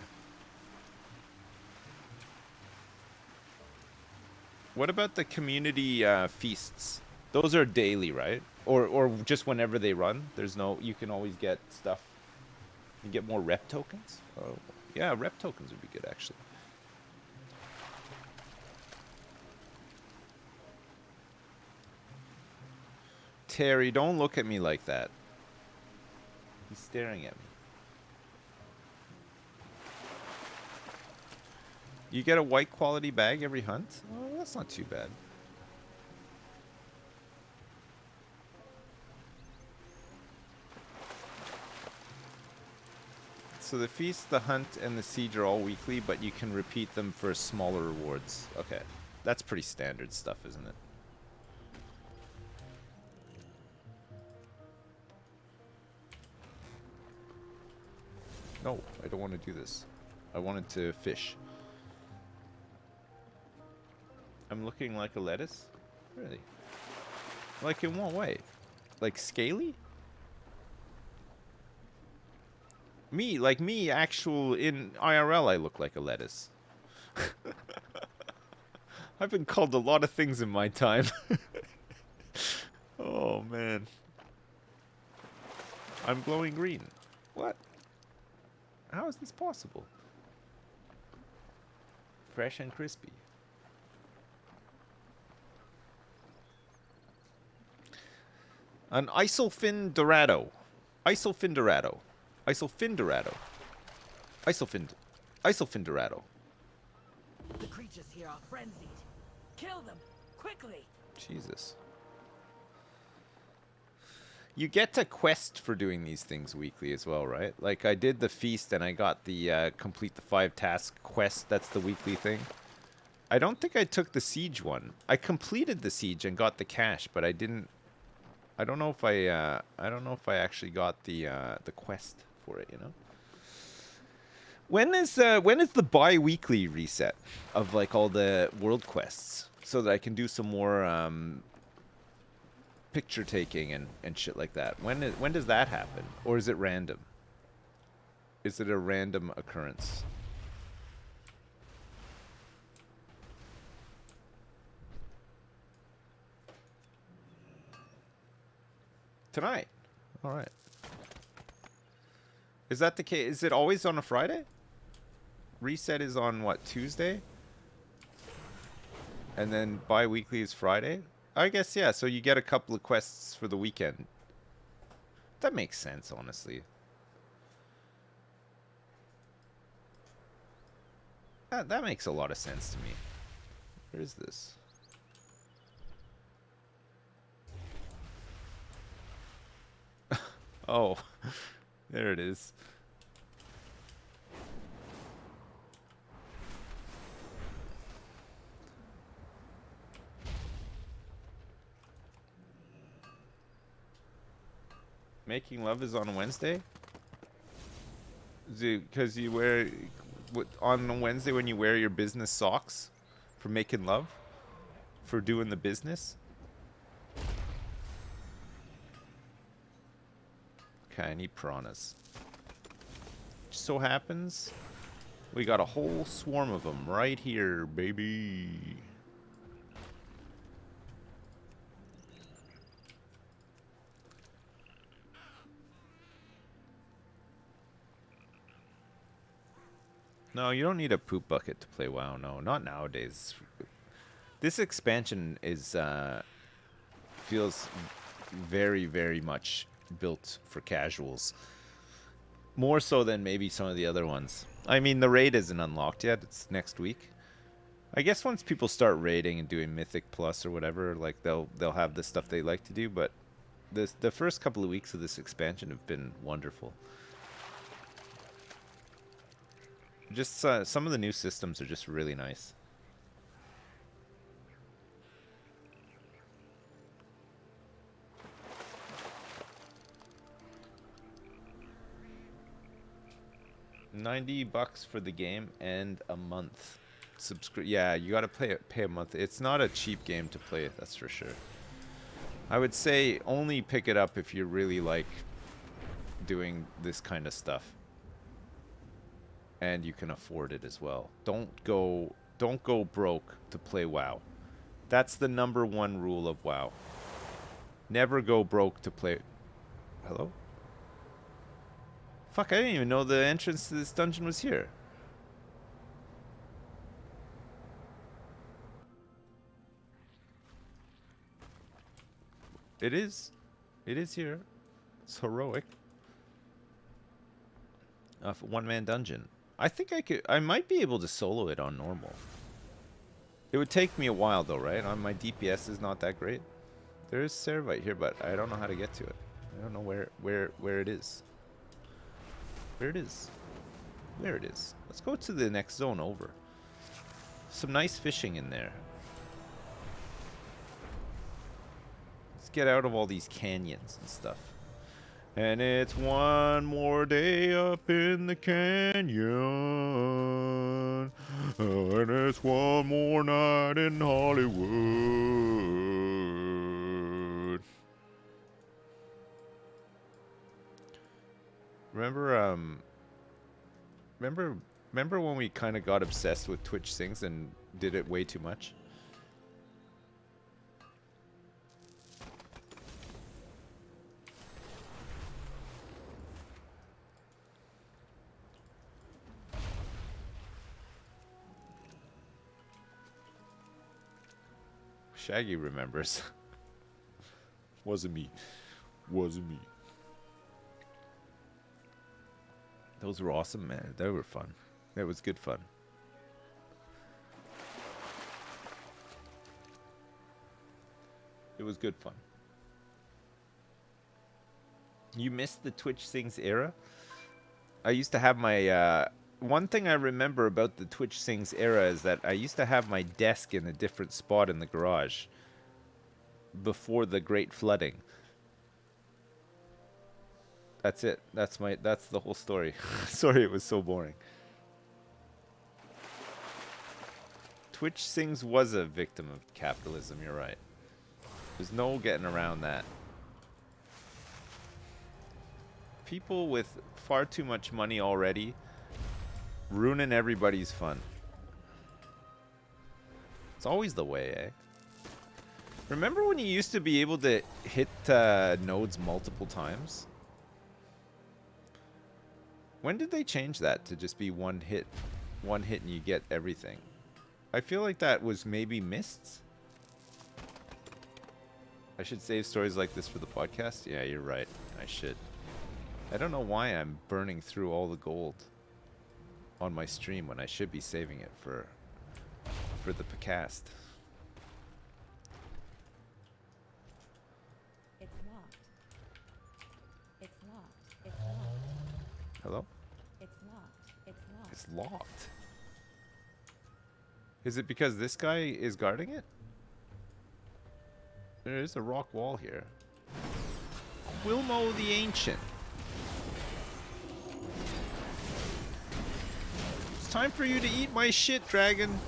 S1: What about the community feasts? Those are daily, right? Or just whenever they run? There's no, you can always get stuff. You get more rep tokens? Oh, yeah, rep tokens would be good, actually. Terry, don't look at me like that. He's staring at me. You get a white quality bag every hunt? Oh, that's not too bad. So the feast, the hunt, and the siege are all weekly, but you can repeat them for smaller rewards. Okay. That's pretty standard stuff, isn't it? No, I don't want to do this. I wanted to fish. I'm looking like a lettuce? Really? Like in what way? Like scaly? Me, like me, actual in IRL, I look like a lettuce. I've been called a lot of things in my time. Oh, man. I'm glowing green. What? How is this possible? Fresh and crispy. An Isolfin Dorado. Isolfin Dorado. Isolfin Dorado. Isolfin Dorado.
S3: The creatures here are frenzied. Kill them, quickly.
S1: Jesus. You get a quest for doing these things weekly as well, right? Like, I did the feast and I got the complete the 5 task quest. That's the weekly thing. I don't think I took the siege one. I completed the siege and got the cash, but I didn't. I don't know if I. I don't know if I actually got the quest for it, you know. When is the bi-weekly reset of like all the world quests so that I can do some more picture taking and shit like that? When does that happen, or is it random? Is it a random occurrence? Tonight. All right. Is that the case? Is it always on a Friday? Reset is on what, Tuesday? And then bi-weekly is Friday? I guess, yeah. So you get a couple of quests for the weekend. That makes sense, honestly. That makes a lot of sense to me. Where is this? Oh, there it is. Making love is on Wednesday? Because you wear... on Wednesday when you wear your business socks? For making love? For doing the business? Okay, I need piranhas. Just so happens we got a whole swarm of them right here, baby. No, you don't need a poop bucket to play WoW. No, not nowadays. This expansion is feels very, very much built for casuals. More so than maybe some of the other ones. I mean, the raid isn't unlocked yet. It's next week. I guess once people start raiding and doing Mythic Plus or whatever, like they'll have the stuff they like to do. But the first couple of weeks of this expansion have been wonderful. Just some of the new systems are just really nice. $90 for the game and a month. Yeah, you gotta pay a month. It's not a cheap game to play, that's for sure. I would say only pick it up if you really like doing this kind of stuff. And you can afford it as well. Don't go broke to play WoW. That's the #1 rule of WoW. Never go broke to play. Hello? Fuck, I didn't even know the entrance to this dungeon was here. It is. It is here. It's heroic. One-man dungeon. I think I might be able to solo it on normal. It would take me a while though, right? My DPS is not that great. There is Ceravite here, but I don't know how to get to it. I don't know where it is. Where it is. There it is. Let's go to the next zone over. Some nice fishing in there. Let's get out of all these canyons and stuff. And it's one more day up in the canyon. And it's one more night in Hollywood. Remember when we kind of got obsessed with Twitch Sings and did it way too much? Shaggy remembers. Wasn't me. Wasn't me. Those were awesome, man. They were fun. That was good fun. It was good fun. You missed the Twitch Sings era? I used to have my... one thing I remember about the Twitch Sings era is that I used to have my desk in a different spot in the garage before the Great Flooding. That's it. That's the whole story. Sorry it was so boring. Twitch Sings was a victim of capitalism, you're right. There's no getting around that. People with far too much money already ruining everybody's fun. It's always the way, eh? Remember when you used to be able to hit nodes multiple times? When did they change that to just be one hit? One hit and you get everything. I feel like that was maybe missed. I should save stories like this for the podcast? Yeah, you're right. I should. I don't know why I'm burning through all the gold on my stream when I should be saving it for the podcast.
S3: It's locked. It's locked. It's locked.
S1: Hello?
S3: It's locked. It's locked.
S1: It's locked. Is it because this guy is guarding it? There is a rock wall here. Wilmo the Ancient. It's time for you to eat my shit, dragon.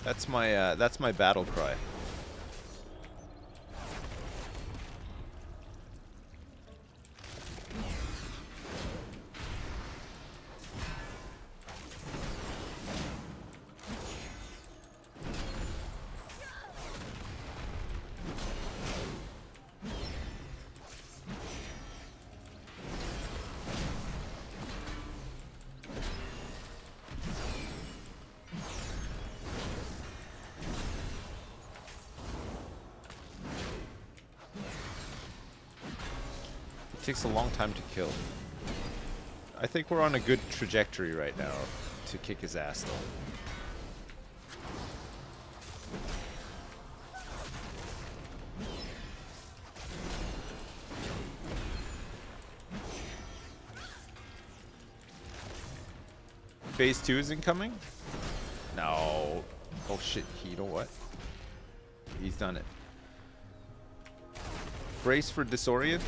S1: That's my battle cry. Takes a long time to kill. I think we're on a good trajectory right now to kick his ass though. Phase 2 is incoming? No. Oh shit, you know what? He's done it. Brace for Disorient.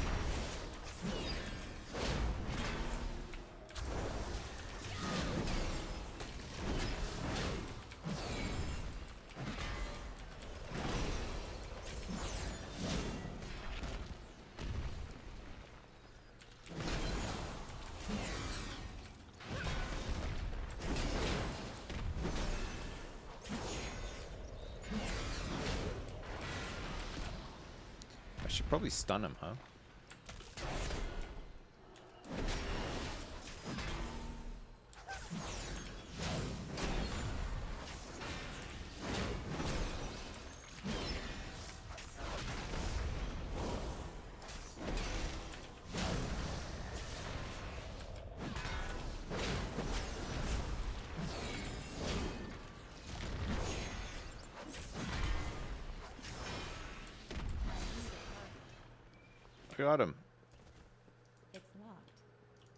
S1: Probably stun him, huh? Got him.
S3: It's locked.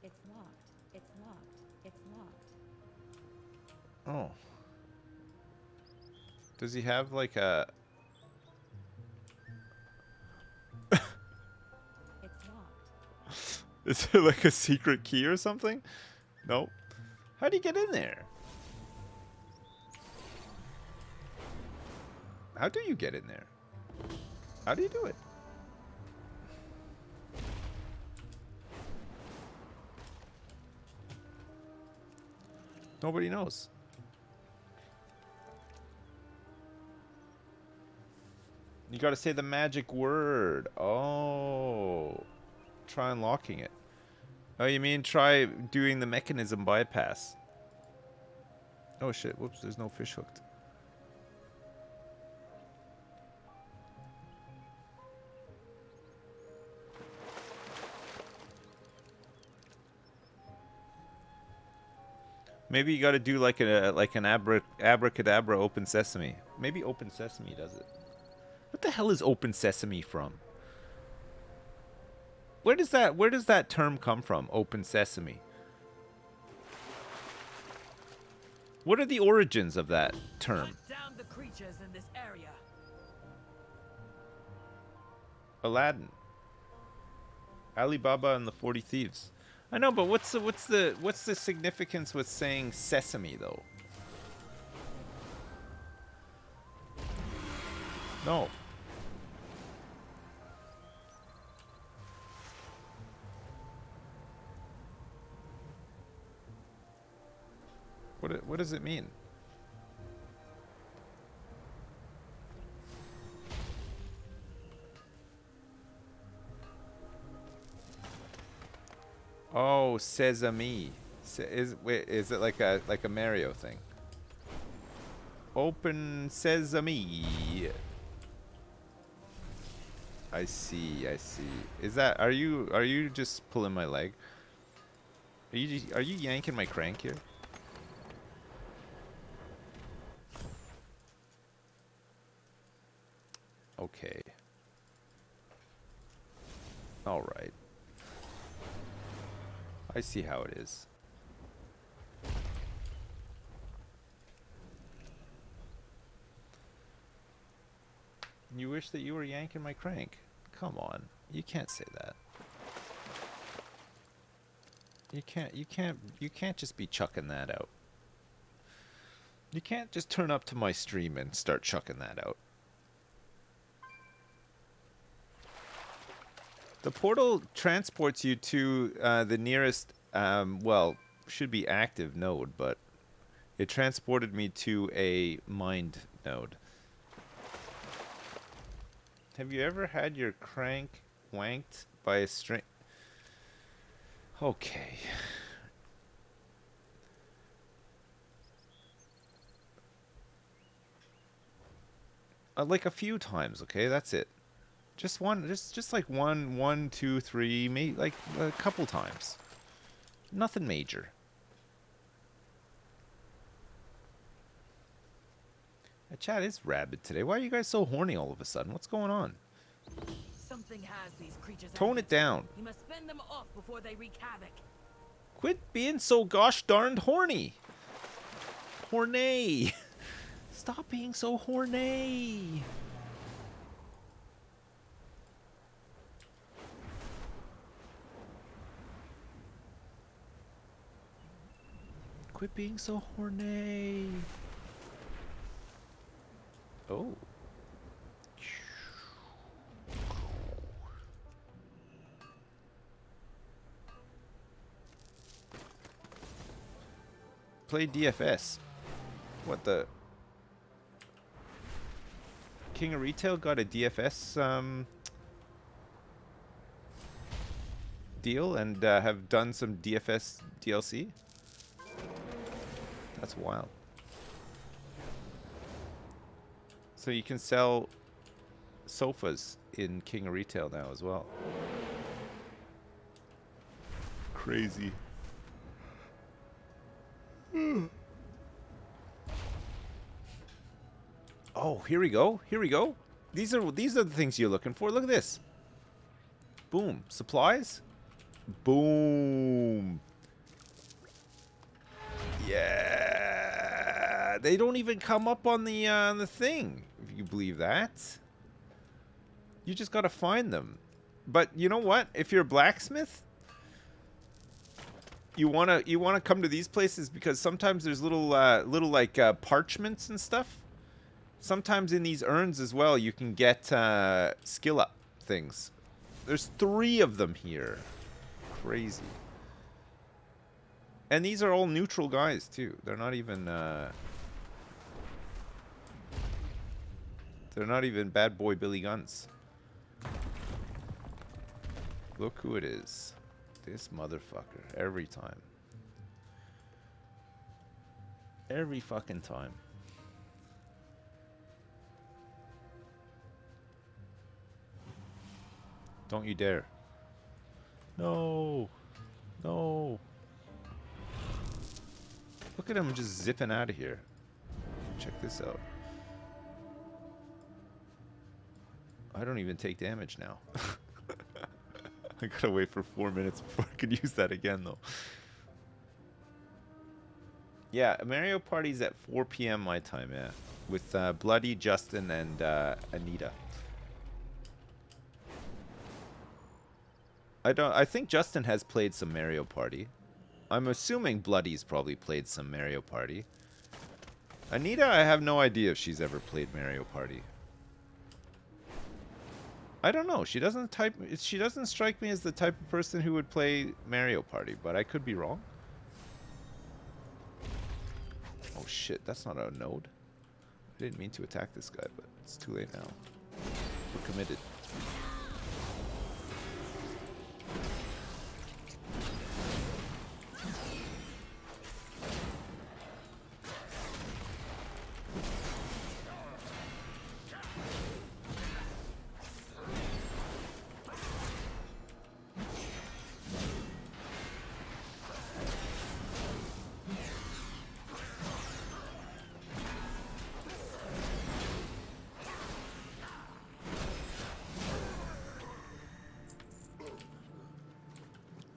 S3: It's locked. It's locked. It's locked.
S1: Oh. Does he have like a...
S3: It's locked.
S1: Is there like a secret key or something? Nope. How do you get in there? How do you get in there? How do you do it? Nobody knows. You gotta say the magic word. Oh. Try unlocking it. Oh, you mean try doing the mechanism bypass. Oh shit, whoops, there's no fish hooked. Maybe you got to do like an abracadabra open sesame. Maybe open sesame does it. What the hell is open sesame from? Where does that term come from? Open sesame. What are the origins of that term?
S3: Hunt down the creatures in this area.
S1: Aladdin. Alibaba and the 40 Thieves. I know, but what's the significance with saying sesame though? No. What does it mean? Oh, sesame. Is it like a Mario thing? Open sesame. I see. Is that are you just pulling my leg? Are you yanking my crank here? Okay. All right. I see how it is. You wish that you were yanking my crank. Come on. You can't say that. You can't just be chucking that out. You can't just turn up to my stream and start chucking that out. The portal transports you to the nearest, well, should be active node, but it transported me to a mined node. Have you ever had your crank wanked by a string? Okay. Like a few times, okay? That's it. Just one, just like one, two, three, maybe like a couple times. Nothing major. The chat is rabid today. Why are you guys so horny all of a sudden? What's going on?
S3: Something has these creatures.
S1: Tone it down.
S3: You must fend them off before they wreak havoc.
S1: Quit being so gosh darned horny. Horny. Stop being so horny. Quit being so horny. Oh. Play DFS. What the? King of Retail got a DFS deal and have done some DFS DLC. That's wild. So you can sell sofas in King of Retail now as well. Crazy. Oh, here we go. Here we go. These are the things you're looking for. Look at this. Boom. Supplies. Boom. Yeah. They don't even come up on the thing. If you believe that. You just got to find them. But you know what? If you're a blacksmith, you wanna come to these places because sometimes there's little like parchments and stuff. Sometimes in these urns as well, you can get skill up things. There's 3 of them here. Crazy. And these are all neutral guys too. They're not even bad boy Billy Guns. Look who it is. This motherfucker. Every time. Every fucking time. Don't you dare. No. No. Look at him just zipping out of here. Check this out. I don't even take damage now. I gotta wait for 4 minutes before I can use that again, though. Yeah, Mario Party's at 4 p.m. my time, yeah. With Bloody, Justin, and Anita. I think Justin has played some Mario Party. I'm assuming Bloody's probably played some Mario Party. Anita, I have no idea if she's ever played Mario Party. I don't know. She doesn't strike me as the type of person who would play Mario Party, but I could be wrong. Oh shit, that's not a node. I didn't mean to attack this guy, but it's too late now. We're committed.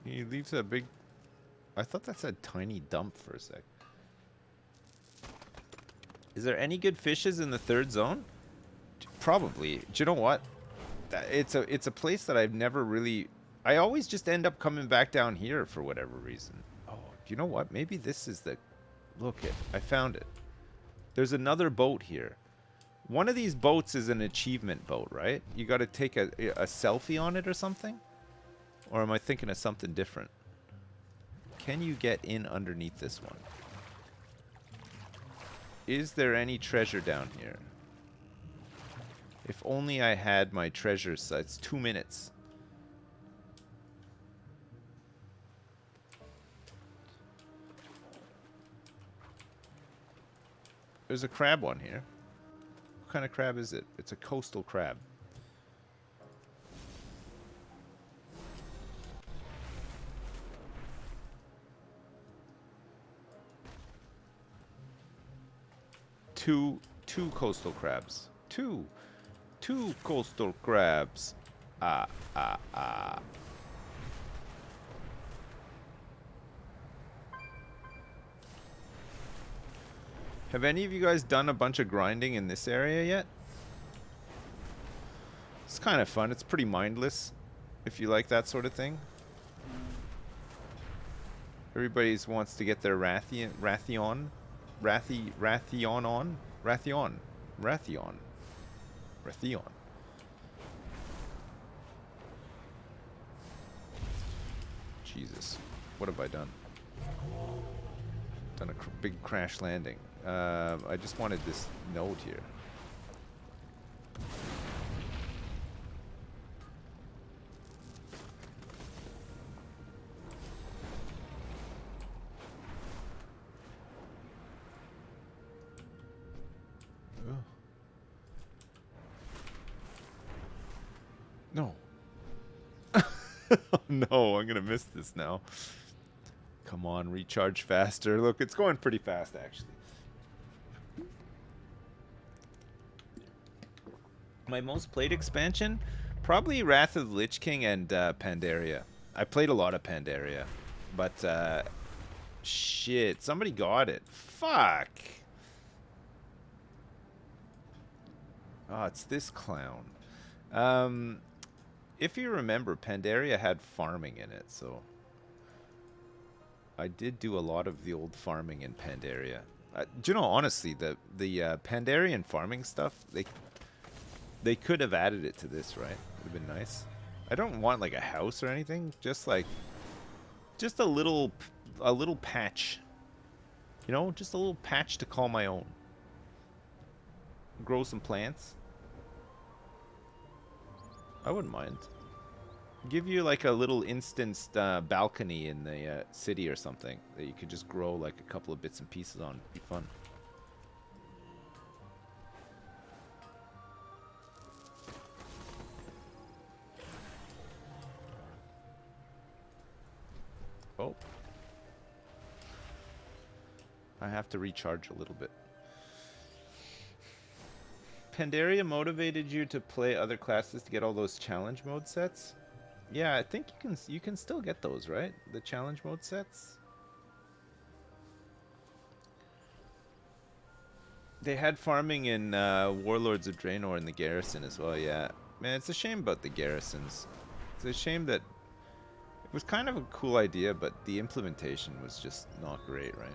S1: He leaves a big... I thought that said tiny dump for a sec. Is there any good fishes in the third zone? Probably. Do you know what? It's a place that I've never really... I always just end up coming back down here for whatever reason. Oh, do you know what? Maybe this is the... Look it. I found it. There's another boat here. One of these boats is an achievement boat, right? You got to take a selfie on it or something? Or am I thinking of something different? Can you get in underneath this one? Is there any treasure down here? If only I had my treasure sites. 2 minutes. There's a crab on here. What kind of crab is it? It's a coastal crab. Two coastal crabs. Two coastal crabs. Have any of you guys done a bunch of grinding in this area yet? It's kind of fun. It's pretty mindless if you like that sort of thing. Everybody wants to get their Rathion. Jesus, what have I done? Done a big crash landing. I just wanted this node here. No. Oh, no, I'm gonna miss this now. Come on, recharge faster. Look, it's going pretty fast, actually. My most played expansion? Probably Wrath of the Lich King and Pandaria. I played a lot of Pandaria. But, shit, somebody got it. Fuck. Oh, it's this clown. If you remember, Pandaria had farming in it, so I did do a lot of the old farming in Pandaria. Do you know, honestly, the Pandarian farming stuff, they could have added it to this, right? Would have been nice. I don't want like a house or anything, just a little patch. You know, just a little patch to call my own. Grow some plants. I wouldn't mind. Give you like a little instanced balcony in the city or something that you could just grow like a couple of bits and pieces on. It'd be fun. Oh. I have to recharge a little bit. Pandaria motivated you to play other classes to get all those challenge mode sets? Yeah, I think you can still get those, right? The challenge mode sets? They had farming in Warlords of Draenor in the garrison as well, yeah. Man, it's a shame about the garrisons. It's a shame that it was kind of a cool idea, but the implementation was just not great, right?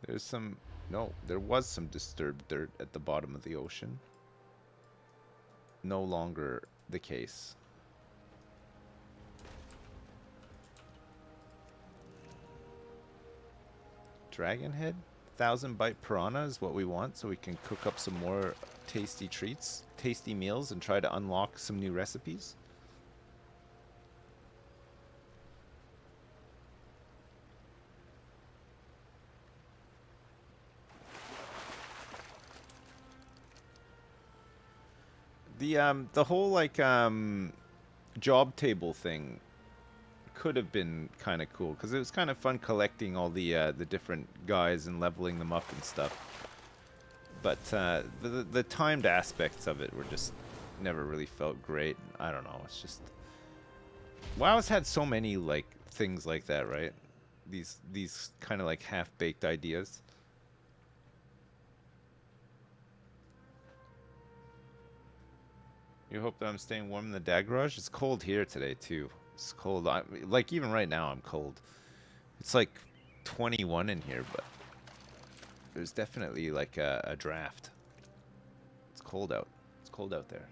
S1: There's some... No, there was some disturbed dirt at the bottom of the ocean. No longer the case. Dragon head? 1,000 bite piranha is what we want, so we can cook up some more tasty treats, tasty meals, and try to unlock some new recipes. The whole like job table thing could have been kind of cool because it was kind of fun collecting all the different guys and leveling them up and stuff. But the timed aspects of it were just never really felt great. I don't know. It's just WoW's had so many like things like that, right? These kind of like half-baked ideas. You hope that I'm staying warm in the Dag Garage? It's cold here today, too. It's cold. Like, even right now, I'm cold. It's like 21 in here, but there's definitely like a draft. It's cold out. It's cold out there.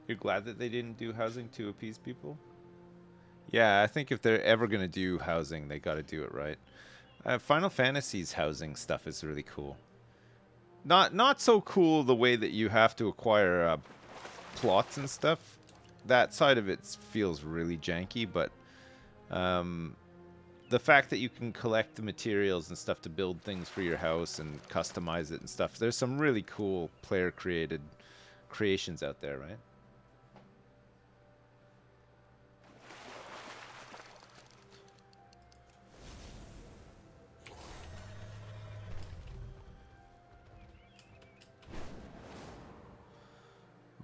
S1: You're glad that they didn't do housing to appease people? Yeah, I think if they're ever going to do housing, they got to do it right. Final Fantasy's housing stuff is really cool. Not so cool the way that you have to acquire plots and stuff. That side of it feels really janky, but the fact that you can collect the materials and stuff to build things for your house and customize it and stuff, there's some really cool player-created creations out there, right?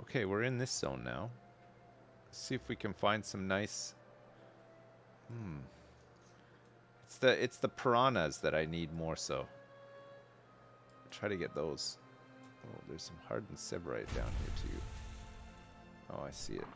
S1: Okay, we're in this zone now. Let's see if we can find some nice... It's the piranhas that I need more so. Try to get those. Oh, there's some hardened severite down here too. Oh, I see it.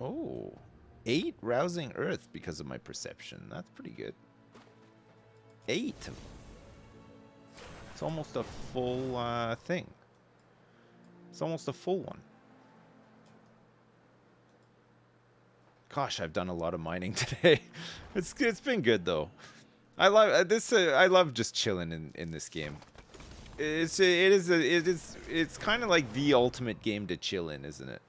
S1: Oh, 8 rousing earth because of my perception. That's pretty good. 8. It's almost a full thing. It's almost a full one. Gosh, I've done a lot of mining today. It's been good though. I love this. I love just chilling in this game. It's kind of like the ultimate game to chill in, isn't it?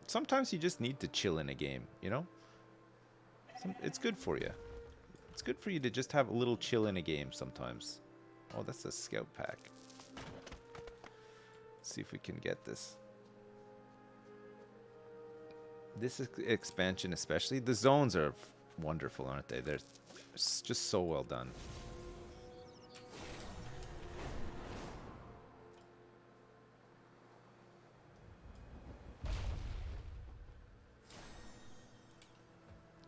S1: Sometimes you just need to chill in a game, you know? It's good for you. It's good for you to just have a little chill in a game sometimes. Oh, that's a scout pack. Let's see if we can get this. This expansion especially. The zones are wonderful, aren't they? They're just so well done.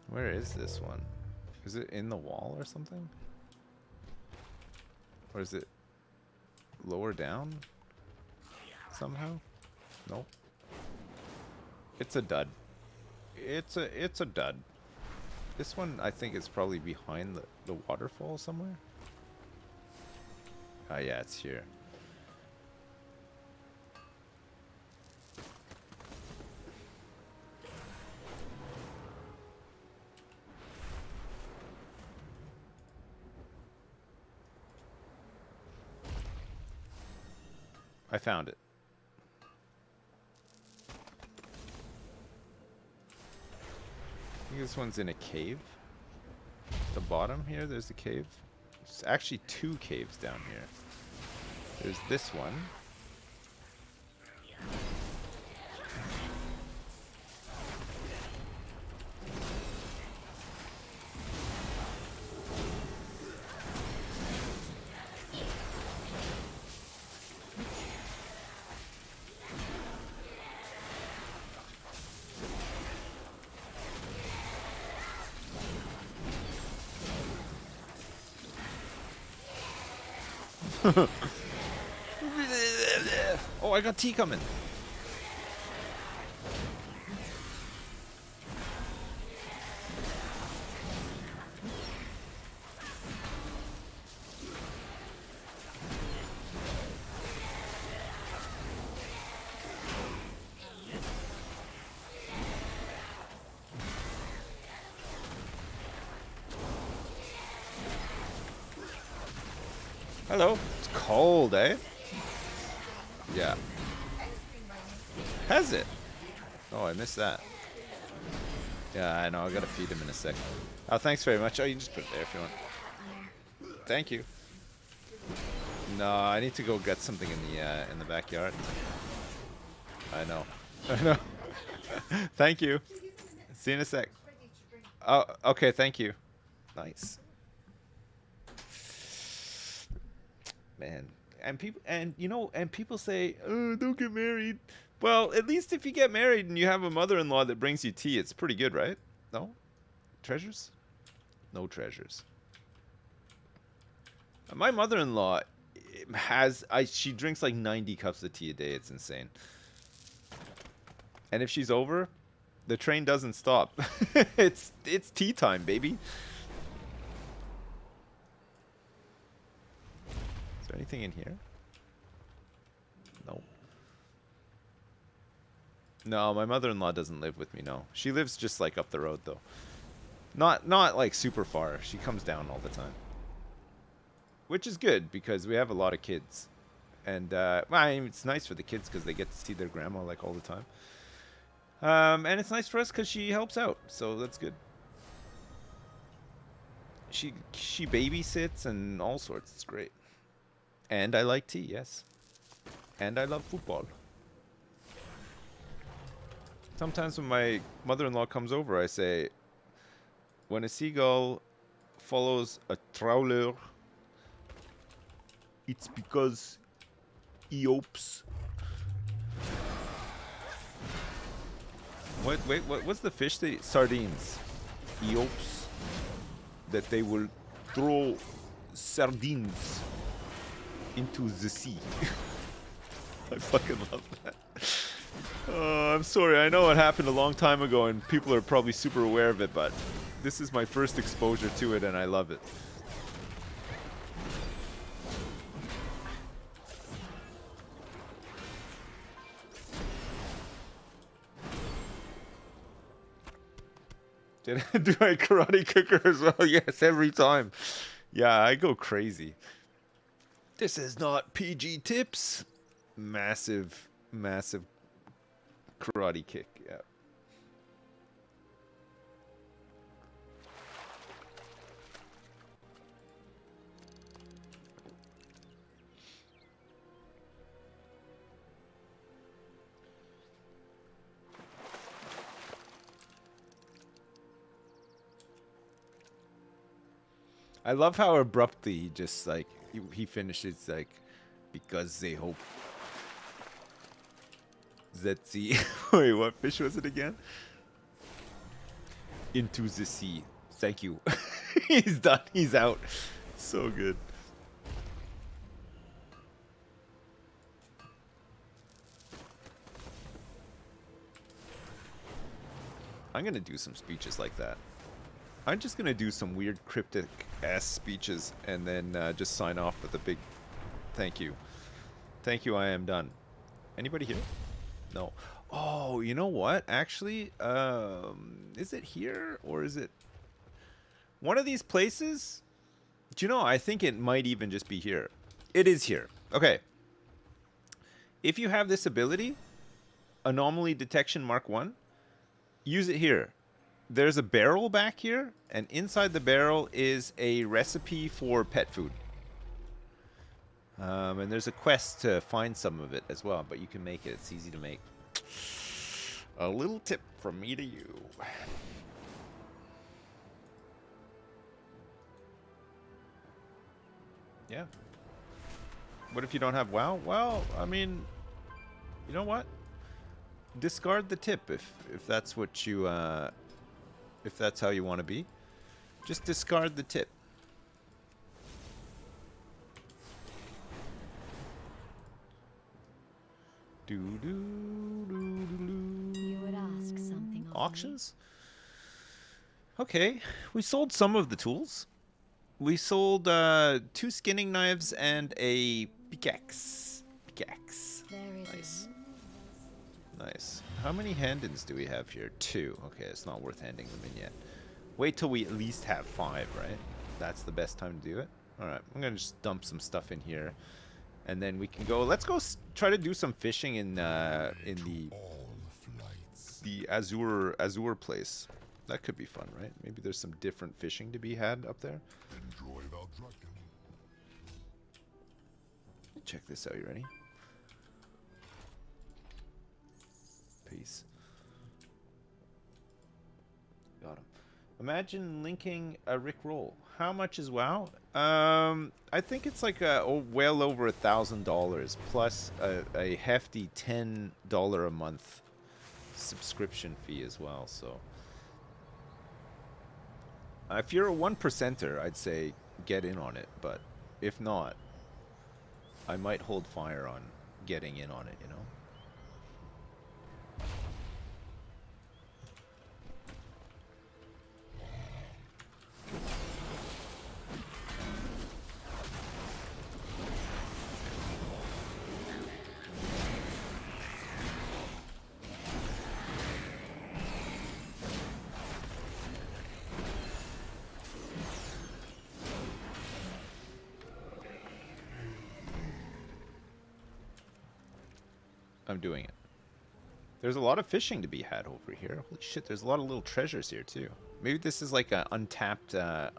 S1: Where is this one? Is it in the wall or something? Or is it lower down somehow? Nope. It's a dud. It's a dud. This one I think is probably behind the waterfall somewhere. Oh yeah, it's here. I found it. I think this one's in a cave. The bottom here, there's a cave. There's actually 2 caves down here. There's this one. Oh, I got tea coming. Hello. It's cold, eh? Yeah. Has it? Oh, I missed that. Yeah, I know. I gotta feed him in a sec. Oh, thanks very much. Oh, you can just put it there if you want. Thank you. No, I need to go get something in the backyard. I know. I know. Thank you. See you in a sec. Oh, okay. Thank you. Nice. Man, and people say, oh, don't get married. Well, at least if you get married and you have a mother-in-law that brings you tea, it's pretty good, right? No? Treasures? No treasures. My mother-in-law she drinks like 90 cups of tea a day. It's insane. And if she's over, the train doesn't stop. It's tea time, baby. Is there anything in here? No. No, my mother-in-law doesn't live with me, no. She lives just like up the road though. Not like super far. She comes down all the time. Which is good because we have a lot of kids. And well, I mean, it's nice for the kids because they get to see their grandma like all the time. And it's nice for us because she helps out, so that's good. She babysits and all sorts. It's great. And I like tea, yes. And I love football. Sometimes when my mother-in-law comes over, I say, when a seagull follows a trawler, it's because he hopes. What's the fish they eat? Sardines. He hopes that they will throw sardines into the sea. I fucking love that. Oh, I'm sorry. I know it happened a long time ago and people are probably super aware of it, but this is my first exposure to it and I love it. Do I karate kick her as well? Yes, every time. Yeah, I go crazy. This is not PG tips. Massive, massive karate kick. Yeah. I love how abruptly he just like he finishes like because they hope that the wait, what fish was it again? Into the sea. Thank you. He's done. He's out. So good. I'm gonna do some speeches like that. I'm just gonna do some weird cryptic ass speeches and then just sign off with a big thank you. Thank you, I am done. Anybody here? No. Oh, you know what? Actually, is it here or is it one of these places? Do you know, I think it might even just be here. It is here. Okay. If you have this ability, Anomaly Detection Mark 1, use it here. There's a barrel back here, and inside the barrel is a recipe for pet food. And there's a quest to find some of it as well, but you can make it. It's easy to make. A little tip from me to you. Yeah. What if you don't have WoW? Well, I mean, you know what? Discard the tip if that's what you if that's how you want to be. Just discard the tip. Do do do do.
S6: You would ask something of
S1: Auctions? Okay, we sold some of the tools. We sold 2 skinning knives and a pickaxe. Pickaxe.
S6: me. There is
S1: Nice. Nice. How many hand-ins do we have here? 2. Okay, it's not worth handing them in yet. Wait till we at least have 5, right? That's the best time to do it. Alright, I'm gonna just dump some stuff in here. And then we can go. Let's go try to do some fishing in the Azure place. That could be fun, right? Maybe there's some different fishing to be had up there.
S2: Enjoy the dragon.
S1: Check this out. You ready? Peace. Got him. Imagine linking a Rickroll. How much is WoW? I think it's like well over $1,000 plus a hefty $10 a month subscription fee as well. So if you're a 1%er, I'd say get in on it. But if not, I might hold fire on getting in on it. You know. I'm doing it. There's a lot of fishing to be had over here. Holy shit, there's a lot of little treasures here too. Maybe this is like an untapped,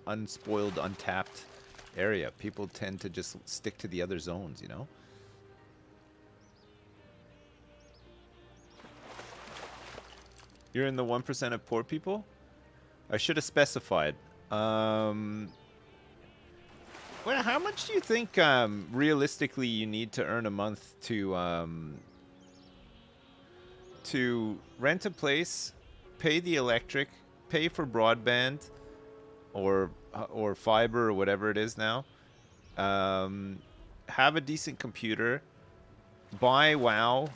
S1: unspoiled, untapped area. People tend to just stick to the other zones, you know? You're in the 1% of poor people? I should have specified. Well, how much do you think realistically you need to earn a month to rent a place, pay the electric, pay for broadband, or fiber or whatever it is now, have a decent computer, buy WoW,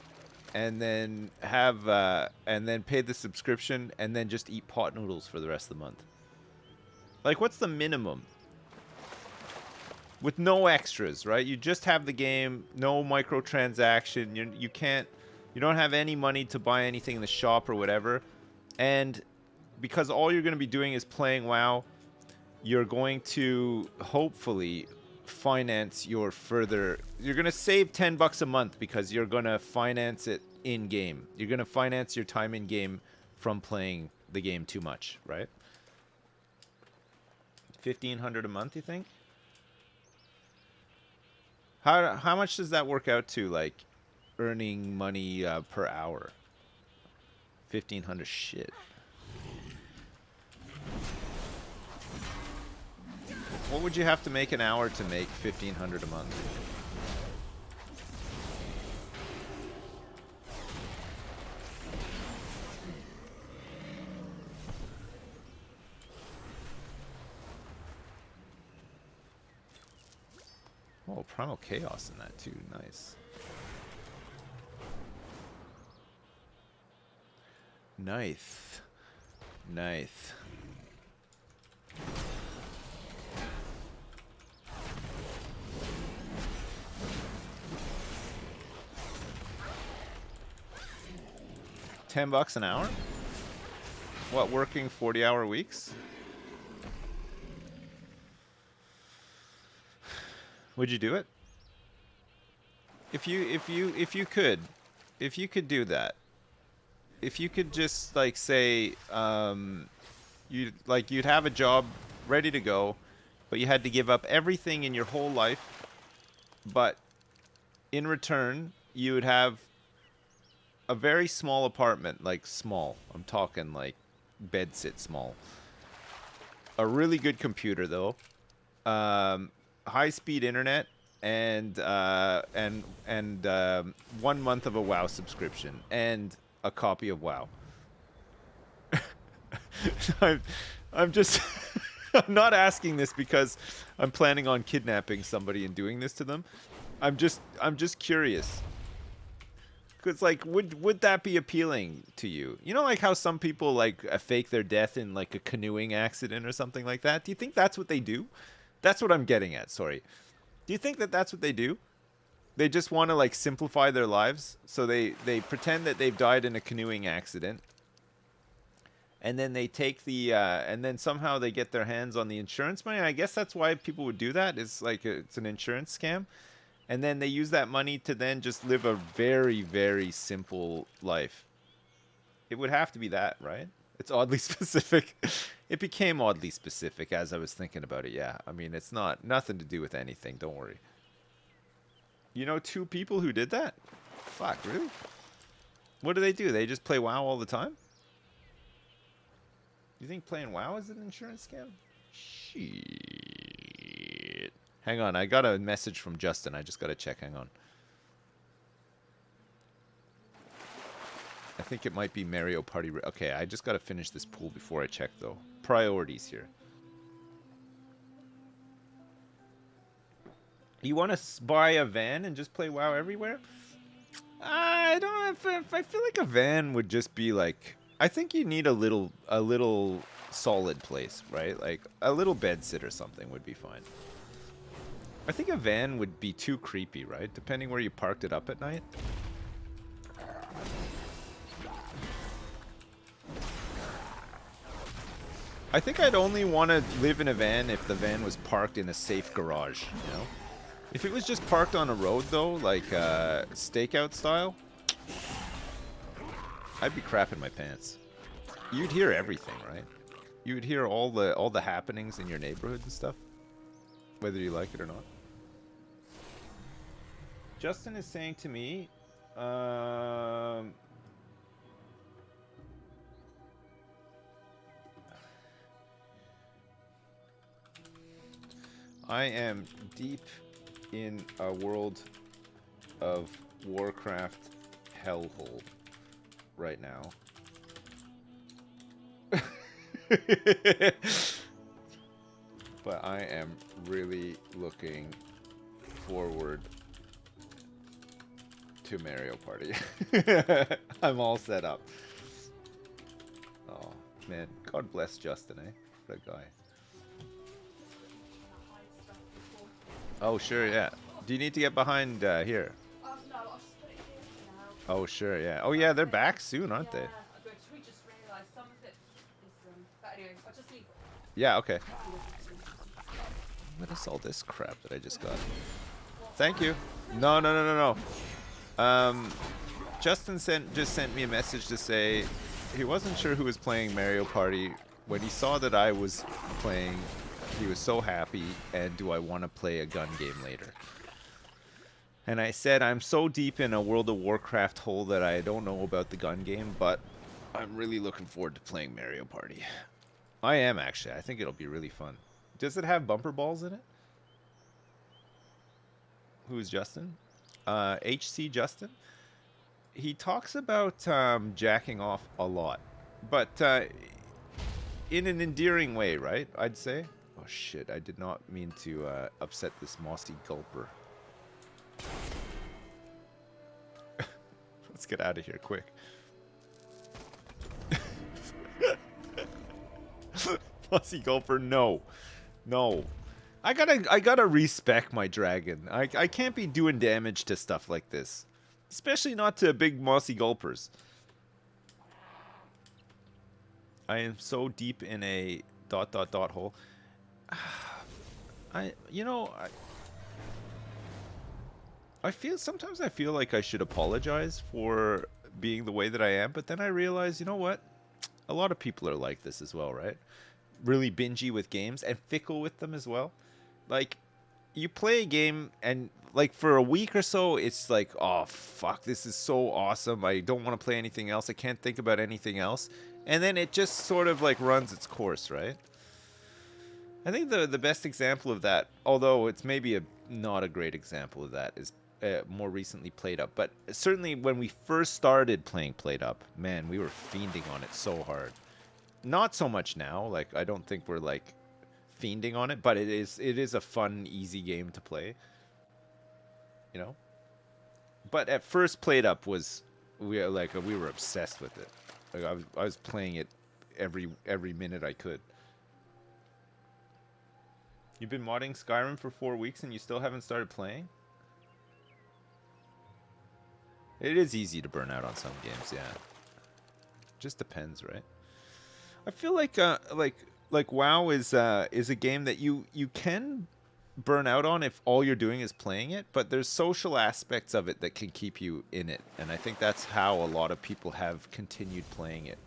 S1: and then pay the subscription, and then just eat pot noodles for the rest of the month? Like, what's the minimum? With no extras, right? You just have the game, no microtransaction. You don't have any money to buy anything in the shop or whatever. And because all you're going to be doing is playing WoW, you're going to hopefully finance your further. You're going to save $10 a month because you're going to finance it in game. You're going to finance your time in game from playing the game too much, right? $1,500 a month, you think? How much does that work out to, like, earning money per hour? 1,500 shit. What would you have to make an hour to make 1,500 a month? Oh, Primal Chaos in that too. Nice. Nice. Nice. $10 an hour? What, working 40-hour weeks? Would you do it? If you could do that, if you could just like say you'd have a job ready to go, but you had to give up everything in your whole life, but in return you would have a very small apartment, like small. I'm talking like bed sit small. A really good computer though, high speed internet, and 1 month of a WoW subscription and a copy of WoW. I'm just I'm not asking this because I'm planning on kidnapping somebody and doing this to them. I'm just curious. Cause like, would that be appealing to you? You know, like how some people like fake their death in like a canoeing accident or something like that. Do you think that's what they do? That's what I'm getting at. Sorry. Do you think that that's what they do? They just want to like simplify their lives, so they pretend that they've died in a canoeing accident, and then they take the and then somehow they get their hands on the insurance money. I guess that's why people would do that. It's like it's an insurance scam. And then they use that money to then just live a very, very simple life. It would have to be that, right? It's oddly specific. It became oddly specific as I was thinking about it, yeah. I mean, it's nothing to do with anything, don't worry. You know 2 people who did that? Fuck, really? What do? They just play WoW all the time? You think playing WoW is an insurance scam? Shit. Hang on, I got a message from Justin. I just got to check. Hang on. I think it might be Mario Party. Okay, I just got to finish this pool before I check, though. Priorities here. You want to buy a van and just play WoW everywhere? I don't know. I feel like a van would just be like... I think you need a little solid place, right? Like a little bed sit or something would be fine. I think a van would be too creepy, right? Depending where you parked it up at night. I think I'd only want to live in a van if the van was parked in a safe garage, you know? If it was just parked on a road, though, like stakeout style, I'd be crapping my pants. You'd hear everything, right? You would hear all the happenings in your neighborhood and stuff, whether you like it or not. Justin is saying to me, I am deep in a World of Warcraft hellhole right now. But I am really looking forward to Mario Party. I'm all set up. Oh man, God bless Justin, eh? What a guy. Oh sure, yeah. Do you need to get behind here?
S7: No, I'll just put it here for now.
S1: Oh sure, yeah. Oh yeah, they're back soon, aren't they?
S7: We just realised some of it is but anyway, I'll just leave it.
S1: Yeah, okay. What is all this crap that I just got? Thank you. No. Justin just sent me a message to say he wasn't sure who was playing Mario Party. When he saw that I was playing, he was so happy, and do I want to play a gun game later? And I said, I'm so deep in a World of Warcraft hole that I don't know about the gun game, but I'm really looking forward to playing Mario Party. I am, actually. I think it'll be really fun. Does it have bumper balls in it? Who's Justin? HC Justin? He talks about jacking off a lot, but in an endearing way, right? I'd say. Oh shit, I did not mean to upset this mossy gulper. Let's get out of here quick. Mossy gulper, no. No. I gotta respect my dragon. I can't be doing damage to stuff like this. Especially not to big mossy gulpers. I am so deep in a ... hole. Sometimes I feel like I should apologize for being the way that I am, but then I realize, you know what? A lot of people are like this as well, right? Really bingy with games and fickle with them as well. Like, you play a game and like for a week or so, it's like, oh fuck, this is so awesome. I don't want to play anything else. I can't think about anything else. And then it just sort of like runs its course, right? I think the best example of that, although it's maybe not a great example of that, is more recently Played Up. But certainly when we first started playing Played Up, man, we were fiending on it so hard. Not so much now. Like, I don't think we're like fiending on it, but it is a fun, easy game to play. You know. But at first, Played Up was we were obsessed with it. Like I was playing it every minute I could. You've been modding Skyrim for 4 weeks and you still haven't started playing? It is easy to burn out on some games, yeah. Just depends, right? I feel like WoW is a game that you can burn out on if all you're doing is playing it, but there's social aspects of it that can keep you in it, and I think that's how a lot of people have continued playing it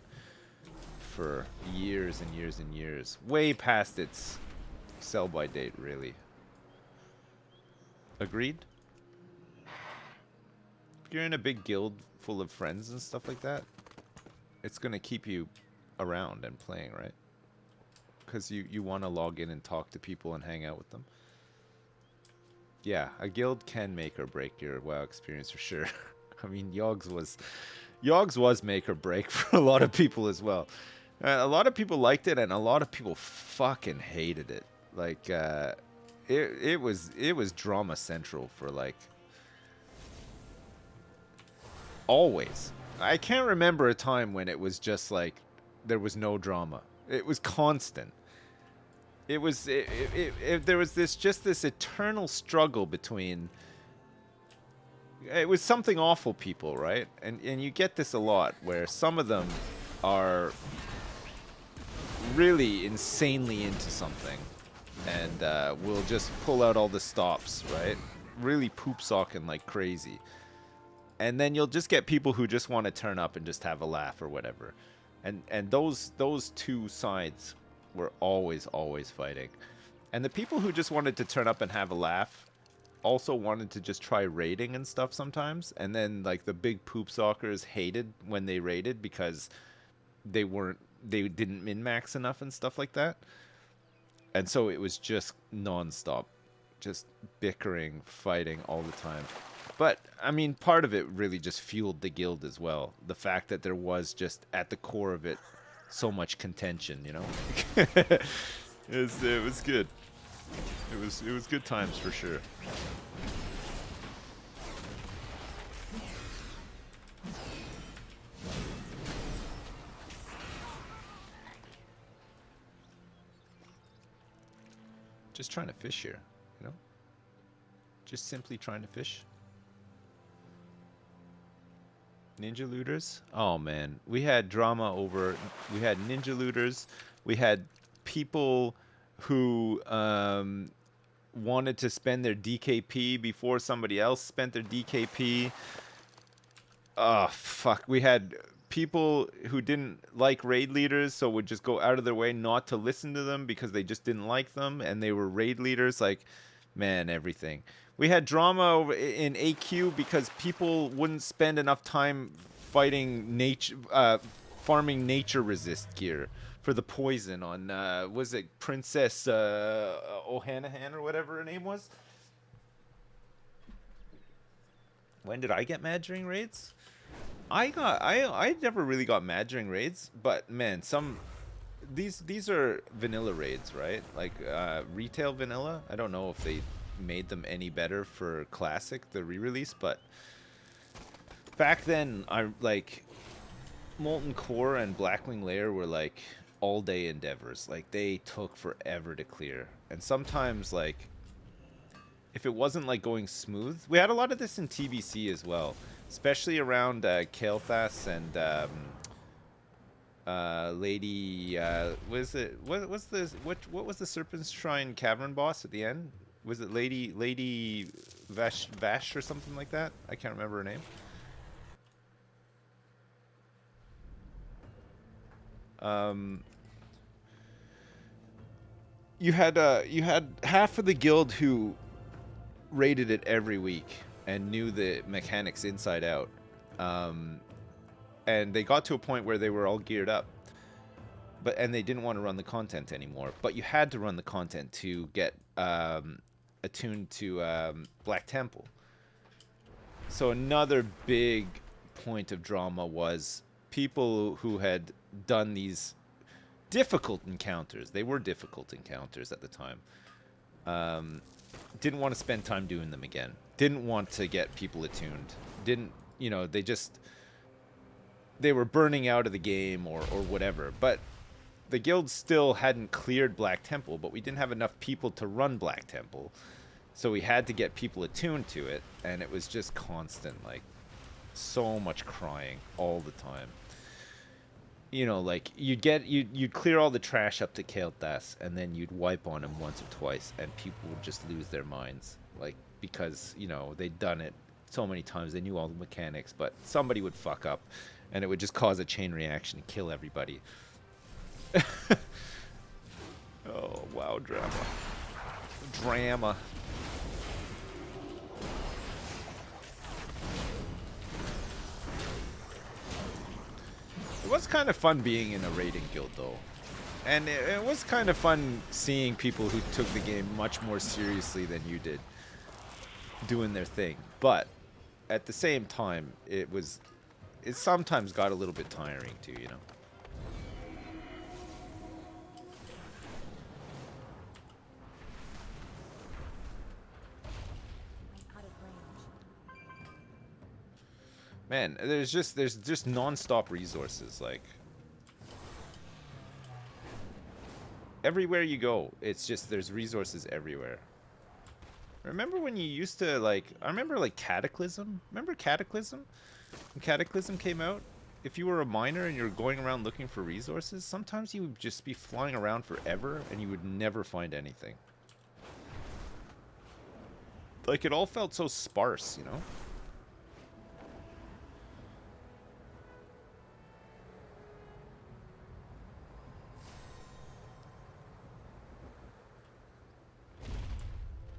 S1: for years and years and years, way past its sell-by date, really. Agreed? If you're in a big guild full of friends and stuff like that, it's gonna keep you around and playing, right? Because you want to log in and talk to people and hang out with them. Yeah, a guild can make or break your WoW experience for sure. I mean, Yogs was make or break for a lot of people as well. A lot of people liked it, and a lot of people fucking hated it. Like, it was drama central for like always. I can't remember a time when it was just like there was no drama. It was constant. There was this eternal struggle between. It was something awful, people, right? And you get this a lot, where some of them are really insanely into something, and will just pull out all the stops, right? Really poop socking like crazy. And then you'll just get people who just want to turn up and just have a laugh or whatever. And those two sides were always fighting. And the people who just wanted to turn up and have a laugh also wanted to just try raiding and stuff sometimes. And then like the big poop sockers hated when they raided because they didn't min-max enough and stuff like that. And so it was just non-stop, just bickering, fighting all the time. But, I mean, part of it really just fueled the guild as well. The fact that there was just, at the core of it, so much contention, you know? it was good. It was good times for sure. Just trying to fish here, you know? Just simply trying to fish. Ninja looters? Oh man, we had drama over. We had ninja looters. We had people who wanted to spend their DKP before somebody else spent their DKP. Oh fuck, we had people who didn't like raid leaders, so would just go out of their way not to listen to them because they just didn't like them, and they were raid leaders. Like, man, everything. We had drama over in AQ because people wouldn't spend enough time fighting nature, farming nature resist gear for the poison on, was it Princess Ohanahan or whatever her name was? When did I get mad during raids? I never really got mad during raids, but man, these are vanilla raids, right? Like retail vanilla. I don't know if they made them any better for classic, the re-release, but back then Molten Core and Blackwing Lair were like all day endeavors. Like they took forever to clear, and sometimes like if it wasn't like going smooth, we had a lot of this in TBC as well, especially around Kael'thas and Lady what was the Serpent's Shrine Cavern boss at the end? Was it Lady Vash or something like that? I can't remember her name. You had half of the guild who raided it every week and knew the mechanics inside out, and they got to a point where they were all geared up, and they didn't want to run the content anymore. But you had to run the content to get attuned to Black Temple. So another big point of drama was people who had done these difficult encounters. They were difficult encounters at the time. Didn't want to spend time doing them again. Didn't want to get people attuned. Didn't, they were burning out of the game or whatever. But the guild still hadn't cleared Black Temple, but we didn't have enough people to run Black Temple. So we had to get people attuned to it, and it was just constant, like, so much crying all the time. Like, you'd clear all the trash up to Kael'thas, and then you'd wipe on him once or twice, and people would just lose their minds. Like, because, they'd done it so many times, they knew all the mechanics, but somebody would fuck up, and it would just cause a chain reaction and kill everybody. Oh, wow, drama. Drama. It was kind of fun being in a raiding guild, though. And it was kind of fun seeing people who took the game much more seriously than you did doing their thing. But at the same time, it sometimes got a little bit tiring too, Man, there's just non-stop resources, like everywhere you go. It's just there's resources everywhere. Remember when you used to I remember Cataclysm? Remember Cataclysm? When Cataclysm came out, if you were a miner and you were going around looking for resources, sometimes you would just be flying around forever and you would never find anything. Like, it all felt so sparse,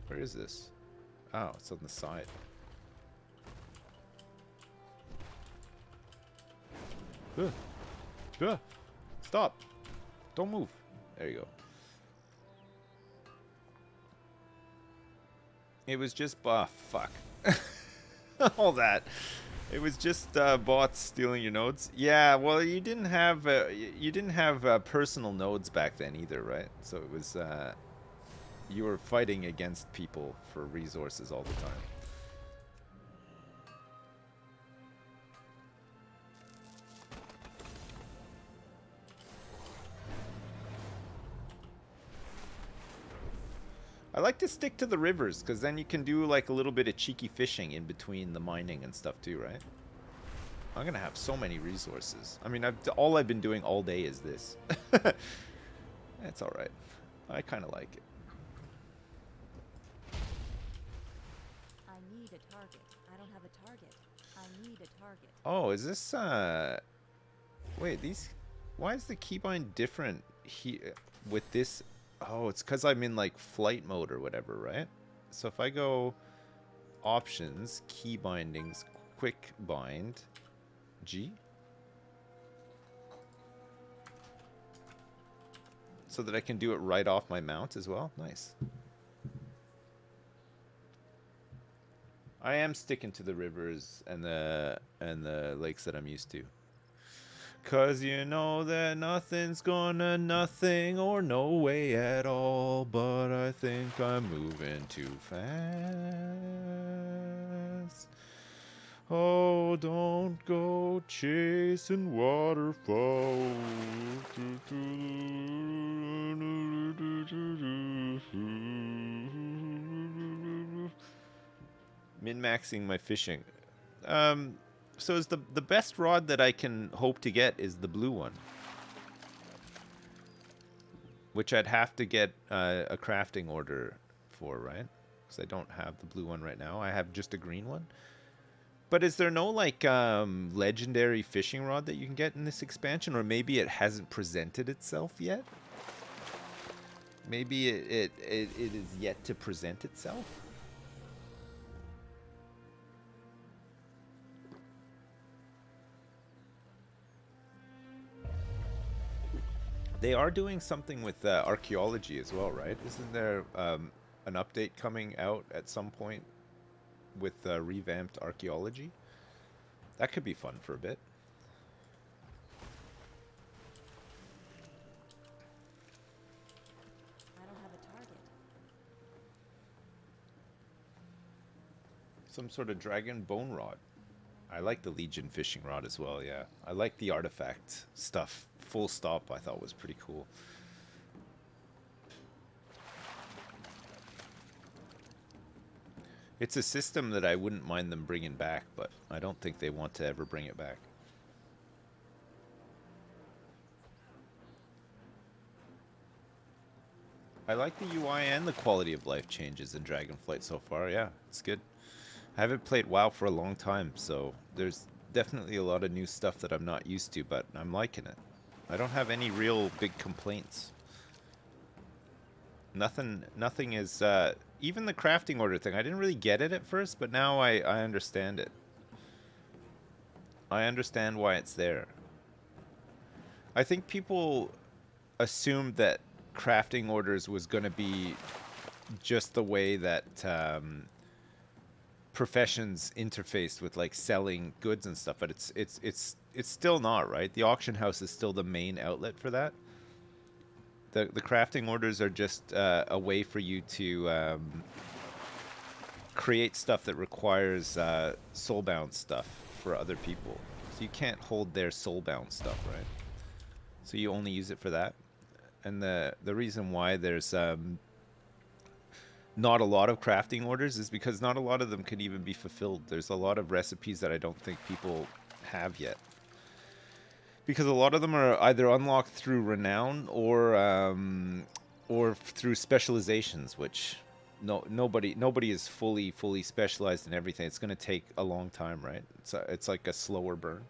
S1: Where is this? Oh, it's on the side. Stop. Don't move. There you go. It was just... fuck. All that. It was just bots stealing your nodes. Yeah, well, you didn't have personal nodes back then either, right? So it was... you were fighting against people for resources all the time. I like to stick to the rivers, because then you can do like a little bit of cheeky fishing in between the mining and stuff too, right? I'm gonna have so many resources. I mean, all I've been doing all day is this. That's alright. I kind of like it.
S6: I need a target. I don't have a target. I need a target.
S1: Oh, is this, wait, these... Why is the keybind different with this... Oh, it's because I'm in, like, flight mode or whatever, right? So if I go options, key bindings, quick bind, G? So that I can do it right off my mount as well? Nice. I am sticking to the rivers and the lakes that I'm used to. 'Cause you know that nothing's gonna nothing or no way at all. But I think I'm moving too fast. Oh, don't go chasing waterfalls. Min-maxing my fishing. So is the best rod that I can hope to get is the blue one, which I'd have to get a crafting order for, right? Because I don't have the blue one right now. I have just a green one. But is there no like legendary fishing rod that you can get in this expansion, or maybe it hasn't presented itself yet? Maybe it is yet to present itself. They are doing something with archaeology as well, right? Isn't there an update coming out at some point with revamped archaeology? That could be fun for a bit.
S6: I don't have a target.
S1: Some sort of dragon bone rod. I like the Legion fishing rod as well, yeah. I like the artifact stuff. Full stop I thought was pretty cool. It's a system that I wouldn't mind them bringing back, but I don't think they want to ever bring it back. I like the UI and the quality of life changes in Dragonflight so far, yeah, it's good. I haven't played WoW for a long time, so there's definitely a lot of new stuff that I'm not used to, but I'm liking it. I don't have any real big complaints. Nothing is, even the crafting order thing, I didn't really get it at first, but now I understand it. I understand why it's there. I think people assumed that crafting orders was going to be just the way that professions interfaced with like selling goods and stuff, but it's still not, right? The auction house is still the main outlet for that. The crafting orders are just a way for you to create stuff that requires soulbound stuff for other people. So you can't hold their soulbound stuff, right? So you only use it for that. And the reason why there's not a lot of crafting orders is because not a lot of them can even be fulfilled. There's a lot of recipes that I don't think people have yet. Because a lot of them are either unlocked through renown or through specializations, which nobody is fully specialized in everything. It's going to take a long time, right? It's like a slower burn.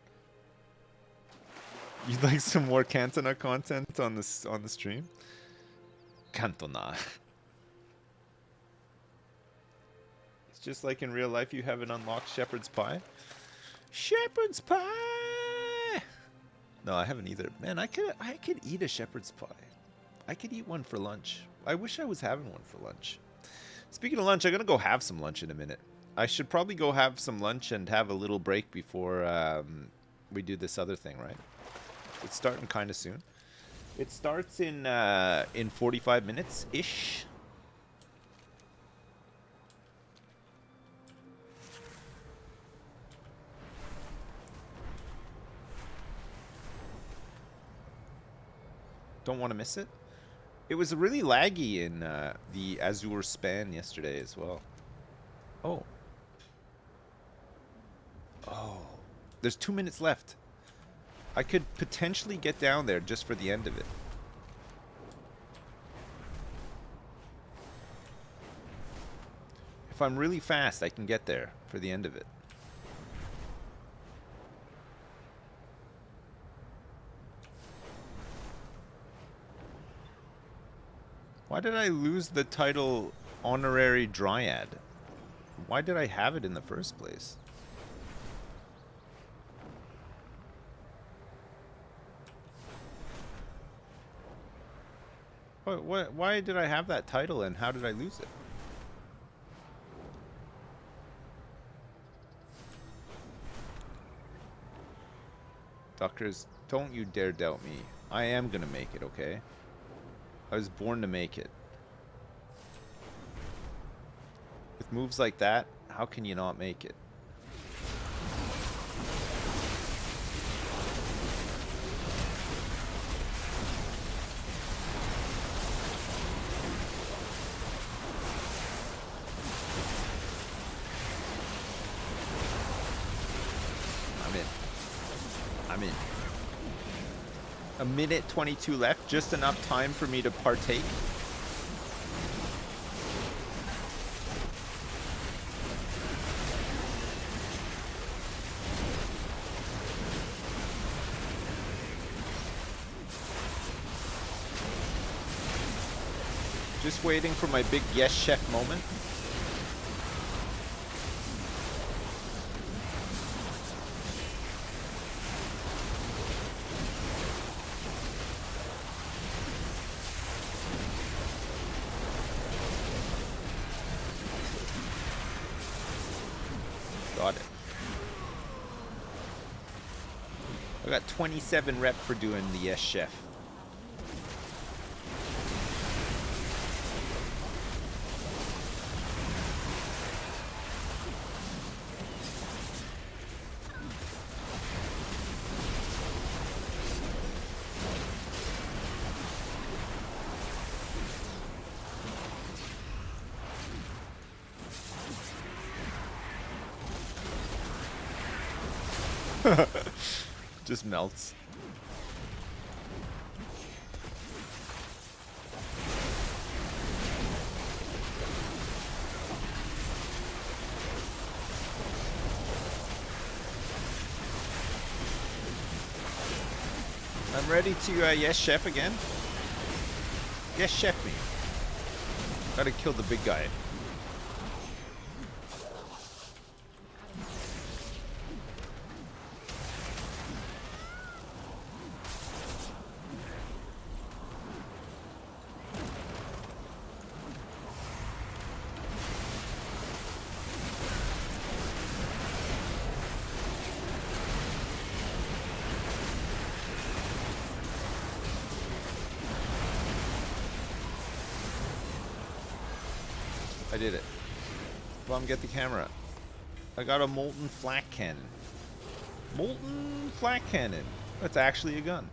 S1: You'd like some more Cantona content on the stream? Cantona. It's just like in real life, you haven't unlocked shepherd's pie. Shepherd's pie. No, I haven't either. Man, I could eat a shepherd's pie. I could eat one for lunch. I wish I was having one for lunch. Speaking of lunch, I'm gonna go have some lunch in a minute. I should probably go have some lunch and have a little break before we do this other thing, right? It's starting kind of soon. It starts in 45 minutes ish. Don't want to miss it. It was really laggy in the Azure span yesterday as well. Oh. Oh. There's 2 minutes left. I could potentially get down there just for the end of it. If I'm really fast, I can get there for the end of it. Why did I lose the title Honorary Dryad? Why did I have it in the first place? Why did I have that title and how did I lose it? Doctors, don't you dare doubt me. I am gonna make it, okay? I was born to make it. With moves like that, how can you not make it? I'm in. A minute 22 left, just enough time for me to partake. Just waiting for my big yes chef moment. Got it. I got 27 rep for doing the yes chef. Just melts. I'm ready to yes chef again. Yes chef me. Gotta kill the big guy. I did it. Bum, get the camera. I got a molten flak cannon. Molten flak cannon. That's actually a gun.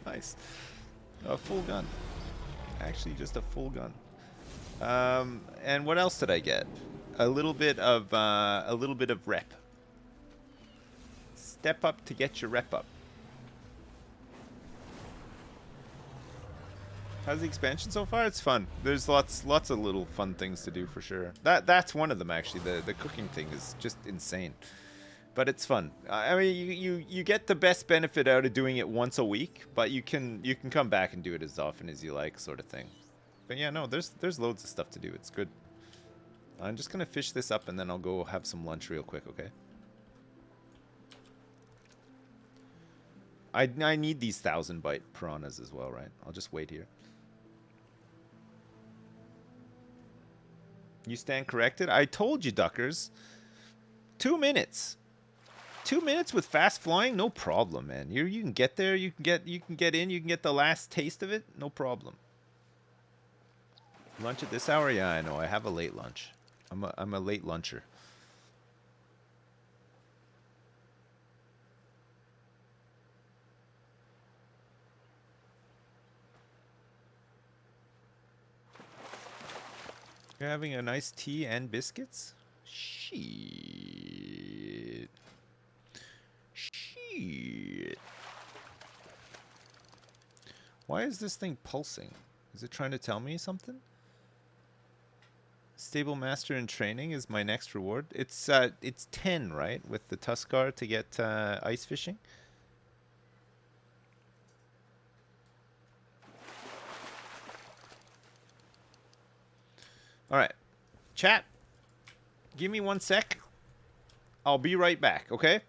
S1: Nice. A full gun. Actually, just a full gun. And what else did I get? A little bit of rep. Step up to get your rep up. How's the expansion so far? It's fun. There's lots of little fun things to do for sure. That's one of them actually. The cooking thing is just insane, but it's fun. I mean, you get the best benefit out of doing it once a week, but you can come back and do it as often as you like, sort of thing. But yeah, no, there's loads of stuff to do. It's good. I'm just gonna fish this up and then I'll go have some lunch real quick. Okay. I need these 1,000 bite piranhas as well, right? I'll just wait here. You stand corrected. I told you, duckers. 2 minutes. 2 minutes with fast flying, no problem, man. You can get there. You can get in. You can get the last taste of it, no problem. Lunch at this hour? Yeah, I know. I have a late lunch. I'm a late luncher. You're having a nice tea and biscuits? Shit. Shit. Why is this thing pulsing? Is it trying to tell me something? Stable master in training is my next reward. It's 10, right? With the Tuskar to get ice fishing. All right, chat. Give me 1 sec. I'll be right back. Okay.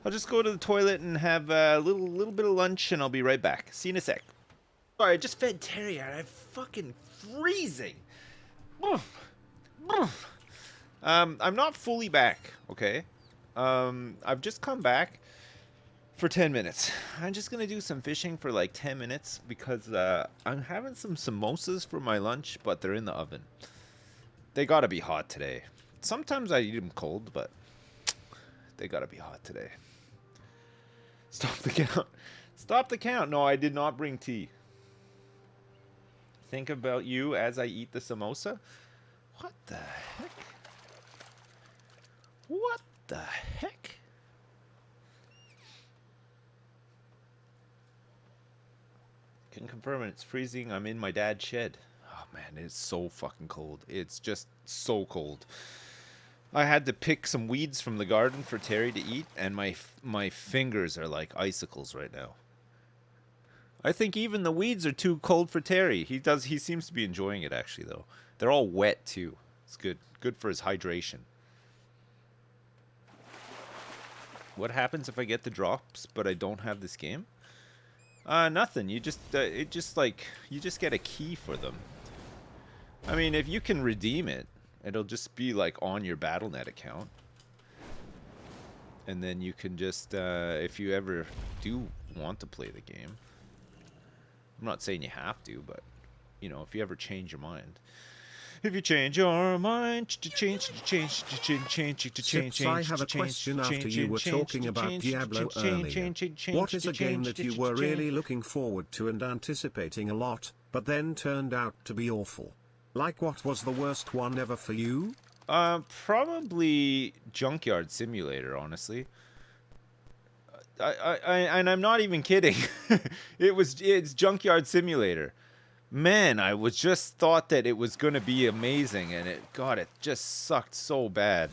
S1: I'll just go to the toilet and have a little bit of lunch, and I'll be right back. See you in a sec. Sorry, I just fed Terry. I'm fucking freezing. I'm not fully back. Okay. I've just come back for 10 minutes. I'm just gonna do some fishing for like 10 minutes because I'm having some samosas for my lunch, but they're in the oven. They gotta be hot today. Sometimes I eat them cold, but they gotta be hot today. Stop the count. Stop the count. No, I did not bring tea. Think about you as I eat the samosa. What the heck? What the heck? Can confirm it's freezing. I'm in my dad's shed. Oh man, it's so fucking cold. It's just so cold. I had to pick some weeds from the garden for Terry to eat, and my fingers are like icicles right now. I think even the weeds are too cold for Terry. He seems to be enjoying it actually though. They're all wet too. It's good. Good for his hydration. What happens if I get the drops but I don't have this game? Nothing. You just you just get a key for them. I mean, if you can redeem it, it'll just be like on your Battle.net account. And then you can just if you ever do want to play the game. I'm not saying you have to, but you know, if you ever change your mind. If you change your mind,
S5: Sips, I have a question after you were talking about Diablo earlier. What is a game that you were really looking forward to and anticipating a lot, but then turned out to be awful? Like what was the worst one ever for you?
S1: Probably Junkyard Simulator, honestly. And I'm not even kidding. It's Junkyard Simulator. Man, I was just thought that it was gonna be amazing, and it just sucked so bad.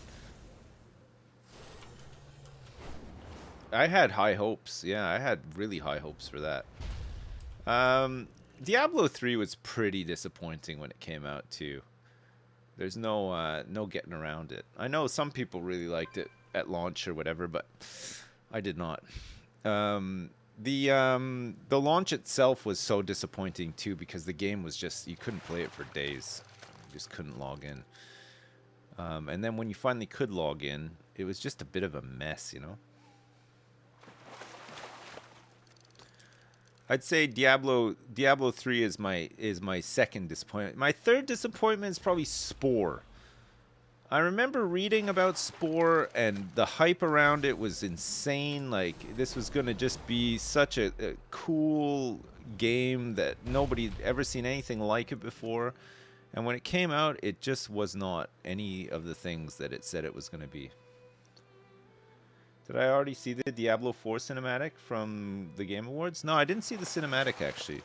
S1: I had high hopes. Yeah, I had really high hopes for that. Diablo 3 was pretty disappointing when it came out too. There's no getting around it. I know some people really liked it at launch or whatever, but I did not. The launch itself was so disappointing too because the game was just, you couldn't play it for days. You just couldn't log in. And then when you finally could log in, it was just a bit of a mess, you know. I'd say Diablo 3 is my second disappointment. My third disappointment is probably Spore. I remember reading about Spore, and the hype around it was insane. Like, this was going to just be such a cool game that nobody had ever seen anything like it before. And when it came out, it just was not any of the things that it said it was going to be. Did I already see the Diablo 4 cinematic from the Game Awards? No, I didn't see the cinematic, actually,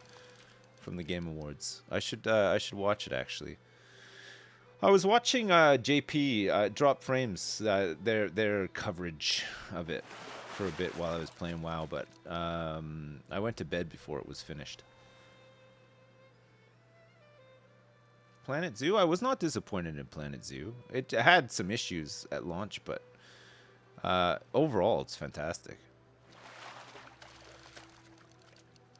S1: from the Game Awards. I should watch it, actually. I was watching JP Drop Frames their coverage of it for a bit while I was playing WoW, but I went to bed before it was finished. Planet Zoo? I was not disappointed in Planet Zoo. It had some issues at launch, but overall it's fantastic.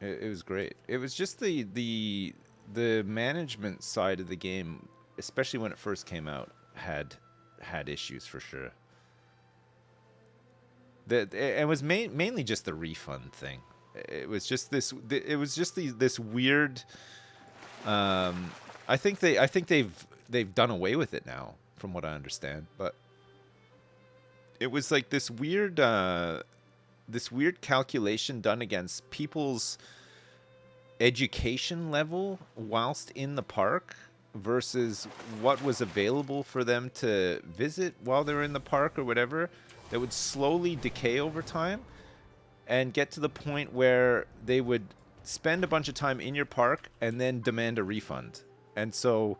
S1: It was great. It was just the management side of the game, especially when it first came out, had issues for sure. It was mainly just the refund thing. It was just this. It was just this weird. I think they've done away with it now, from what I understand. But it was like this weird calculation done against people's education level whilst in the park versus what was available for them to visit while they were in the park or whatever, that would slowly decay over time and get to the point where they would spend a bunch of time in your park and then demand a refund. And so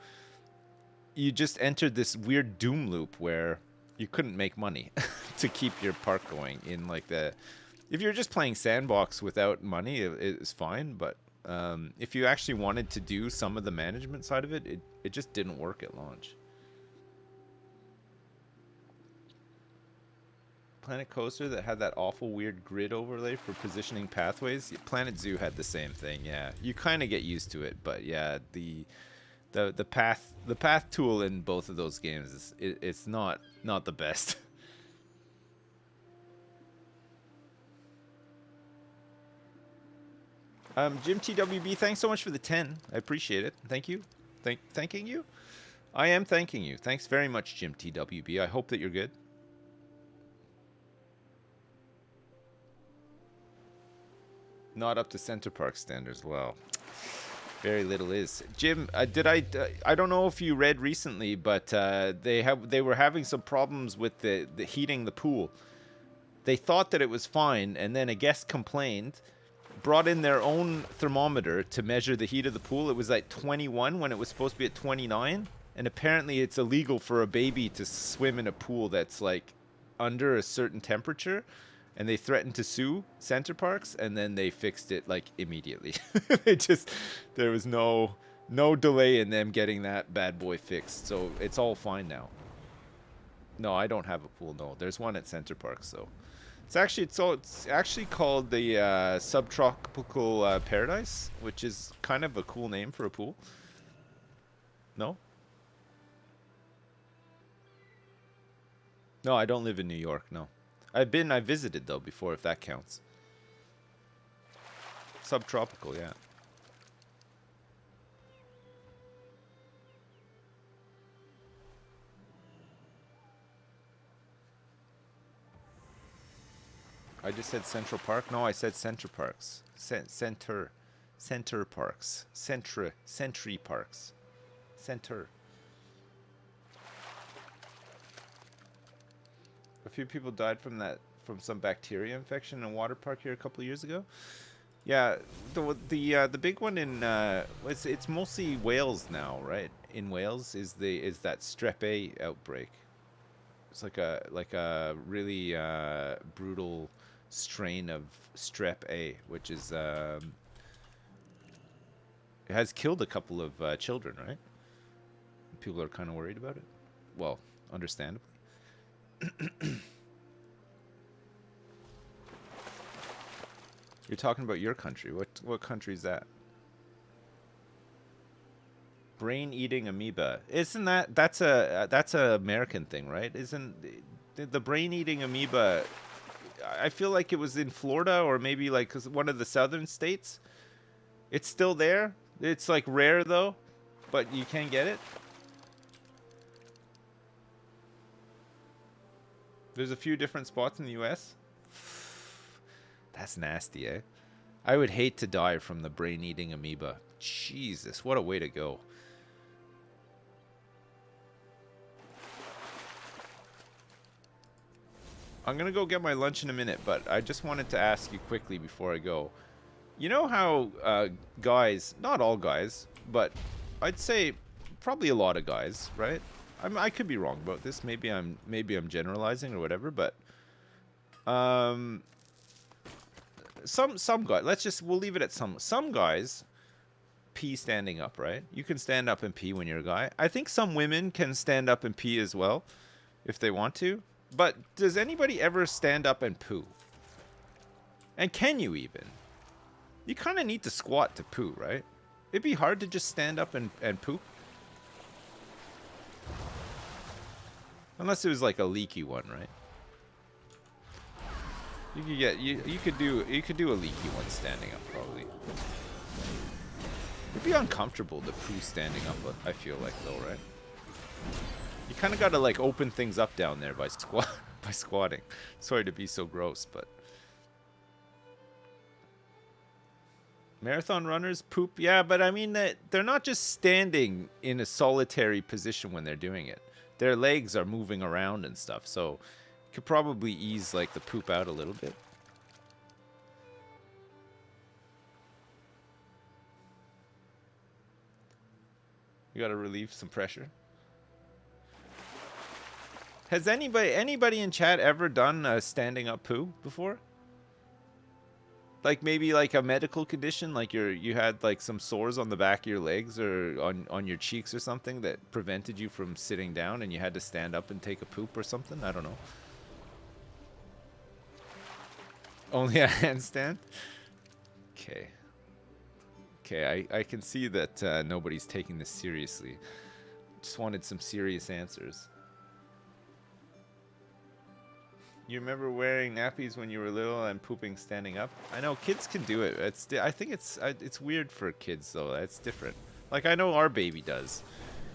S1: you just entered this weird doom loop where you couldn't make money to keep your park going in like the... If you're just playing sandbox without money, it's fine, but if you actually wanted to do some of the management side of it, it just didn't work at launch. Planet Coaster that had that awful weird grid overlay for positioning pathways. Planet Zoo had the same thing. Yeah, you kind of get used to it, but yeah, the path tool in both of those games it's not the best. Jim TWB, thanks so much for the 10. I appreciate it. Thank you. Thanking you? I am thanking you. Thanks very much, Jim TWB. I hope that you're good. Not up to Center Park standards. Well, very little is. Jim, I don't know if you read recently, but they were having some problems with the heating the pool. They thought that it was fine, and then a guest complained, brought in their own thermometer to measure the heat of the pool. It was like 21 when it was supposed to be at 29, and apparently it's illegal for a baby to swim in a pool that's like under a certain temperature. and they threatened to sue Center Parks, and then they fixed it like immediately. There was no delay in them getting that bad boy fixed, so it's all fine now. No, I don't have a pool. No, there's one at Center Parks, so it's actually called the Subtropical Paradise, which is kind of a cool name for a pool. No? No, I don't live in New York, no. I visited though before, if that counts. Subtropical, yeah. I just said Central Park? No, I said Center Parks. Center Parks. Century Parks. Center. A few people died from some bacteria infection in a water park here a couple of years ago. Yeah, the big one in it's mostly Wales now, right? In Wales is that Strep A outbreak. It's like a really brutal strain of Strep A, which is it has killed a couple of children, right? People are kind of worried about it. Well, understandably. You're talking about your country. What country is that? Brain-eating amoeba. Isn't that's a American thing, right? Isn't the brain-eating amoeba? I feel like it was in Florida or maybe like one of the southern states. It's still there. It's like rare though, but you can get it. There's a few different spots in the U.S. That's nasty, eh? I would hate to die from the brain-eating amoeba. Jesus, what a way to go. I'm going to go get my lunch in a minute, but I just wanted to ask you quickly before I go. You know how guys, not all guys, but I'd say probably a lot of guys, right? I could be wrong about this. Maybe I'm generalizing or whatever, but some guys, we'll leave it at some guys pee standing up, right? You can stand up and pee when you're a guy. I think some women can stand up and pee as well if they want to. But does anybody ever stand up and poo? And can you even? You kind of need to squat to poo, right? It'd be hard to just stand up and poop. Unless it was like a leaky one, right? You could do a leaky one standing up probably. It'd be uncomfortable to poo standing up, I feel like though, right? You kind of got to like open things up down there by squatting. Sorry to be so gross, but marathon runners poop. Yeah, but I mean they're not just standing in a solitary position when they're doing it. Their legs are moving around and stuff, so you could probably ease like the poop out a little bit. You got to relieve some pressure. Has anybody in chat ever done a standing up poo before? Like maybe like a medical condition, like you had like some sores on the back of your legs or on your cheeks or something that prevented you from sitting down and you had to stand up and take a poop or something? I don't know. Only a handstand? Okay. Okay, I can see that nobody's taking this seriously. Just wanted some serious answers. You remember wearing nappies when you were little and pooping standing up? I know kids can do it. I think it's weird for kids though. It's different. Like I know our baby does.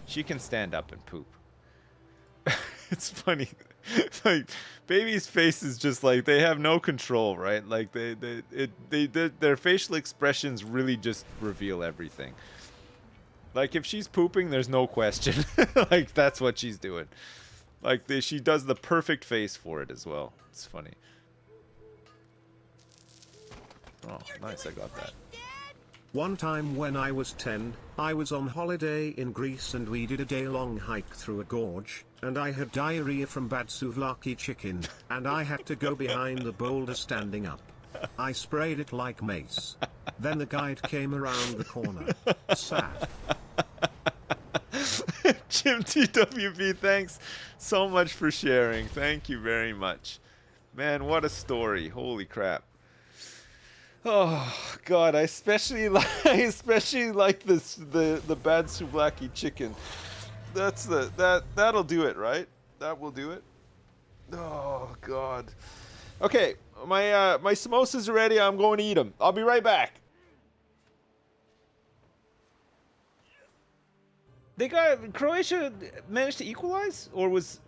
S1: She can stand up and poop. It's funny. Like baby's face is just like they have no control, right? Like their facial expressions really just reveal everything. Like if she's pooping, there's no question. Like that's what she's doing. Like she does the perfect face for it as well. It's funny. Oh, nice! I got that.
S5: One time when I was 10, I was on holiday in Greece and we did a day-long hike through a gorge, and I had diarrhea from bad souvlaki chicken, and I had to go behind the boulder standing up. I sprayed it like mace. Then the guide came around the corner. Sad.
S1: Jim TWB, thanks so much for sharing. Thank you very much. Man, what a story. Holy crap. Oh God, I especially like this the bad souvlaki chicken. That'll do it, right? That will do it. Oh God. Okay, my samosas are ready. I'm going to eat them. I'll be right back. They got Croatia managed to equalize, or was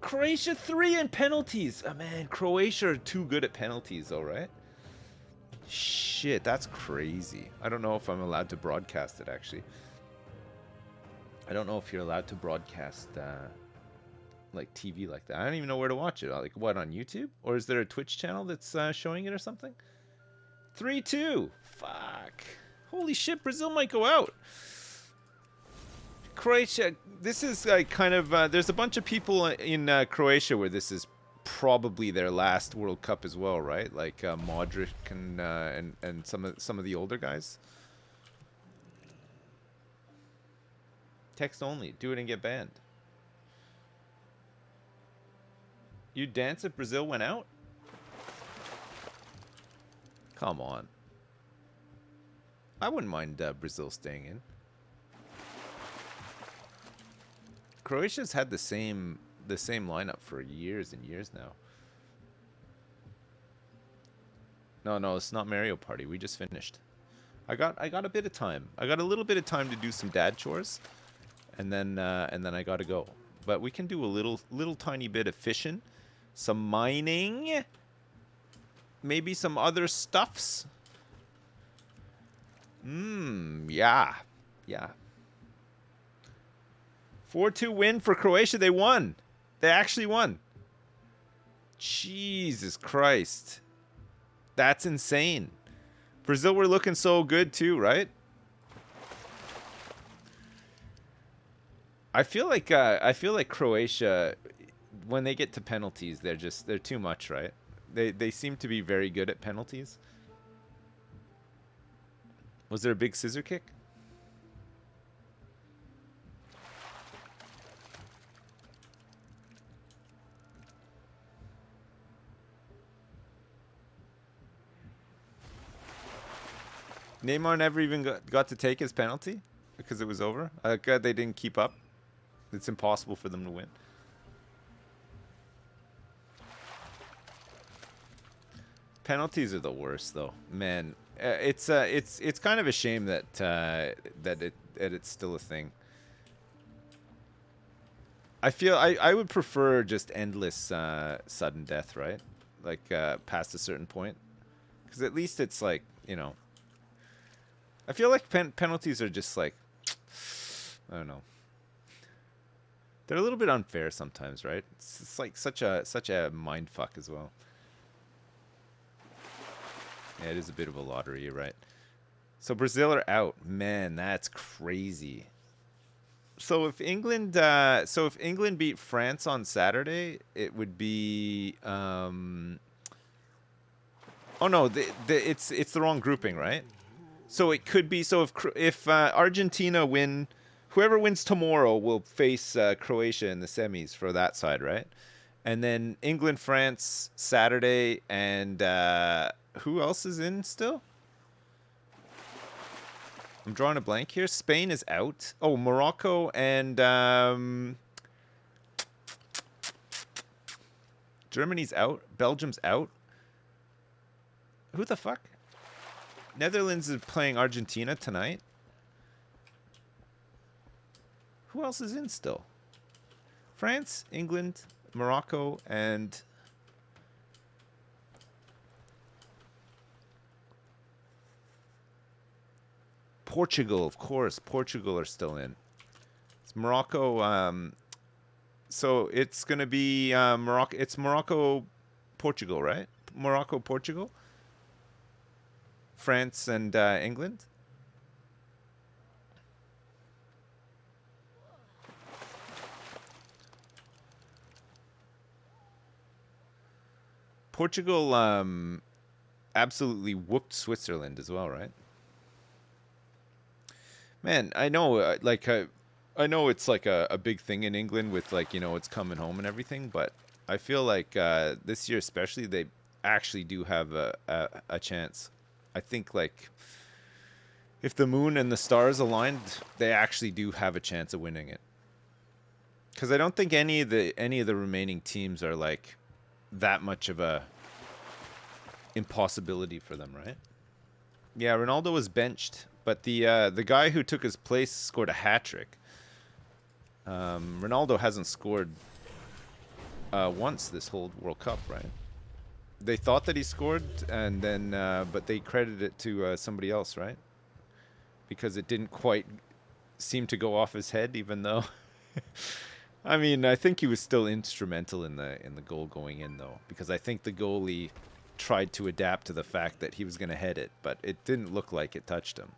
S1: Croatia 3 in penalties? Oh man, Croatia are too good at penalties, all right. Shit, that's crazy. I don't know if I'm allowed to broadcast it, actually. I don't know if you're allowed to broadcast like TV like that. I don't even know where to watch it. Like what, on YouTube? Or is there a Twitch channel that's showing it or something? 3-2. Fuck. Holy shit, Brazil might go out. Croatia, this is like kind of there's a bunch of people in Croatia where this is probably their last World Cup as well, right? Like Modric and some of the older guys. Text only. Do it and get banned. You'd dance if Brazil went out? Come on. I wouldn't mind Brazil staying in. Croatia's had the same lineup for years and years now. No, it's not Mario Party. We just finished. I got a bit of time. I got a little bit of time to do some dad chores, and then I got to go. But we can do a little tiny bit of fishing, some mining, maybe some other stuffs. Yeah. 4-2 win for Croatia. They won. They actually won. Jesus Christ. That's insane. Brazil were looking so good too, right? I feel like Croatia, when they get to penalties, they're too much, right? They seem to be very good at penalties. Was there a big scissor kick? Neymar never even got to take his penalty because it was over. God, they didn't keep up. It's impossible for them to win. Penalties are the worst, though. Man, it's kind of a shame that it's still a thing. I feel I would prefer just endless sudden death, right? Like past a certain point, because at least it's like, you know. I feel like penalties are just like, I don't know. They're a little bit unfair sometimes, right? It's like such a mind fuck as well. Yeah, it is a bit of a lottery, you're right. So Brazil are out. Man, that's crazy. So if England beat France on Saturday, it would be oh no, it's the wrong grouping, right? So it could be, so if Argentina win, whoever wins tomorrow will face Croatia in the semis for that side, right? And then England, France Saturday, and who else is in still? I'm drawing a blank here. Spain is out. Oh, Morocco and Germany's out. Belgium's out. Who the fuck? Netherlands is playing Argentina tonight. Who else is in still? France, England, Morocco, and Portugal, of course. Portugal are still in. It's Morocco. So it's going to be Morocco. It's Morocco, Portugal, right? Morocco, Portugal. France and England. Portugal absolutely whooped Switzerland as well, right? Man, I know, I know it's like a big thing in England with like, you know, it's coming home and everything, but I feel like this year especially, they actually do have a chance. I think like if the moon and the stars aligned, they actually do have a chance of winning it. Because I don't think any of the remaining teams are like that much of a impossibility for them, right? Yeah, Ronaldo was benched, but the guy who took his place scored a hat trick. Ronaldo hasn't scored once this whole World Cup, right? They thought that he scored, and then but they credited it to somebody else, right? Because it didn't quite seem to go off his head, even though. I mean, I think he was still instrumental in the goal going in, though, because I think the goalie tried to adapt to the fact that he was going to head it, but it didn't look like it touched him.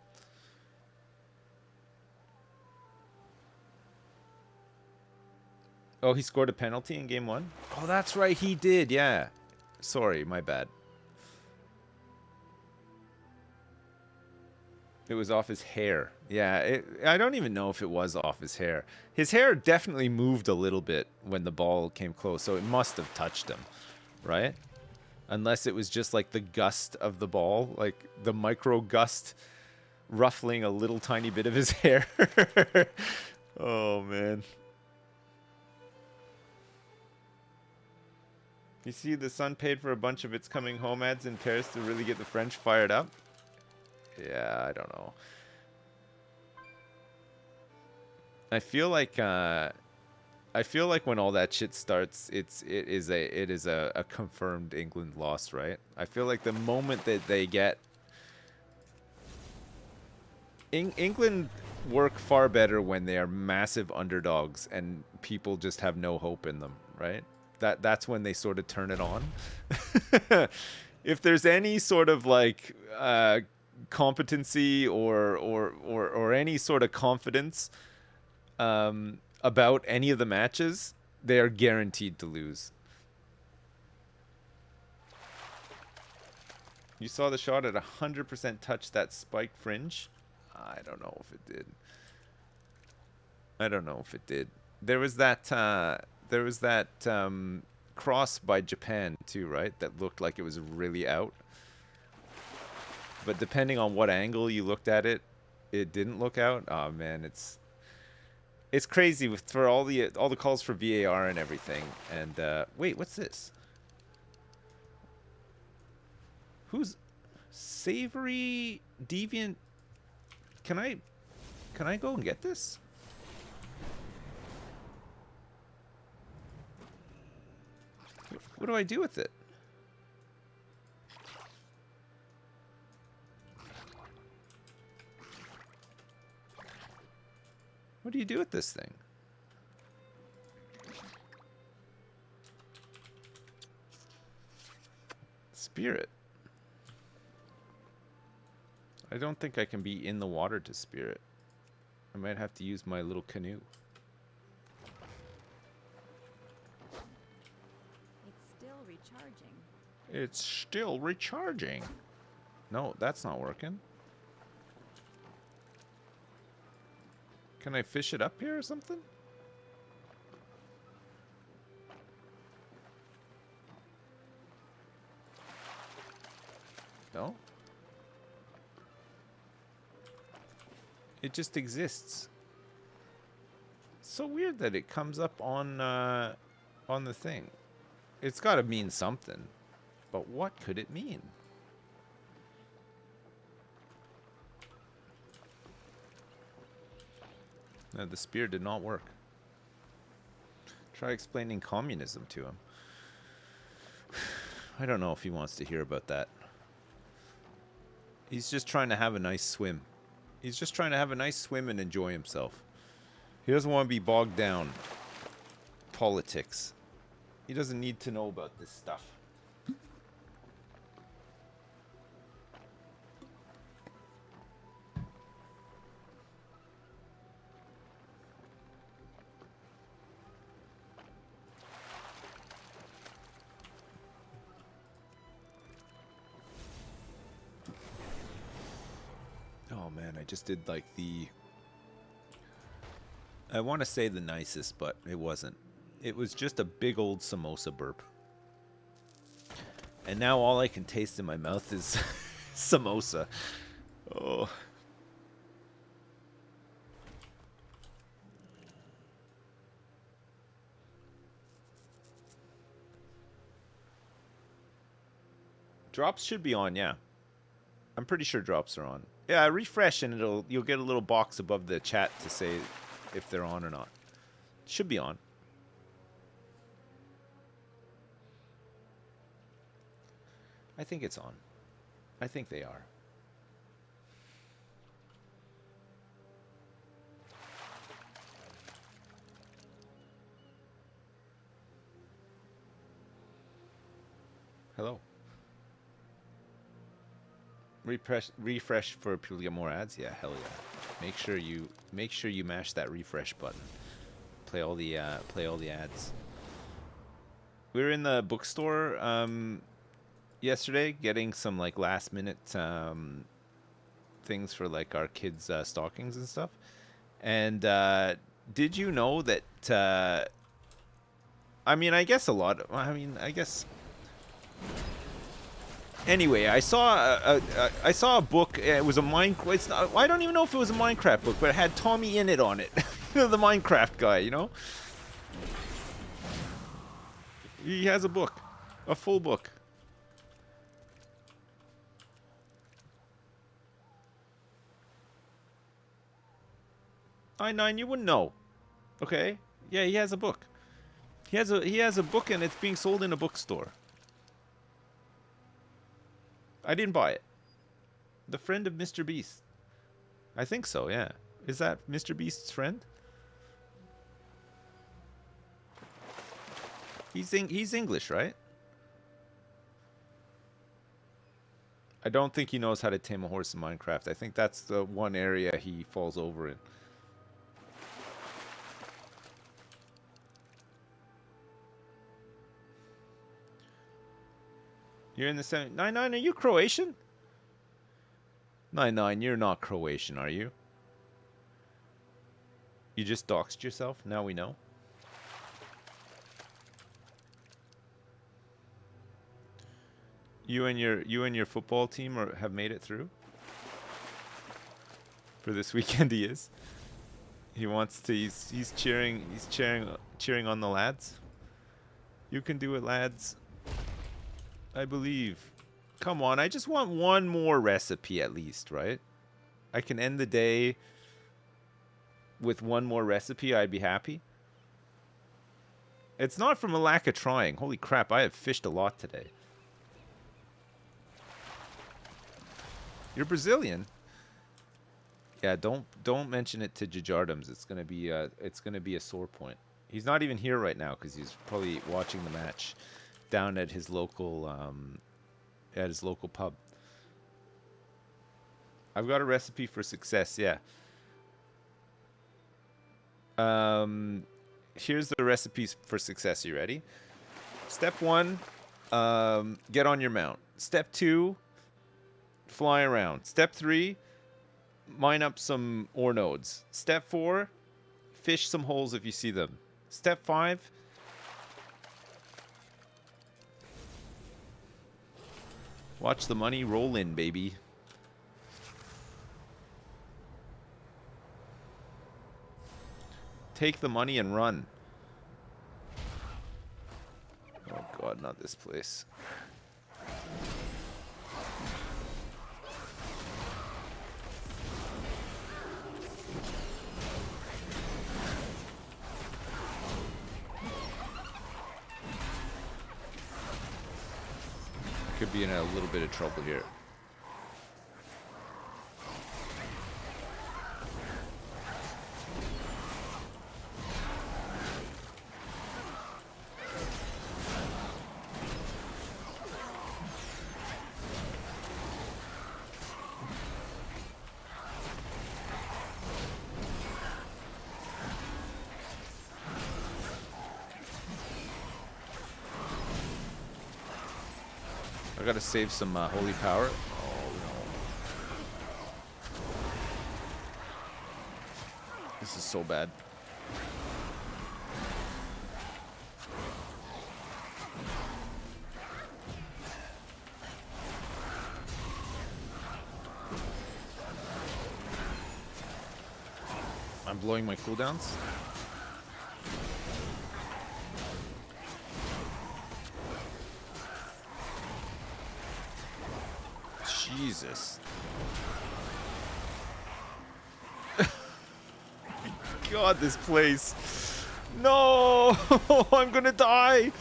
S1: Oh, he scored a penalty in game 1? Oh, that's right, he did, yeah. Sorry, my bad. It was off his hair. Yeah, I don't even know if it was off his hair. His hair definitely moved a little bit when the ball came close, so it must have touched him, right? Unless it was just like the gust of the ball, like the micro gust ruffling a little tiny bit of his hair. Oh, man. You see, the Sun paid for a bunch of its coming home ads in Paris to really get the French fired up. Yeah, I don't know. I feel like when all that shit starts, it is a confirmed England loss, right? I feel like the moment that they get England work far better when they are massive underdogs and people just have no hope in them, right? That's when they sort of turn it on. If there's any sort of like competency or any sort of confidence about any of the matches, they are guaranteed to lose. You saw the shot at 100% touch that spiked fringe? I don't know if it did. I don't know if it did. There was that cross by Japan too, right? That looked like it was really out. But depending on what angle you looked at it, it didn't look out. Oh man, it's crazy for all the calls for VAR and everything. And wait, what's this? Who's Savory Deviant? Can I go and get this? What do I do with it? What do you do with this thing? Spirit. I don't think I can be in the water to spirit. I might have to use my little canoe.
S6: It's still recharging.
S1: It's still recharging. No, that's not working. Can I fish it up here or something? No? It just exists. It's so weird that it comes up on the thing. It's got to mean something. But what could it mean? No, the spear did not work. Try explaining communism to him. I don't know if he wants to hear about that. He's just trying to have a nice swim. He's just trying to have a nice swim and enjoy himself. He doesn't want to be bogged down. Politics. He doesn't need to know about this stuff. just did like the, I want to say the nicest, but it wasn't. It was just a big old samosa burp. And now all I can taste in my mouth is samosa. Oh. Drops should be on, yeah. I'm pretty sure drops are on. Yeah, refresh and you'll get a little box above the chat to say if they're on or not. Should be on. I think it's on. I think they are. Hello. Refresh for people to get more ads. Yeah, hell yeah. Make sure you mash that refresh button. Play all the ads. We were in the bookstore yesterday getting some like last minute things for like our kids' stockings and stuff. And did you know that? I mean, I guess a lot. I guess. Anyway, I saw a book. It was a It's not, I don't even know if it was a Minecraft book, but it had Tommy in it on it. The Minecraft guy, you know. He has a book, a full book. I9, you wouldn't know. Okay? Yeah, he has a book. He has a book and it's being sold in a bookstore. I didn't buy it. The friend of Mr. Beast. I think so, yeah. Is that Mr. Beast's friend? He's English, right? I don't think he knows how to tame a horse in Minecraft. I think that's the one area he falls over in. You're in the 99. Are you Croatian? 99, you're not Croatian, are you? You just doxed yourself? Now we know. You and your football team have made it through? For this weekend he is. He wants to he's cheering on the lads. You can do it, lads. I believe. Come on, I just want one more recipe at least, right? I can end the day with one more recipe, I'd be happy. It's not from a lack of trying. Holy crap, I have fished a lot today. You're Brazilian? Yeah, don't mention it to Jajardums. It's gonna be a sore point. He's not even here right now because he's probably watching the match down at his local pub. I've got a recipe for success, yeah. Here's the recipes for success. You ready? Step 1, get on your mount. Step 2, fly around. Step 3, mine up some ore nodes. Step 4, fish some holes if you see them. Step 5, watch the money roll in, baby. Take the money and run. Oh god, not this place. Could be in a little bit of trouble here. I gotta save some holy power. Oh no. This is so bad. I'm blowing my cooldowns. Jesus. God, this place. No! I'm gonna die!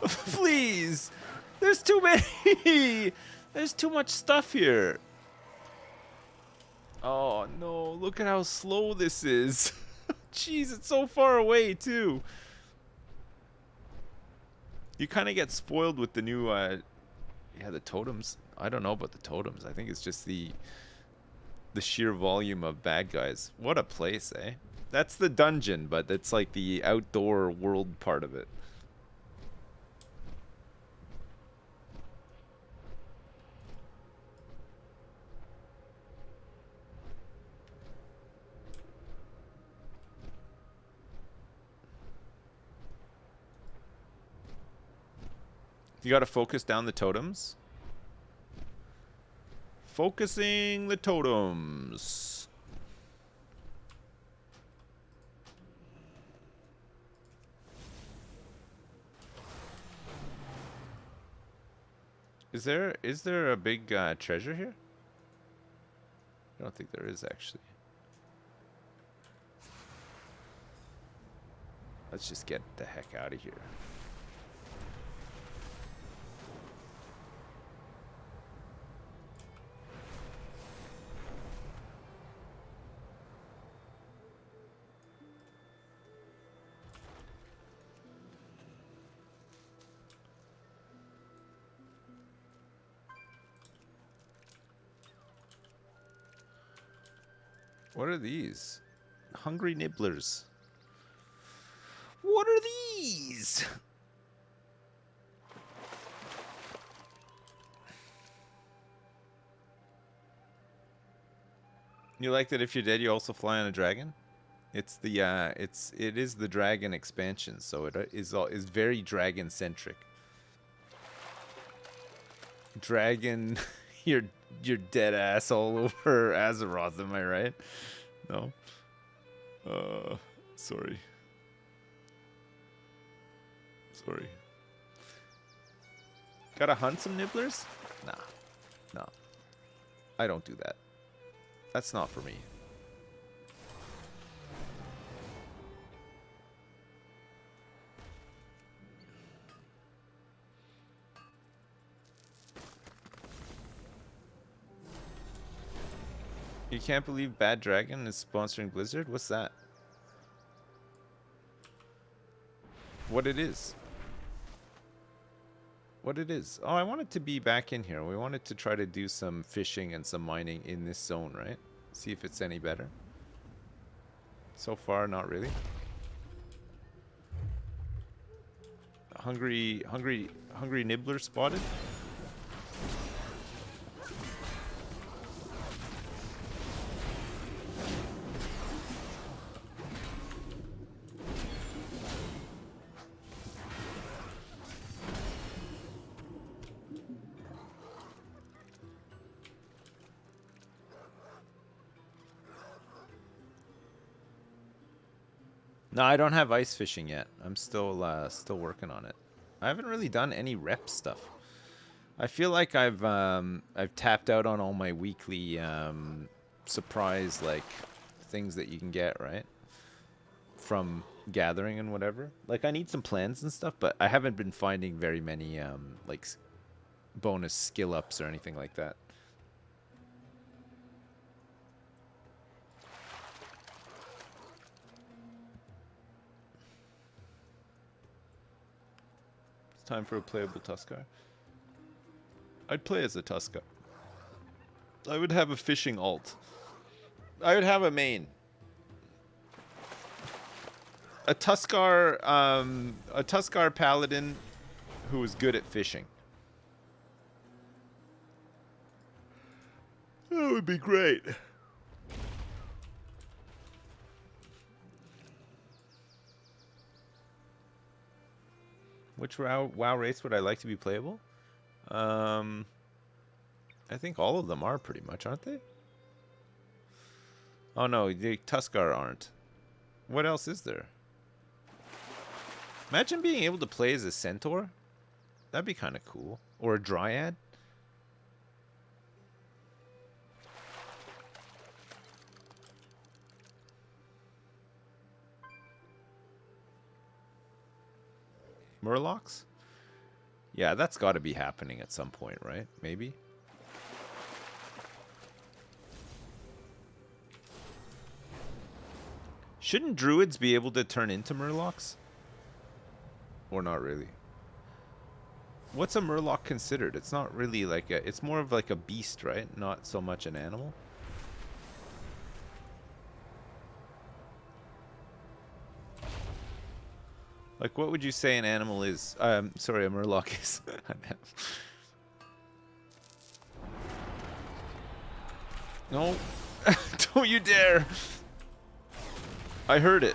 S1: Please! There's too many! There's too much stuff here. Oh no, look at how slow this is. Jeez, it's so far away too. You kind of get spoiled with the new, yeah, the totems. I don't know about the totems. I think it's just the sheer volume of bad guys. What a place, eh? That's the dungeon, but it's like the outdoor world part of it. You gotta focus down the totems. Focusing the totems. Is there a big treasure here? I don't think there is actually. Let's just get the heck out of here. What are these? Hungry nibblers. What are these? You like that if you're dead you also fly on a dragon? It's the it is the dragon expansion, so it is very dragon centric. Dragon you're dead ass all over Azeroth, am I right? No. Sorry. Sorry. Gotta hunt some nibblers? Nah. No. I don't do that. That's not for me. You can't believe Bad Dragon is sponsoring Blizzard? What's that? What it is? What it is? Oh, I wanted to be back in here. We wanted to try to do some fishing and some mining in this zone, right? See if it's any better. So far, not really. Hungry nibbler spotted. No, I don't have ice fishing yet. I'm still working on it. I haven't really done any rep stuff. I feel like I've tapped out on all my weekly surprise like things that you can get, right? From gathering and whatever. Like I need some plans and stuff, but I haven't been finding very many like bonus skill ups or anything like that. Time for a playable Tuskar. I'd play as a Tuskar. I would have a fishing alt. I would have a main. A Tuskar paladin who is good at fishing. That would be great. Which WoW race would I like to be playable? I think all of them are pretty much, aren't they? Oh no, the Tuskar aren't. What else is there? Imagine being able to play as a centaur. That'd be kind of cool. Or a dryad. Murlocs? Yeah, that's got to be happening at some point, right? Maybe. Shouldn't druids be able to turn into murlocs? Or not really? What's a murloc considered? It's not really like a... It's more of like a beast, right? Not so much an animal. Like, what would you say an animal is? Sorry, a murloc is. No. Don't you dare. I heard it.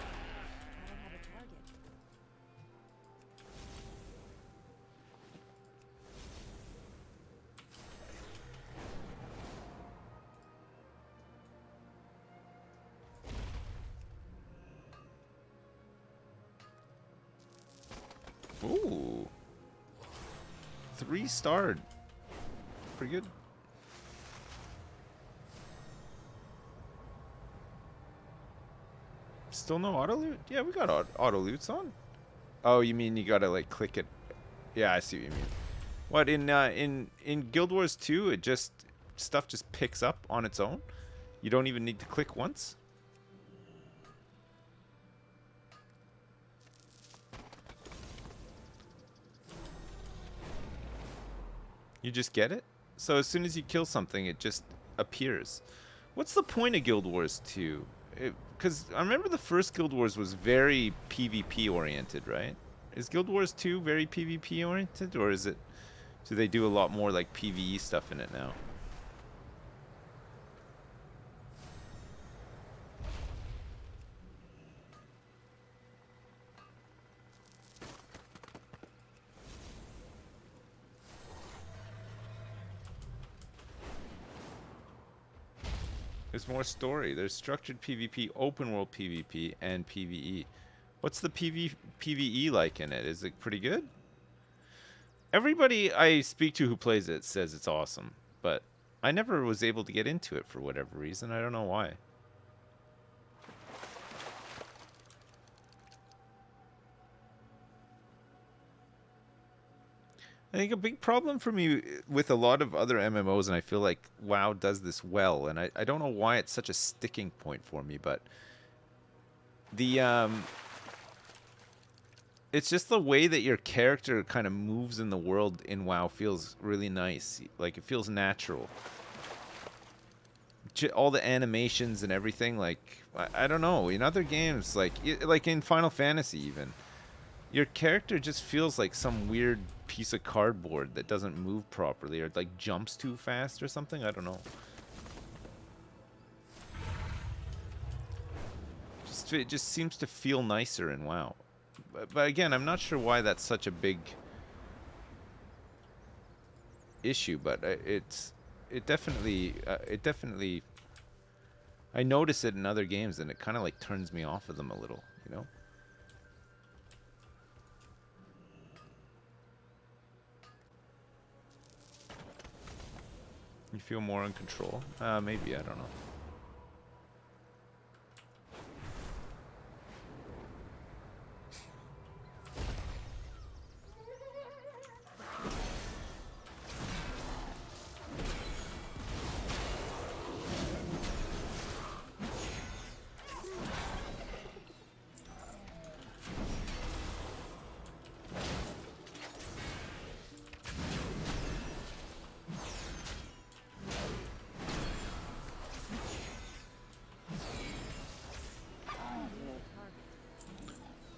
S1: Ooh. 3-starred. Pretty good. Still no auto loot? Yeah, we got auto loots on. Oh, you mean you gotta like click it? Yeah, I see what you mean. What in Guild Wars 2? It just stuff just picks up on its own. You don't even need to click once. You just get it? So as soon as you kill something, it just appears. What's the point of Guild Wars 2? Because I remember the first Guild Wars was very PvP oriented, right? Is Guild Wars 2 very PvP oriented, or is it... Do they do a lot more like PvE stuff in it now? There's more story. There's structured PvP, open world PvP, and PvE. What's the PvE like in it? Is it pretty good? Everybody I speak to who plays it says it's awesome, but I never was able to get into it for whatever reason. I don't know why. I think a big problem for me with a lot of other MMOs, and I feel like WoW does this well, and I don't know why it's such a sticking point for me, but the it's just the way that your character kind of moves in the world in WoW feels really nice. Like, it feels natural. All the animations and everything, like, I don't know. In other games, like in Final Fantasy even, your character just feels like some weird piece of cardboard that doesn't move properly, or like jumps too fast or something. I don't know. It just seems to feel nicer in WoW. But again, I'm not sure why that's such a big issue. But it definitely I notice it in other games, and it kind of like turns me off of them a little, you know. You feel more in control? Maybe, I don't know.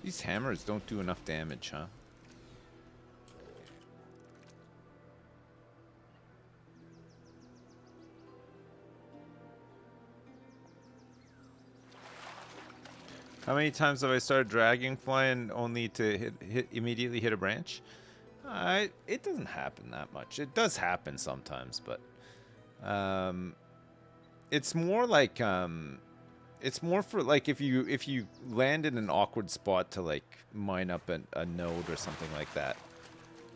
S1: These hammers don't do enough damage, huh? How many times have I started Dragonfly and only to immediately hit a branch? It doesn't happen that much. It does happen sometimes, but it's more like it's more for like if you land in an awkward spot to like mine up a node or something like that.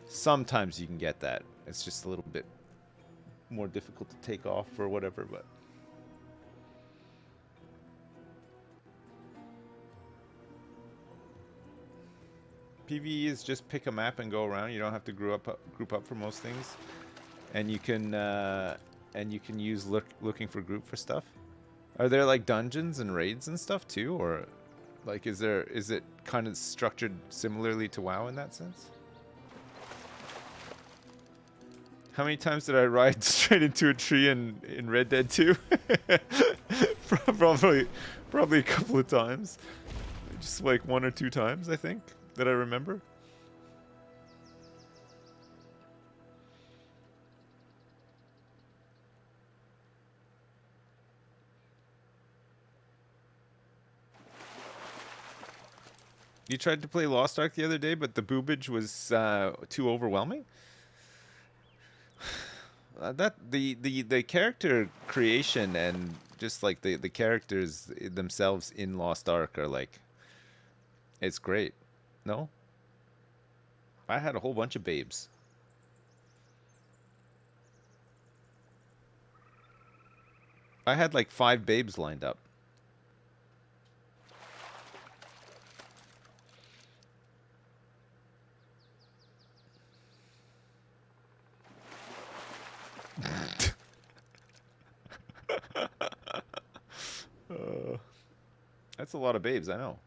S1: Sometimes you can get that. It's just a little bit more difficult to take off or whatever, but. PvE is just pick a map and go around. You don't have to group up for most things, and you can use looking for group for stuff. Are there like dungeons and raids and stuff too, or like is it kind of structured similarly to WoW in that sense? How many times did I ride straight into a tree in Red Dead 2? probably a couple of times, just like 1 or 2 times I think. That I remember. You tried to play Lost Ark the other day, but the boobage was too overwhelming. The character creation and just like the characters themselves in Lost Ark are like, it's great. No? I had a whole bunch of babes. I had like 5 babes lined up. That's a lot of babes, I know.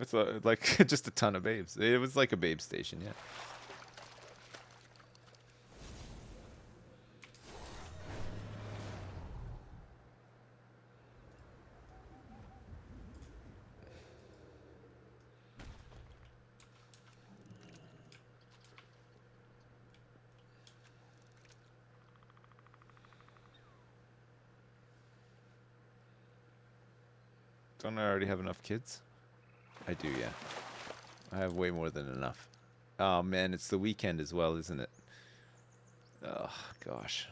S1: It's like just a ton of babes. It was like a babe station, yeah. Don't I already have enough kids? I do, yeah. I have way more than enough. Oh man, it's the weekend as well, isn't it? Oh gosh.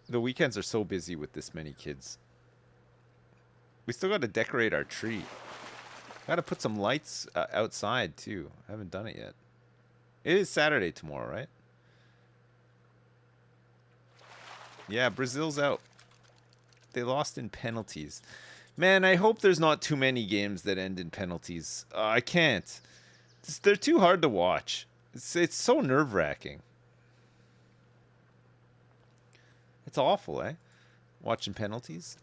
S1: The weekends are so busy with this many kids. We still got to decorate our tree. Got to put some lights outside too. I haven't done it yet. It is Saturday tomorrow, right? Yeah, Brazil's out. They lost in penalties. Man, I hope there's not too many games that end in penalties. I can't. They're too hard to watch. It's so nerve-wracking. It's awful, eh? Watching penalties.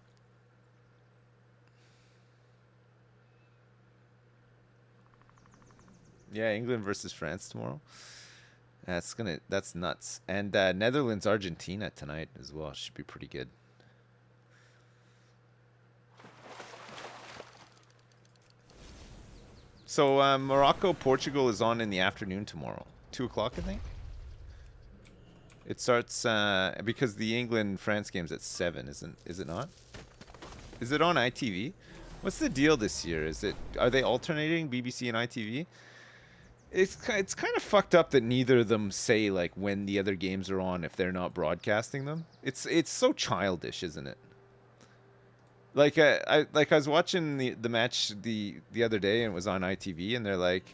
S1: Yeah, England versus France tomorrow. That's nuts. And Netherlands Argentina tonight as well. Should be pretty good. So Morocco Portugal is on in the afternoon tomorrow, 2 o'clock I think. It starts because the England France game's at 7, is it not? Is it on ITV? What's the deal this year? Are they alternating BBC and ITV? It's kind of fucked up that neither of them say like when the other games are on if they're not broadcasting them. It's so childish, isn't it? Like I was watching the match the other day and it was on ITV and they're like,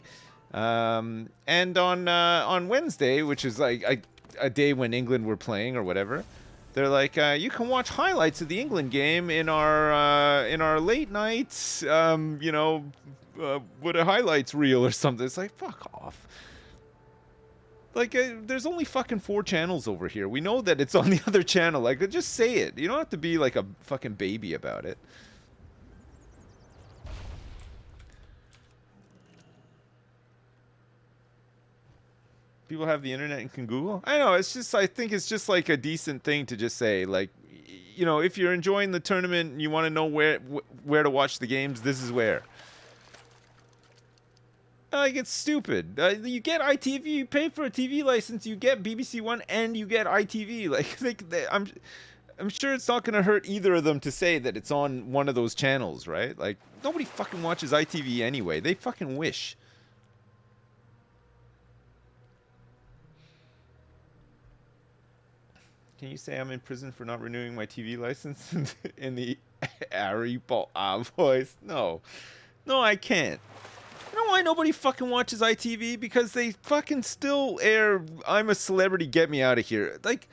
S1: and on Wednesday, which is like a day when England were playing or whatever, they're like, you can watch highlights of the England game in our late nights, with a highlights reel or something. It's like, fuck off. Like, there's only fucking 4 channels over here. We know that it's on the other channel. Like, just say it. You don't have to be like a fucking baby about it. People have the internet and can Google. I know. It's just, I think it's just like a decent thing to just say, like, you know, if you're enjoying the tournament and you want to know where to watch the games, this is where. Like, it's stupid. You get ITV, you pay for a TV license, you get BBC One, and you get ITV. Like I'm sure it's not gonna hurt either of them to say that it's on one of those channels, right? Like, nobody fucking watches ITV anyway. They fucking wish. Can you say I'm in prison for not renewing my TV license in the Ari voice? No. No, I can't. You know why nobody fucking watches ITV? Because they fucking still air I'm a Celebrity, Get Me Out of Here. Like,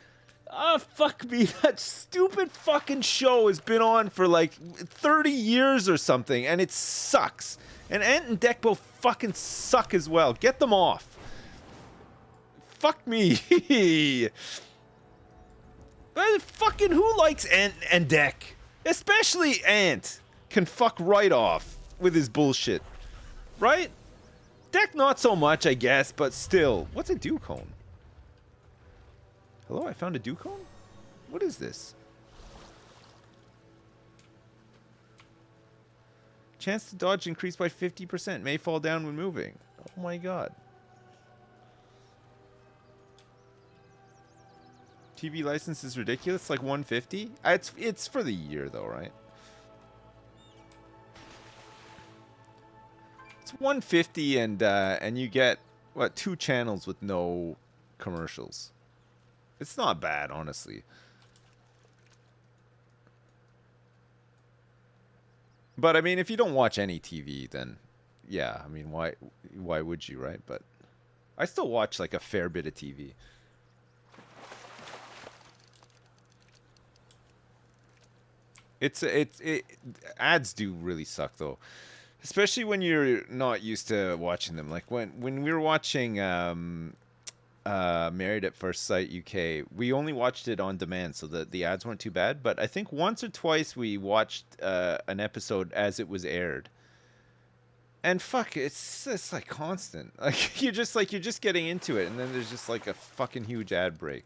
S1: fuck me. That stupid fucking show has been on for like 30 years or something, and it sucks. And Ant and Dec both fucking suck as well. Get them off. Fuck me. But fucking who likes Ant and Dec? Especially Ant can fuck right off with his bullshit. Right? Dec not so much, I guess, but still. What's a dew cone? Hello, I found a dew cone? What is this? Chance to dodge increased by 50%. May fall down when moving. Oh my god. TV license is ridiculous, like 150. It's for the year though, right? It's 150 and you get what 2 channels with no commercials. It's not bad, honestly. But I mean, if you don't watch any TV, then yeah, I mean, why would you, right? But I still watch like a fair bit of TV. Ads do really suck though, especially when you're not used to watching them. Like when we were watching Married at First Sight UK, we only watched it on demand, so the ads weren't too bad. But I think once or twice we watched an episode as it was aired, and fuck, it's like constant. Like you're just getting into it, and then there's just like a fucking huge ad break.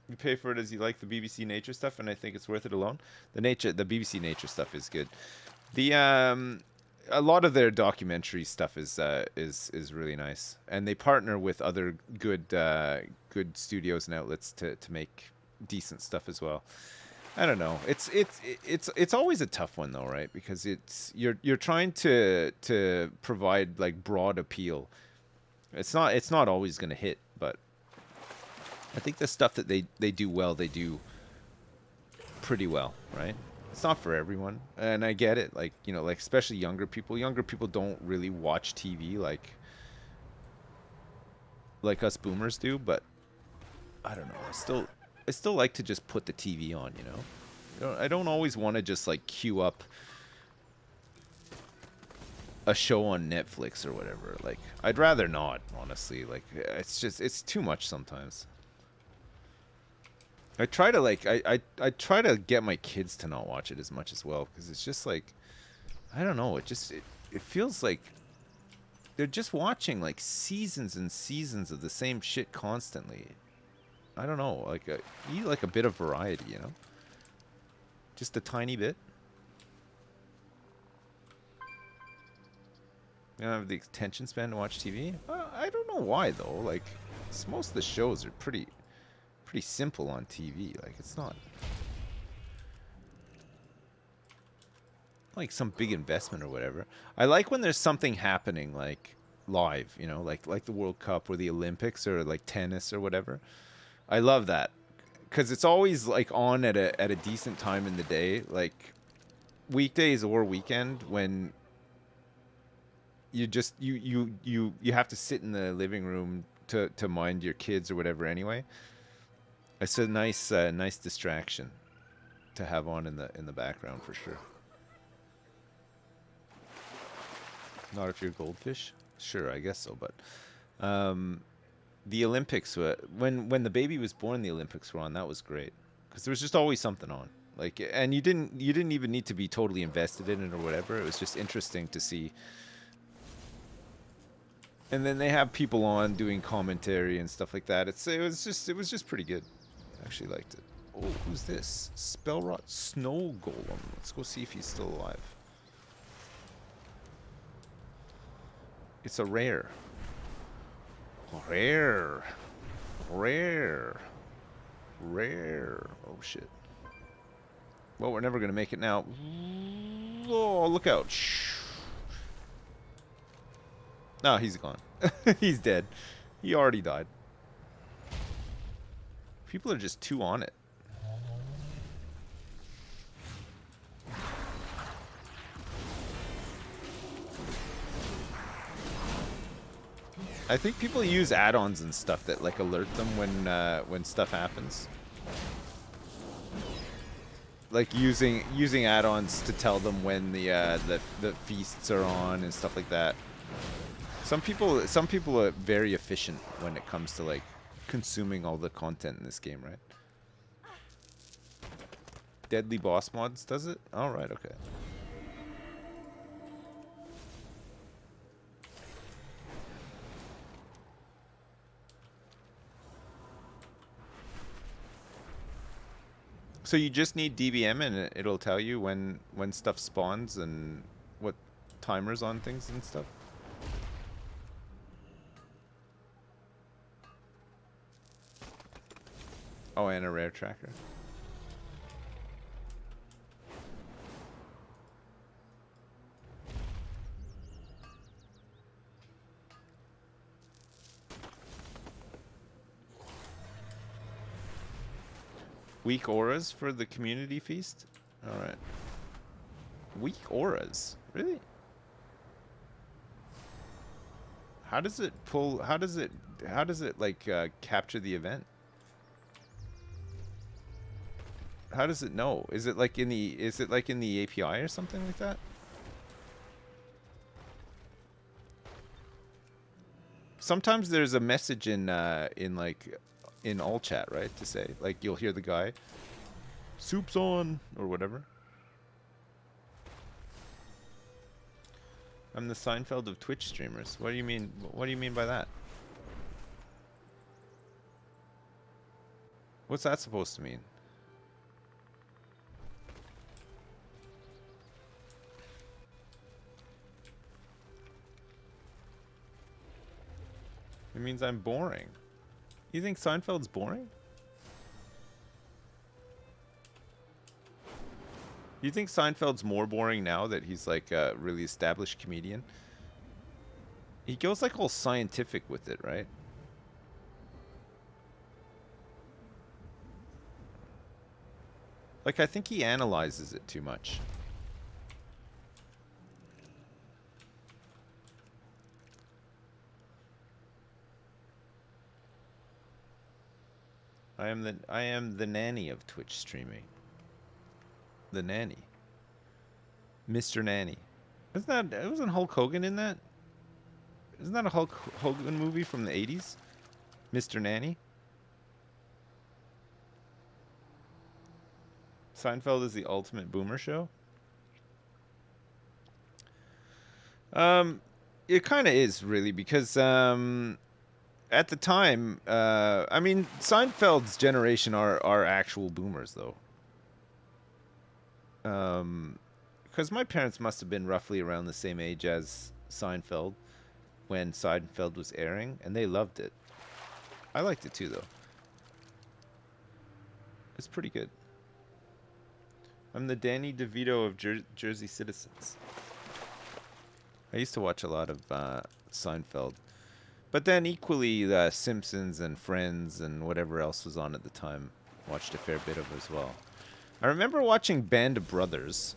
S1: You pay for it as you like the BBC nature stuff, and I think it's worth it alone. The BBC nature stuff is good. The a lot of their documentary stuff is really nice, and they partner with other good studios and outlets to make decent stuff as well. I don't know. It's always a tough one though, right? Because you're trying to provide like broad appeal. It's not always going to hit, but I think the stuff that they do well, they do pretty well, right? It's not for everyone, and I get it. Like, you know, like especially younger people. Younger people don't really watch TV like us boomers do. But I don't know. I still like to just put the TV on. You know, I don't always want to just like queue up a show on Netflix or whatever. Like, I'd rather not, honestly. Like, it's too much sometimes. I try to like I try to get my kids to not watch it as much as well, because it's just like, I don't know, it feels like they're just watching like seasons and seasons of the same shit constantly. I don't know, like you need like a bit of variety, you know, just a tiny bit. You don't have the attention span to watch TV. I don't know why though. Like, most of the shows are pretty simple on TV. Like, it's not like some big investment or whatever. I like when there's something happening like live, you know, like the World Cup or the Olympics or like tennis or whatever. I love that because it's always like on at a decent time in the day, like weekdays or weekend, when you just you have to sit in the living room to mind your kids or whatever anyway. It's a nice distraction to have on in the background for sure. Not if you're goldfish, sure, I guess so. But the Olympics, when the baby was born, the Olympics were on. That was great because there was just always something on. Like, and you didn't even need to be totally invested in it or whatever. It was just interesting to see. And then they have people on doing commentary and stuff like that. It was just pretty good. I actually liked it. Oh, who's this? Spellrot Snow Golem. Let's go see if he's still alive. It's a rare. Rare. Rare. Rare. Oh, shit. Well, we're never going to make it now. Oh, look out. Shh. No, he's gone. He's dead. He already died. People are just too on it. I think people use add-ons and stuff that like alert them when stuff happens. Like using add-ons to tell them when the feasts are on and stuff like that. Some people are very efficient when it comes to like consuming all the content in this game, right? Deadly boss mods does it? All right, okay. So you just need DBM and it'll tell you when stuff spawns and what timers on things and stuff? Oh, and a rare tracker. Weak auras for the community feast? Alright. Weak auras? Really? How does it pull, how does it like capture the event? How does it know? Is it like in the API or something like that? Sometimes there's a message in all chat, right? To say, like, you'll hear the guy, soup's on, or whatever. I'm the Seinfeld of Twitch streamers. What do you mean? What do you mean by that? What's that supposed to mean? It means I'm boring. You think Seinfeld's boring? You think Seinfeld's more boring now that he's like a really established comedian? He goes like all scientific with it, right? Like I think he analyzes it too much. I am the nanny of Twitch streaming. The nanny. Mr. Nanny. Wasn't Hulk Hogan in that? Isn't that a Hulk Hogan movie from the 80s? Mr. Nanny? Seinfeld is the ultimate boomer show? It kind of is, really, because at the time, I mean, Seinfeld's generation are actual boomers, though. Because my parents must have been roughly around the same age as Seinfeld when Seinfeld was airing, and they loved it. I liked it too, though. It's pretty good. I'm the Danny DeVito of Jersey Citizens. I used to watch a lot of Seinfeld. But then equally, Simpsons and Friends and whatever else was on at the time, watched a fair bit of as well. I remember watching Band of Brothers.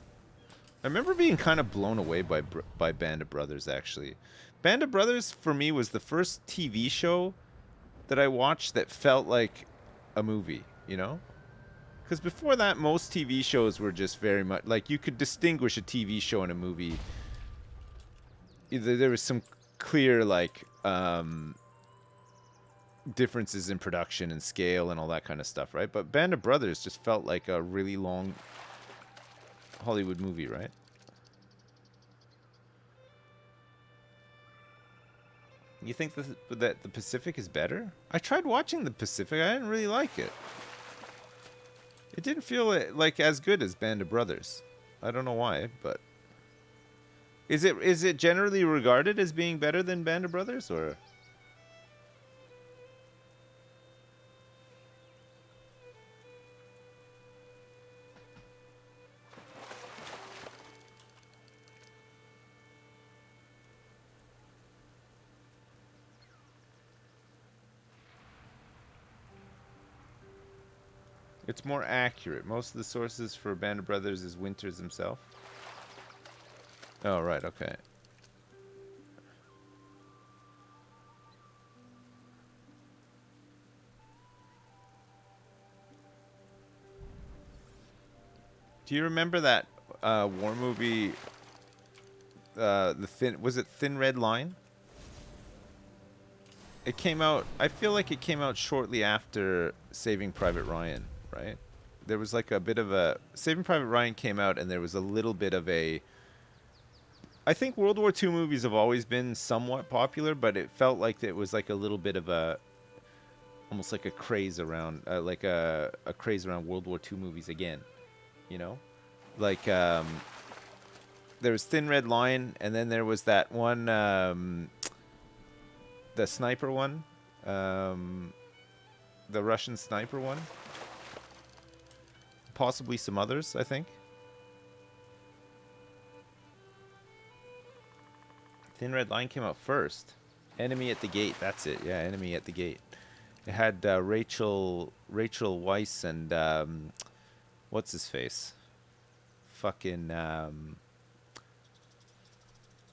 S1: I remember being kind of blown away by Band of Brothers, actually. Band of Brothers, for me, was the first TV show that I watched that felt like a movie, you know? Because before that, most TV shows were just very much... Like, you could distinguish a TV show and a movie. Either there was some clear, like... differences in production and scale and all that kind of stuff, right? But Band of Brothers just felt like a really long Hollywood movie, right? You think that the Pacific is better? I tried watching the Pacific. I didn't really like it. It didn't feel like as good as Band of Brothers. I don't know why, but is it generally regarded as being better than Band of Brothers, or? It's more accurate. Most of the sources for Band of Brothers is Winters himself. Oh, right, okay. Do you remember that war movie? Was it Thin Red Line? It came out. I feel like it came out shortly after Saving Private Ryan, right? There was like a bit of a Saving Private Ryan came out, and there was a little bit of a. I think World War II movies have always been somewhat popular, but it felt like it was like a little bit of a, almost like a craze around, a craze around World War II movies again, you know, like there was Thin Red Line, and then there was that one, the sniper one, the Russian sniper one, possibly some others, I think. Thin Red Line came out first. Enemy at the Gate, that's it. Yeah, Enemy at the Gate. It had Rachel Weisz and what's his face? Fucking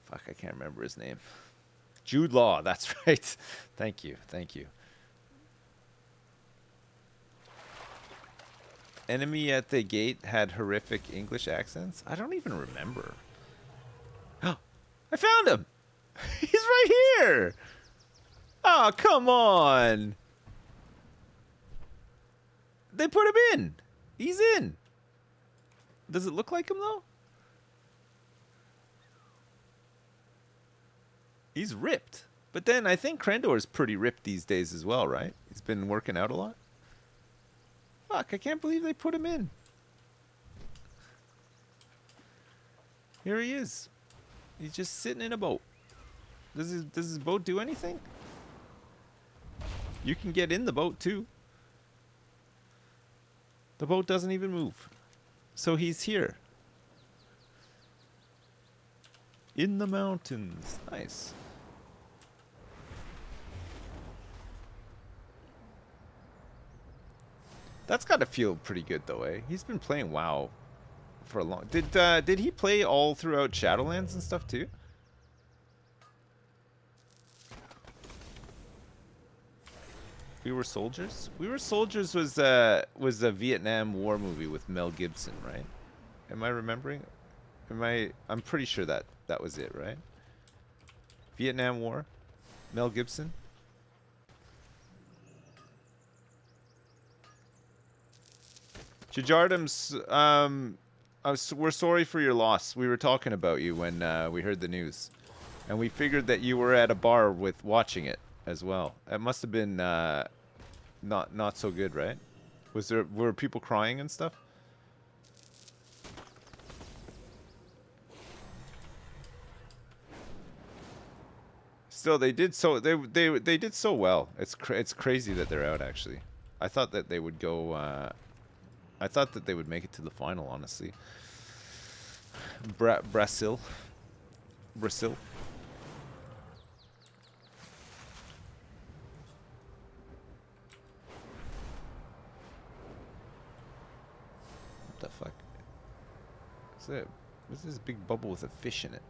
S1: fuck, I can't remember his name. Jude Law, that's right. Thank you. Enemy at the Gate had horrific English accents. I don't even remember. Oh, I found him. He's right here. Oh, come on. They put him in. He's in. Does it look like him, though? He's ripped. But then I think Krendor's pretty ripped these days as well, right? He's been working out a lot. Fuck, I can't believe they put him in. Here he is. He's just sitting in a boat. Does his boat do anything? You can get in the boat too. The boat doesn't even move. So he's here. In the mountains. Nice. That's got to feel pretty good though, eh? He's been playing WoW for a long... Did he play all throughout Shadowlands and stuff too? We Were Soldiers? We Were Soldiers was a Vietnam War movie with Mel Gibson, right? Am I remembering? I'm pretty sure that was it, right? Vietnam War? Mel Gibson? Jajardams, we're sorry for your loss. We were talking about you when we heard the news. And we figured that you were at a bar with watching it as well. It must have been not so good, right? Were people crying and stuff? Still, they did so well. It's crazy that they're out actually. I thought that they would go. I thought that they would make it to the final, honestly. Brazil. What the fuck? What's this big bubble with a fish in it?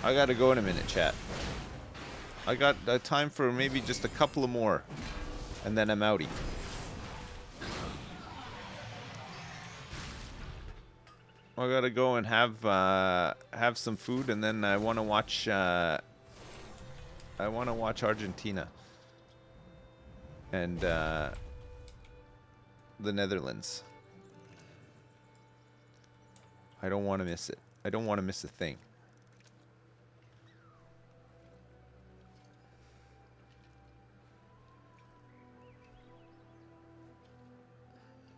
S1: I gotta go in a minute, chat. I got time for maybe just a couple of more, and then I'm outie. I gotta go and have some food, and then I want to watch. I want to watch Argentina and the Netherlands. I don't want to miss it. I don't want to miss a thing.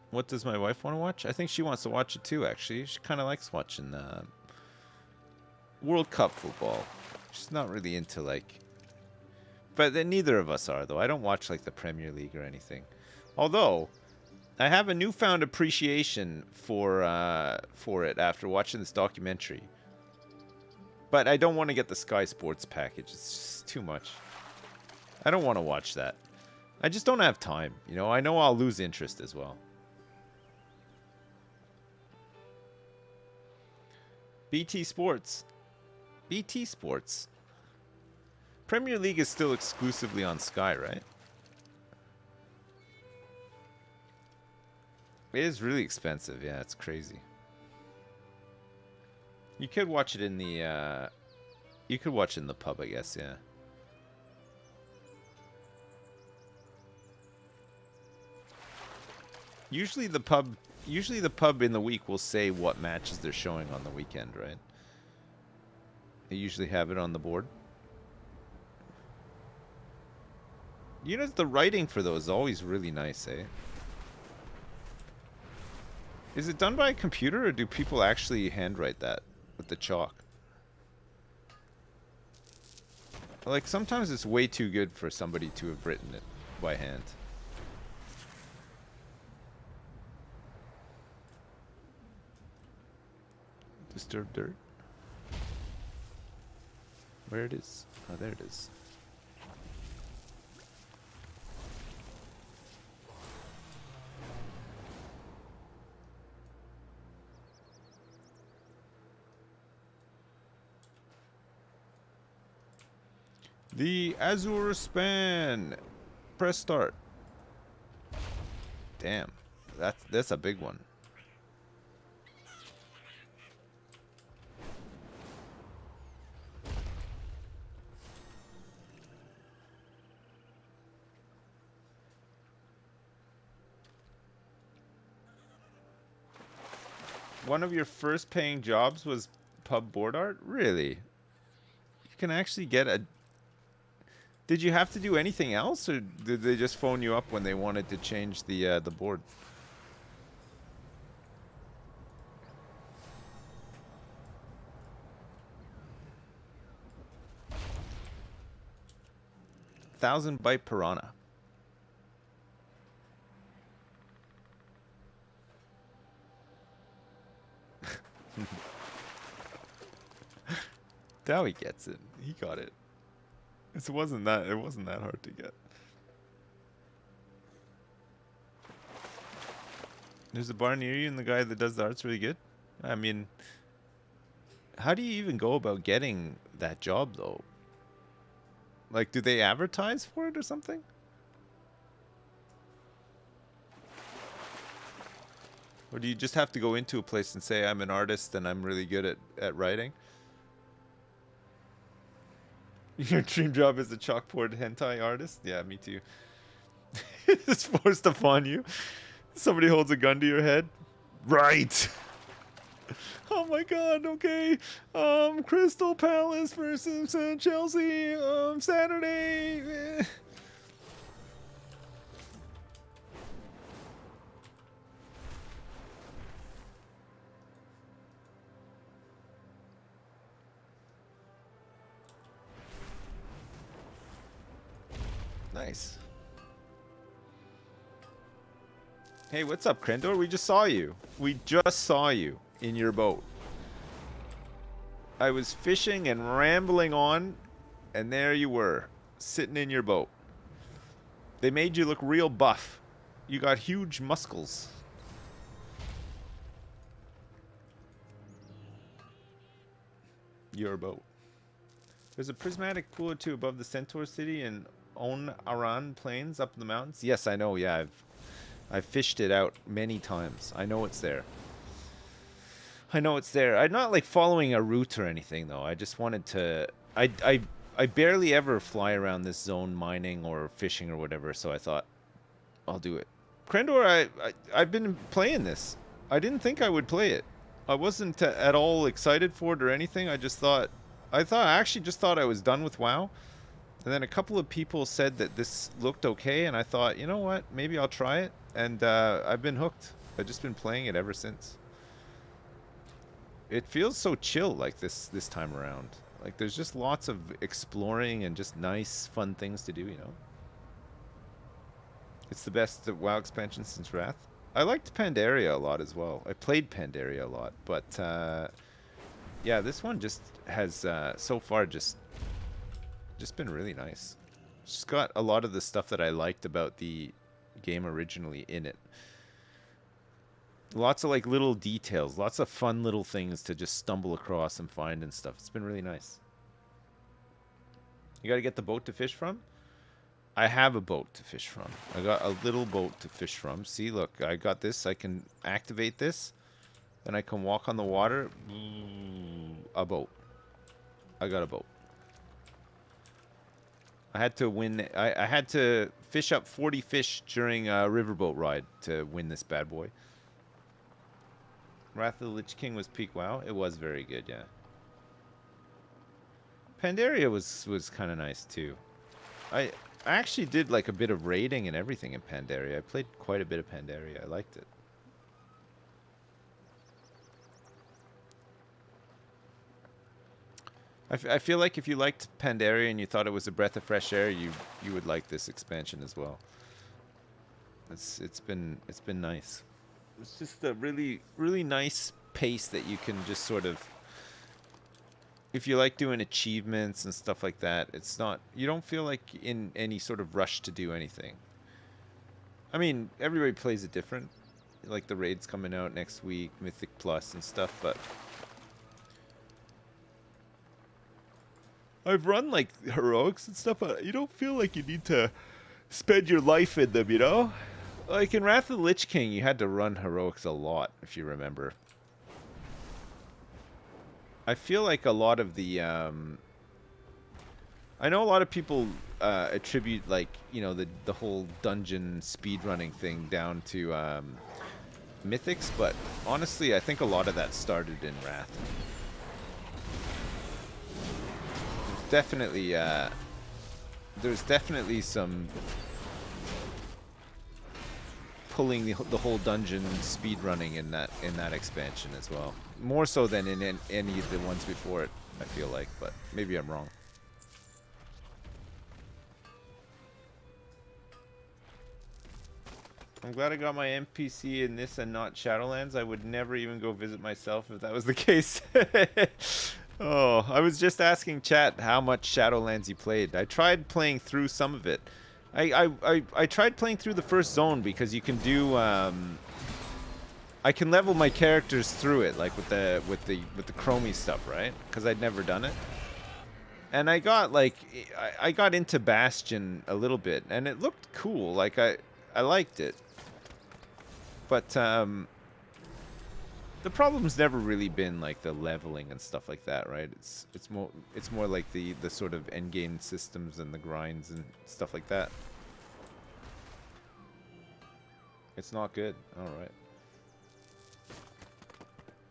S1: What does my wife want to watch? I think she wants to watch it too, actually. She kind of likes watching World Cup football. She's not really into, like, But then neither of us are, though. I don't watch like the Premier League or anything. Although I have a newfound appreciation for it after watching this documentary. But I don't want to get the Sky Sports package. It's just too much. I don't want to watch that. I just don't have time. You know, I know I'll lose interest as well. BT Sports. BT Sports. Premier League is still exclusively on Sky, right? It is really expensive. Yeah, it's crazy. You could watch it in the you could watch it in the pub, I guess, yeah. Usually the pub in the week will say what matches they're showing on the weekend, right? They usually have it on the board. You know, the writing for those is always really nice, eh? Is it done by a computer, or do people actually handwrite that with the chalk? Like, sometimes it's way too good for somebody to have written it by hand. Disturbed dirt. Where it is? Oh, there it is. The Azure Span. Press start. Damn, that's a big one. One of your first paying jobs was pub board art? Really? You can actually get a... Did you have to do anything else, or did they just phone you up when they wanted to change the board? Thousand byte piranha. Now he gets it. He got it. It wasn't that hard to get. There's a bar near you, and the guy that does the art's really good. I mean, how do you even go about getting that job, though? Like, do they advertise for it or something? Or do you just have to go into a place and say, I'm an artist and I'm really good at writing? Your dream job is a chalkboard hentai artist? Yeah, me too. It's forced upon you. Somebody holds a gun to your head. Right. Oh my god, okay. Crystal Palace versus Chelsea Saturday. Nice. Hey, what's up, Krendor? We just saw you. We just saw you in your boat. I was fishing and rambling on, and there you were, sitting in your boat. They made you look real buff. You got huge muscles. Your boat. There's a prismatic pool or two above the Centaur City and On Aran Plains up in the mountains. Yes, I know. Yeah, I've fished it out many times. I know it's there. I know it's there. I'm not like following a route or anything though. I just wanted to. I barely ever fly around this zone mining or fishing or whatever. So I thought I'll do it. Krendor, I've been playing this. I didn't think I would play it. I wasn't at all excited for it or anything. I actually just thought I was done with WoW. And then a couple of people said that this looked okay, and I thought, you know what, maybe I'll try it. And I've been hooked. I've just been playing it ever since. It feels so chill like this time around. Like, there's just lots of exploring and just nice, fun things to do, you know? It's the best WoW expansion since Wrath. I liked Pandaria a lot as well. I played Pandaria a lot, but yeah, this one just has so far just been really nice. It's got a lot of the stuff that I liked about the game originally in it. Lots of like little details, lots of fun little things to just stumble across and find and stuff. It's been really nice. You got to get the boat to fish from? I have a boat to fish from. I got a little boat to fish from. See, look, I got this. I can activate this. Then I can walk on the water. A boat. I got a boat. I had to win. I had to fish up 40 fish during a riverboat ride to win this bad boy. Wrath of the Lich King was peak WoW. It was very good, yeah. Pandaria was kind of nice too. I actually did like a bit of raiding and everything in Pandaria. I played quite a bit of Pandaria. I liked it. I feel like if you liked Pandaria and you thought it was a breath of fresh air, you would like this expansion as well. It's been nice. It's just a really nice pace that you can just sort of, if you like doing achievements and stuff like that, it's not, you don't feel like in any sort of rush to do anything. I mean, everybody plays it different. Like the raids coming out next week, Mythic Plus and stuff, but I've run like heroics and stuff, but you don't feel like you need to spend your life in them, you know? Like in Wrath of the Lich King, you had to run heroics a lot, if you remember. I feel like a lot of the, I know a lot of people attribute, like, you know, the whole dungeon speedrunning thing down to Mythics, but honestly, I think a lot of that started in Wrath. There's definitely some pulling the whole dungeon speedrunning in that expansion as well. More so than in any of the ones before it, I feel like, but maybe I'm wrong. I'm glad I got my NPC in this and not Shadowlands. I would never even go visit myself if that was the case. Oh, I was just asking chat how much Shadowlands you played. I tried playing through some of it. I tried playing through the first zone because you can do I can level my characters through it, like with the chromie stuff, right? Because I'd never done it. And I got like I got into Bastion a little bit and it looked cool. Like I liked it. But the problem's never really been like the leveling and stuff like that, right? It's more like the sort of end game systems and the grinds and stuff like that. It's not good. All right.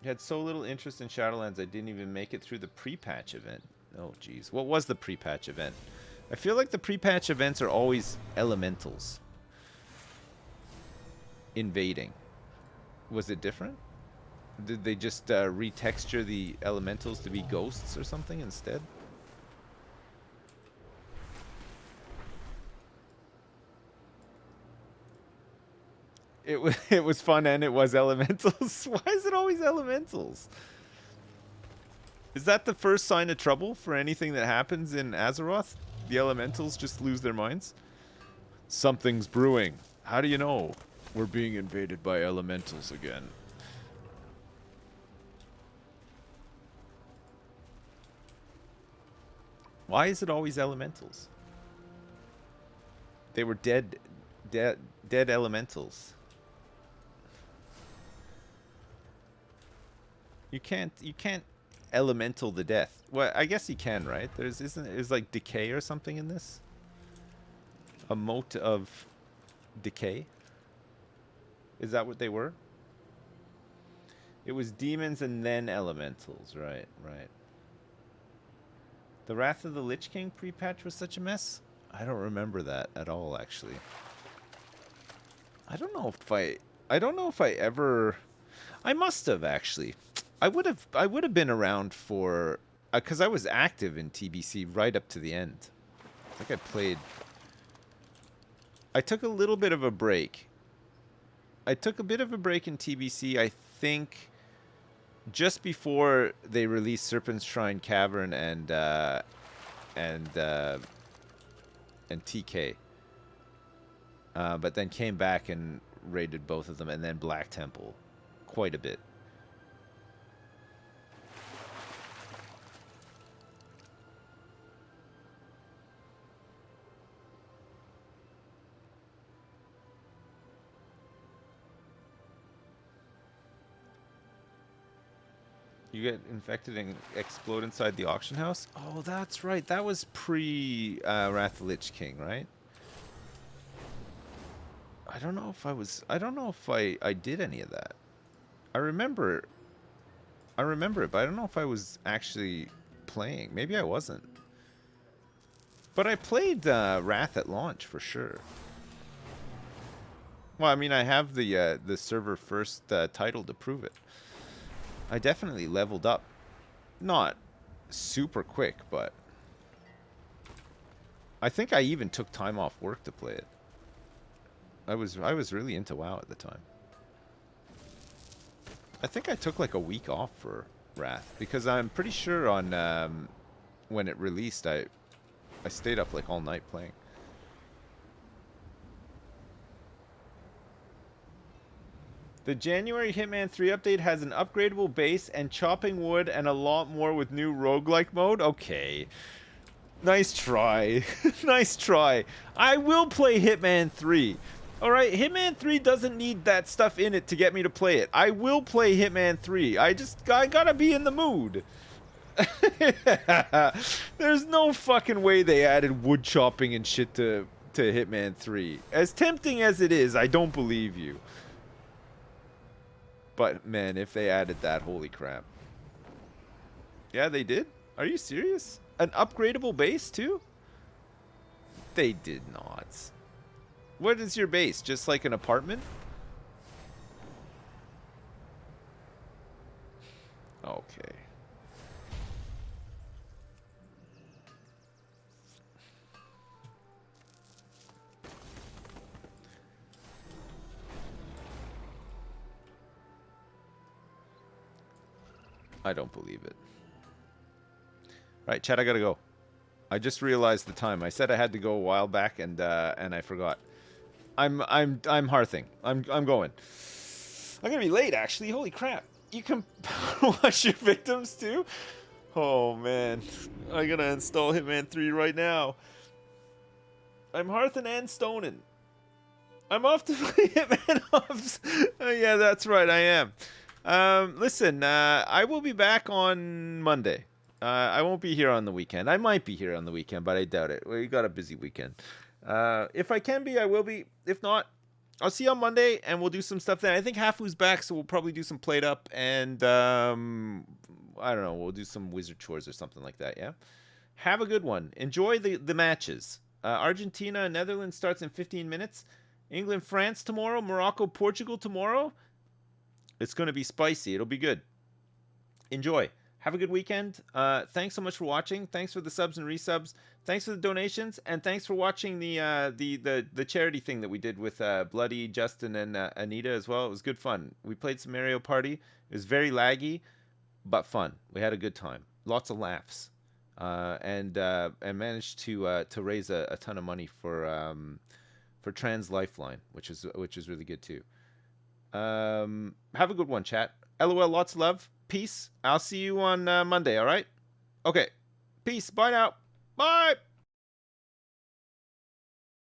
S1: You had so little interest in Shadowlands, I didn't even make it through the pre-patch event. Oh, jeez. What was the pre-patch event? I feel like the pre-patch events are always elementals invading. Was it different? Did they just retexture the elementals to be ghosts or something instead? It was fun and it was elementals. Why is it always elementals? Is that the first sign of trouble for anything that happens in Azeroth? The elementals just lose their minds? Something's brewing. How do you know? We're being invaded by elementals again. Why is it always elementals? They were dead elementals. You can't elemental the death. Well, I guess you can, right? There's like decay or something in this. A mote of decay. Is that what they were? It was demons and then elementals, right, right. The Wrath of the Lich King pre-patch was such a mess? I don't remember that at all, actually. I don't know if I ever... I must have, actually. I would have been around for because I was active in TBC right up to the end. I think I played. I took a little bit of a break. I took a bit of a break in TBC, I think, just before they released Serpent's Shrine Cavern and TK. But then came back and raided both of them, and then Black Temple quite a bit. You get infected and explode inside the auction house? Oh, that's right. That was pre Wrath of the Lich King, right? I don't know if I was. I don't know if I did any of that. I remember it, but I don't know if I was actually playing. Maybe I wasn't. But I played Wrath at launch for sure. Well, I mean, I have the server first title to prove it. I definitely leveled up. Not super quick, but I think I even took time off work to play it. I was really into WoW at the time. I think I took like a week off for Wrath because I'm pretty sure on when it released I stayed up like all night playing. The January Hitman 3 update has an upgradable base and chopping wood and a lot more with new roguelike mode? Okay. Nice try. Nice try. I will play Hitman 3. Alright, Hitman 3 doesn't need that stuff in it to get me to play it. I will play Hitman 3. I gotta be in the mood. There's no fucking way they added wood chopping and shit to Hitman 3. As tempting as it is, I don't believe you. But, man, if they added that, holy crap. Yeah, they did? Are you serious? An upgradable base, too? They did not. What is your base? Just like an apartment? Okay. I don't believe it. Right, chat, I gotta go. I just realized the time. I said I had to go a while back, and I forgot. I'm hearthing. I'm going. I'm gonna be late, actually. Holy crap! You can watch your victims too. Oh man, I'm gonna install Hitman 3 right now. I'm hearthing and stoning. I'm off to play Hitman Ops. Yeah, that's right. I am. Listen, I will be back on Monday. I won't be here on the weekend. I might be here on the weekend, but I doubt it. We got a busy weekend. If I can be, I will be. If not, I'll see you on Monday, and we'll do some stuff then. I think Hafu's back, so we'll probably do some Played Up, and I don't know, we'll do some wizard chores or something like that, yeah? Have a good one. Enjoy the matches. Argentina and Netherlands starts in 15 minutes. England, France tomorrow. Morocco, Portugal tomorrow. It's going to be spicy. It'll be good. Enjoy. Have a good weekend. Thanks so much for watching. Thanks for the subs and resubs. Thanks for the donations, and thanks for watching the charity thing that we did with Bloody, Justin, and Anita as well. It was good fun. We played some Mario Party. It was very laggy, but fun. We had a good time. Lots of laughs, and managed to raise a ton of money for Trans Lifeline, which is really good too. Have a good one, chat. LOL, lots of love. Peace. I'll see you on Monday, all right? Okay. Peace. Bye now. Bye.